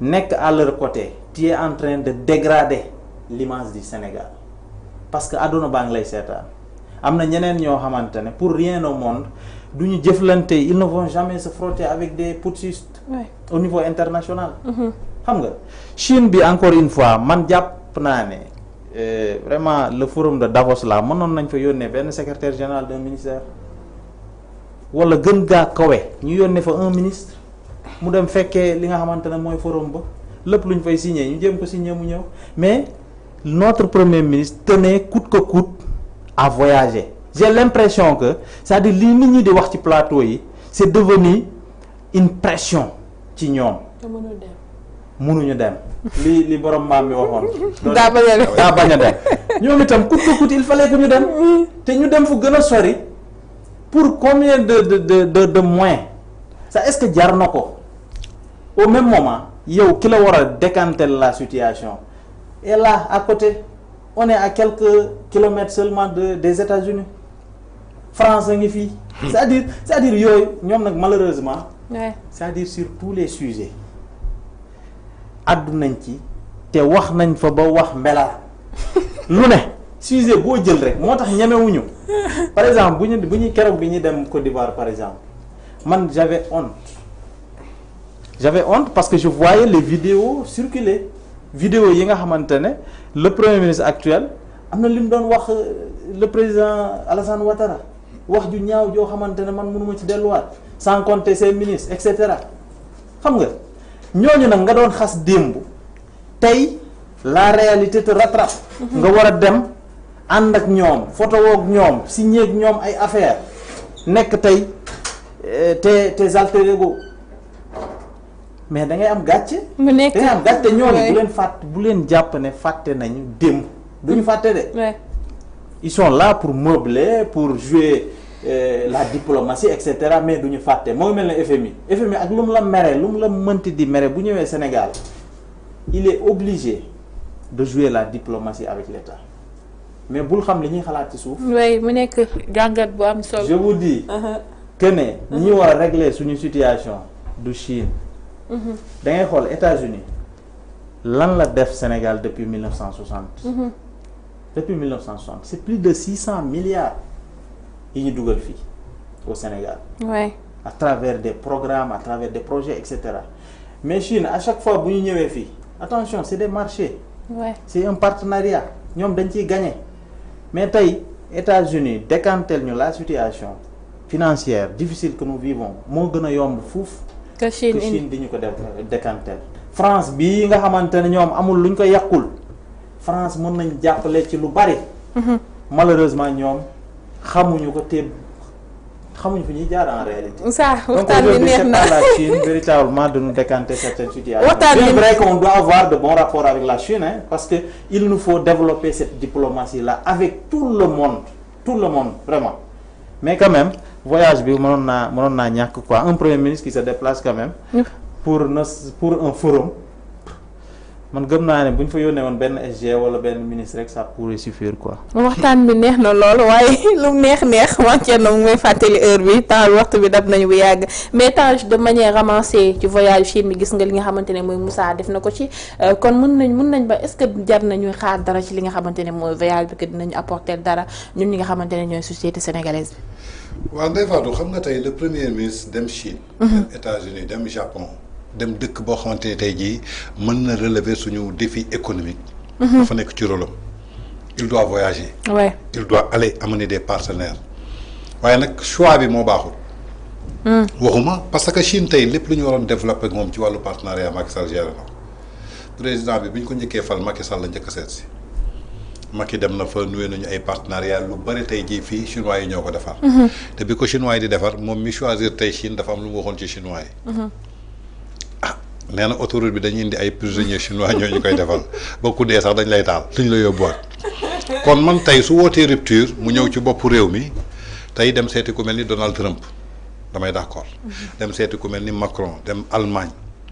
nekk à leur côté tu es en train de dégrader l'image du Sénégal parce que àdduna baa ngi lay seetaan am na ñeneen ñoo xamante ne pour rien au monde du ñu jëflante ils ne vont jamais se frotter avec des putschistes au niveau international xam nga Chine bi encore une fois man jàpp naa ne vraiment le forum de Davos là mënoon nañ fa yónnee benn secrétaire général d'un ministère wala gën gaa kawe ñu yónnee fa un ministre mu dem fekkee li nga xamante ne mooy forum ba lépp lu ñu fay signé ñu jéem ko signé mu ñëw mais notre premier ministre tenait coûte que coûte à voyager j'ai l'impression que c'est-à-dire li nit ñi di wax ci plateau yi c'est devenu une pression ci ñoom mënuñu dem li borom maam mi waxoon daa bañ a dem ñoom itam coûte que coûte il fallait que ñu dem te ñu dem fu gën a sori pour combien de moyens ça est-ce que jar na ko au même moment yow ki la war a décanter la situation et là à côté on est à quelques kilomètres seulement des États-Unis France a ngi fii c'est-à-dire yooyu ñoom nag malheureusement c'est-à-dire sur tous les sujets addu nañ ci te wax nañ fa ba wax mbelaat lu ne sujet boo jël rek moo tax ñemewuñu par exemple bu ñu keroog bi ñu dem Côte d'Ivoire par exemple man j'avais honte parce que je voyais les vidéos circuler vidéo yi nga xamante ne le premier ministre actuel am na li mu doon wax le président Alassane Ouattara wax ju ñaaw joo xamante ne man mënuma ci delluwaat sans compter ses ministres et cetera xam nga ñooñu nag nga doon xas démb tey la réalité te rattrape nga war a dem ànd ak ñoom photo ak ñoom signé ak ñoom ay affaire nekk tey tes alter ego mais da ngay am gàcce. da ngay am gàcce ñooñu bu leen fàtte bu leen jàpp ne fàtte nañu démb duñu fàtte de. ils sont là pour meubler pour jouer la diplomatie et cetera mais duñu fàtte moo mel ne FMI ak lu mu la mere lu mu la mënti di mere bu ñëwee Sénégal il est obligé de jouer la diplomatie avec l'État mais bul xam li ñuy xalaat ci suuf. oui mu nekk jàngat bu am solo. je vous dis que ne ñi war a régler suñu situation du Chine. da ngay xool États-Unis lan la def Sénégal depuis 1960. Depuis 1960 c'est plus de 600 milliards yi ñu dugal fii au Sénégal. oui à travers des programmes à travers des projets et cetera mais Chine à chaque fois bu ñu ñëwee fii attention c'est des marchés. c'est un partenariat ñoom dañ ciy gagner mais tey États-Unis décantel ñu la situation financière difficile que nous vivons moo gën a yomb fuuf. que Chine di ñu ko def décantel. France bii nga xamante ne ñoom amul luñ ko yàqul France mën nañ jàppale ci lu bari. malheureusement ñoom xamuñu ko te xamuñ fu ñuy jaar en réalité. ça donc waxtaan bi aujourd'hui neex c'est na pas la Chine véritablement de nous décanter certaines situations. Waxtaan Bien bi- vrai qu'on doit avoir de bons rapports avec la Chine, hein, parce que il nous faut développer cette diplomatie là avec tout le monde vraiment. Mais quand même voyage bi mënoon naa ñàkk quoi, un premier ministre qui se déplace quand même pour un forum. man gëm naa ne bu ñu fa yónnee woon benn SG wala benn ministre rek ça pourrait suffire quoi. waxtaan bi neex na lool waaye lu neex wàccee na mu may fàttali heure bi temps waxtu bi dab nañu bu yàgg mais temps de manière ramassée ci voyage Chine bi gis nga li nga xamante ne mooy Moussa def na ko ci kon mën nañ ba est-ce que jar nañuy xaar dara ci li nga xamante ne mooy voyage bi que dinañu apporter dara ñun ñi nga xamante ne ñooy société sénégalaise bi. waaw Ndeye Fatou xam nga tey le premier ministre dem Chine. dem États-Unis dem Japon. dem dëkk boo xamante ni tey jii mën na relever suñu défi économique. dafa nekk ci rôle am. il doit voyager. ouais il doit aller amener des partenaires. waaye nag choix bi moo baaxul. waxuma parce que Chine tey lépp lu ñu waroon développer ak moom ci wàllu partenariat Macky Sall géré na président bi ñu ko njëkkee fal Macky Sall la njëkk a seet si. Macky dem na fa nuwee nañu ay partenariat lu bari tey jii fii chinois yi ñoo ko defar. te bi ko chinois yi di defar moom mi choisir tey Chine dafa am lu mu waxoon ci chinois yi. nee na autoroute bi dañuy indi ay prisonniers chinois ñoo ñu koy defal ba ku dee sax dañ lay taal duñ la yóbbuwaat kon man tey su wootee rupture mu ñëw ci boppu réew mi tey dem seeti ku mel ni Donald Trump damay d'accord dem seeti ku mel ni Macron dem Allemagne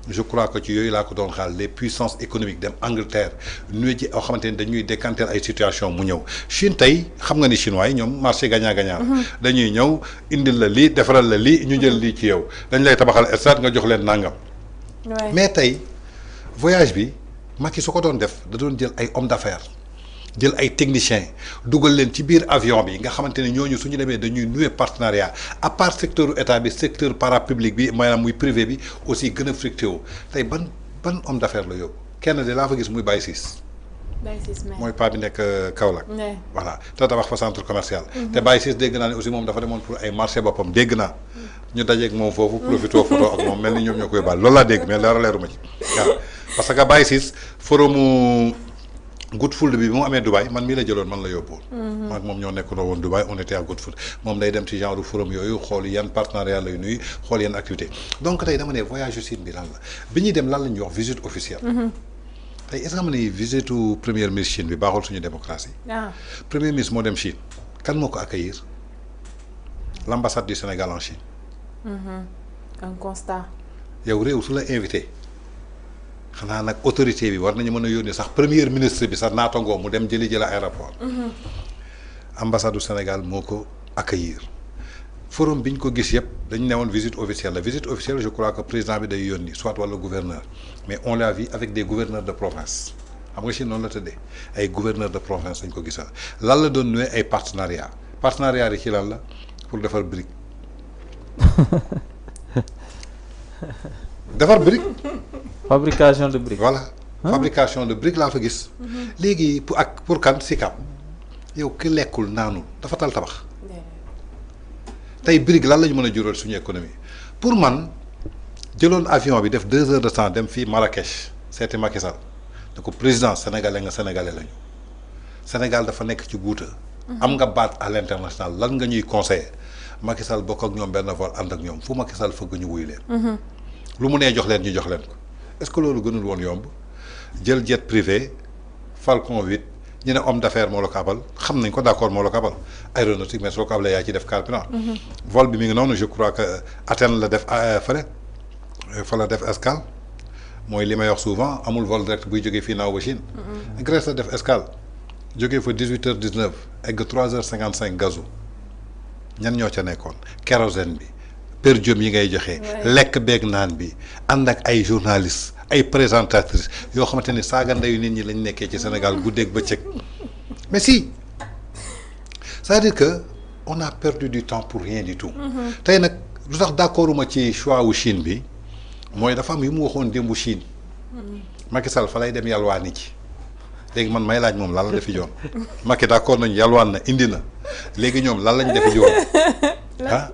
je crois que ci yooyu laa ko doon xaal les puissances économiques dem Angleterre nuyu ji yoo xamante ni dañuy décanter ay situation mu ñëw Chine tey xam nga ni chinois yi ñoom marché gagnant-gagnant dañuy ñëw indil la lii defaral la lii ñu jël lii ci yow dañ lay tabaxal stade nga jox leen nangam. mais tey voyage bi Macky su ko doon def da doon jël ay hommes d'affaires jël ay techniciens dugal leen ci biir avion bi nga xamante ne ñooñu suñu demee dañuy nouer partenariat à part secteur état bi secteur parapublic bi maanaam muy privé bi aussi gën a fructé wu tey ban homme d'affaires la yóbbu kenn de laa fa gis muy Baye Ciss mooy paa bi nekk Kaolack voilà te tabax fa centre commercial te Baye Ciss dégg naa ne aussi moom dafa demoon pour ay marché boppam dégg naa ñu dajeeg moom foofu profité photo ak moom mel ni ñoom ñoo koy baal loolu laa dégg mais leeruma ci waaw parce que Baye Ciss forumu Good Food bi mu amee Dubaï man mii la jëloon man la yóbbuwoon man ak moom ñoo nekkandoo woon Dubaï on était à Good Food moom day dem ci genre forum yooyu xool yan partenariat lay nuyu xool yan activité donc tey dama ne voyage Chine bi lan la bi ñuy dem lan la ñuy wax visite officielle tey est-ce que xam ne visitu premier ministre Chine bi baaxul suñu démocratie premier ministre moo dem Chine kan moo ko accueillir l'ambassade du Sénégal en Chine un constat yow réew su la invité xanaa nag autorité bi war nañu mën a yónni sax premier ministre bi sax naatangoo mu dem jëli aéroport ambassade du Sénégal moo ko accueillir forum bi ñu ko gis yëpp dañu ne woon visite officielle la visite officielle je crois que président bi day yónni soit wala gouverneur mais on l'a vu avec des gouverneurs de province xam nga Chine noonu la tëddee ay gouverneurs de province dañ ko gisal lan la doon nuwee ay partenariat yi ci lan la pour defar brique defar brique fabrication de briques. voilà fabrication de briques laa fa gis léegi pour kan Sicap yow ki lekkul naanul dafa tal tabax tey brique lan la ñu mën a jural suñu économie pour man jëloon avion bi def 2 heures de temps dem fii Marrakech seeti Macky Sall ne ko président sénégalais lañu Sénégal dafa nekk ci guuta am nga baat à l'international lan nga ñuy conseiller Macky Sall bokk ak ñoom benn vol ànd ak ñoom fu Macky Sall fëgg ñu wuy leen lu mu nee jox leen ñu jox leen ko est-ce que loolu gënul woon yomb jël jet privé Falcon 8 ñu ne homme d'affaires moo la ko abal xam nañ ko d'accord moo la ko abal aéronautique mais soo ko abalee yaa ci def carburant vol bi mi ngi noonu je crois que Athènes la def fële fa la def escale mooy li may wax souvent amul vol direct buy jógee fii naaw ba Chine Grèce la def escale jógee fa 18h19 egg 3h55 gazu ñan ñoo ca nekkoon kérosène bi per diem yi ngay joxe lekk beeg naan bi ànd ak ay journalistes ay présentatrices yoo xamante ni saaga ndeyu nit ñi lañ nekkee ci Sénégal guddeeg bëccëg mais si c'est-à-dire que on a perdu du temps pour rien du tout tey nag lu tax d'accorduma ci choix wu Chine bi mooy dafa am yu mu waxoon démbu Chine Macky Sall fa lay dem yalwaani ci léegi man may laaj moom lan la defi joon Macky d'accord nañu yalwaan na indi na léegi ñoom lan lañ defi joon ah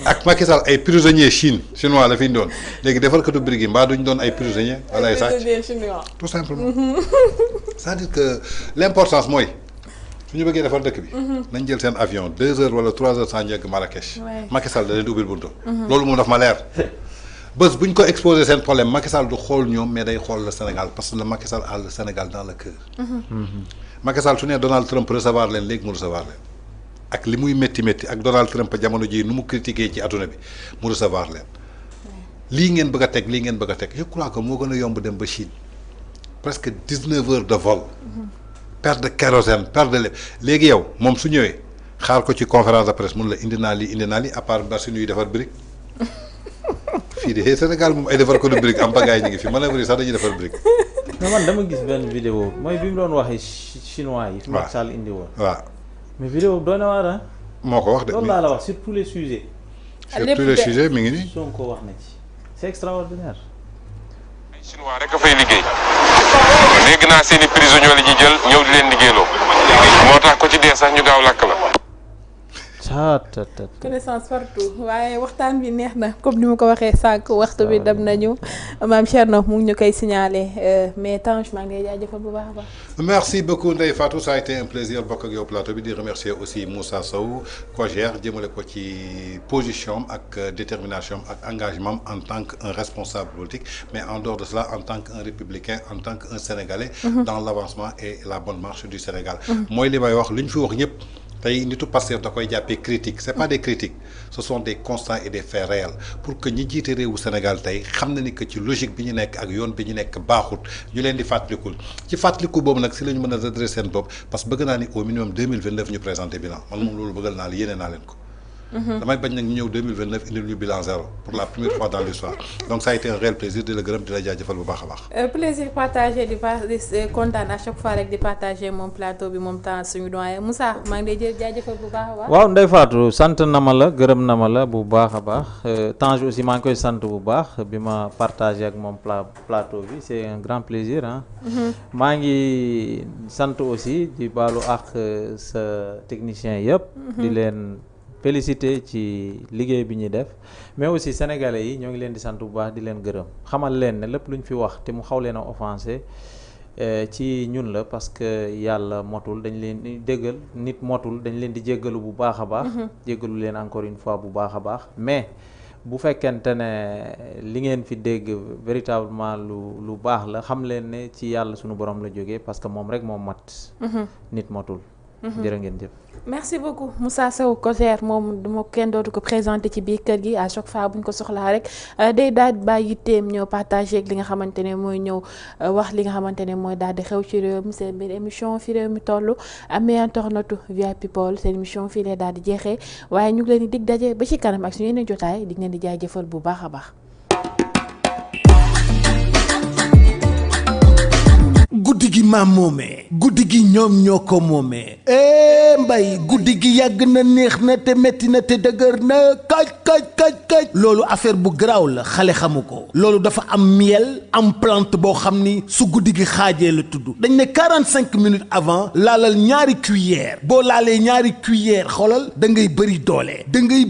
ak Macky Sall ay prisonniers chinois la fi ñu doon léegi defar katu briques yi mbaa duñ doon ay prisonniers wala ay sàcc tout simplement c'est-à-dire que l'importance mooy su ñu bëggee defar dëkk bi. nañ jël seen avion 2 heures wala 3 heures sans njëkk Marrakech. Macky Sall da leen di ubbil buntu. loolu moom daf ma leer. bés bu ñu ko exposé seen problème Macky Sall du xool ñoom mais day xool le Sénégal parce que le Macky Sall a le Sénégal dans le cœur. Macky Sall su ne Donald Trump recevoir leen léegi mu recevoir leen ak li muy métti ak Donald Trump jamono ji nu mu critiqué ci adduna bi mu recevoir leen. lii ngeen bëgg a teg lii ngeen bëgg a teg je crois que moo gën a yomb dem ba Chine presque 19 heures de vol. perte de kérosène perte de lépp léegi yow moom su ñëwee xaar ko ci conférence de presse mun la indi naa lii à part machine yuy defar brique fii de Sénégal moom ay defar ko du brique am bagaay ñu ngi fi manœuvre yi sax dañuy defar brique. mais man dama gis benn vidéo mooy bi mu doon waxee chinois yi. fi Macky Sall indi woon. waaw mais vidéo doy na waar ah. moo ko wax de. loolu laa la wax sur tous les sujets. sur tous les sujets mi ngi nii. Sonko wax na ci c'est extraordinaire. ay chinois rek a fay liggéey léegi naa seen i prisonniers la ñuy jël ñëw di leen liggéeyloo moo tax ko ci dee sax ñu gaaw lakk la. connaissance partout waaye waxtaan bi neex na comme ni ma ko waxee sànq waxtu bi dem nañu maam Thierno mu ngi ñu koy signalé mais Tange maa ngi lay jaajëfal bu baax a baax. merci beaucoup Ndeye Fatou ça a été un plaisir bokk ak yow plateau bi di remercier aussi Moussa Sow Kogère jëmale ko ci position ak détermination ak engagement en tant qu'un responsable politique mais en dehors de cela en tant qu'un républicain en tant qu'un Sénégalais. dans l'avancement et la bonne marche du Sénégal. mooy li may wax li ñu fi wax ñëpp. tey nitu Pastef da koy jàppee critique c'est pas des critiques ce sont des constats et des faits réels pour que ñi jiite réewu Sénégal tey xam na ni que ci logique bi ñu nekk ak yoon bi ñu nekk baaxut ñu leen di fàttalikul ci fàttaliku boobu nag si la ñu mën a redresser seen bopp parce que bëgg naa ni au minimum 2029 ñu présenter bilan man moom loolu bëggal naa la yéene naa leen ko. damay bañ nag ñu ñëw 2029 indil ñu bilan zéro pour la première fois dans l'histoire donc ça a été un réel plaisir di la gërëm di la jaajëfal bu baax a baax. plaisir partagé di kontaan à chaque fois rek di partager moom plateau bi moom temps suñu doyen Moussa maa ngi lay jaajëfal bu baax a baax. waaw Ndeye Fatou sant na ma la gërëm na ma la bu baax a baax Tange aussi maa ngi koy sant bu baax bi ma partagé ak moom plateau bi c'est un grand plaisir ah. maa ngi sant aussi di baalu ak sa technicien yëpp. di leen. félicité ci liggéey bi ñuy def mais aussi sénégalais yi ñoo ngi leen di sant bu baax di leen gërëm xamal leen ne lépp lu ñu fi wax te mu xaw leen a offensé ci ñun la parce que yàlla motul dañ leen di déggal nit motul dañ leen di jéggalu bu baax a baax jéggalu leen encore une fois bu baax a baax mais bu fekkente ne li ngeen fi dégg véritablement lu baax la xam leen ne ci yàlla sunu borom la jógee parce que moom rek moom mat nit motul jërë ngeen jëf. merci beaucoup Moussa Sow Kogère moom duma kenn dootu ko présenté ci biir kër gi à chaque fois bu ñu ko soxlaa rek day daal di bàyyi yitteem ñëw partagé ak li nga xamante ne mooy ñëw wax li nga xamante ne mooy daal di xew ci réew mi seen biir émission fi réew mi toll amee internetu VIP People seen émission fii lay daal di jeexee waaye ñu ngi leen di dig daje ba ci kanam ak suñu yeneen jotaay di ngeen di jaajëfal bu baax a baax. guddi gi maam moomee guddi gi ñoom ñoo ko moomee mbay guddi gi yàgg na neex na te metti na te dëgër na kaj loolu affaire bu garaaw la xale xamu ko loolu dafa am miel am plante boo xam ni su guddi gi xaajee la tudd dañ ne 45 minutes avant laalal ñaari cuillère boo laalee ñaari cuillère xoolal da ngay bëri doole da ngay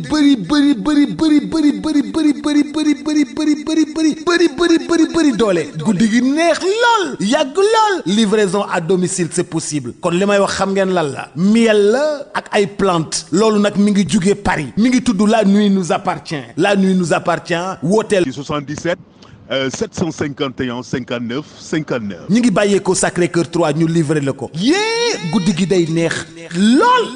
bëri doole guddi gi neex lool yàgg lool livraison à domicile c'est possible kon li may wax xam ngeen lan la miel la ak ay plante loolu nag mi ngi jugee Paris mi ngi tudd la nuit nous appartient wooteel 77 751 59 59. ñi ngi bàyyeekoo Sacré-Cœur 3 ñu livré la ko yée guddi gi day neex lool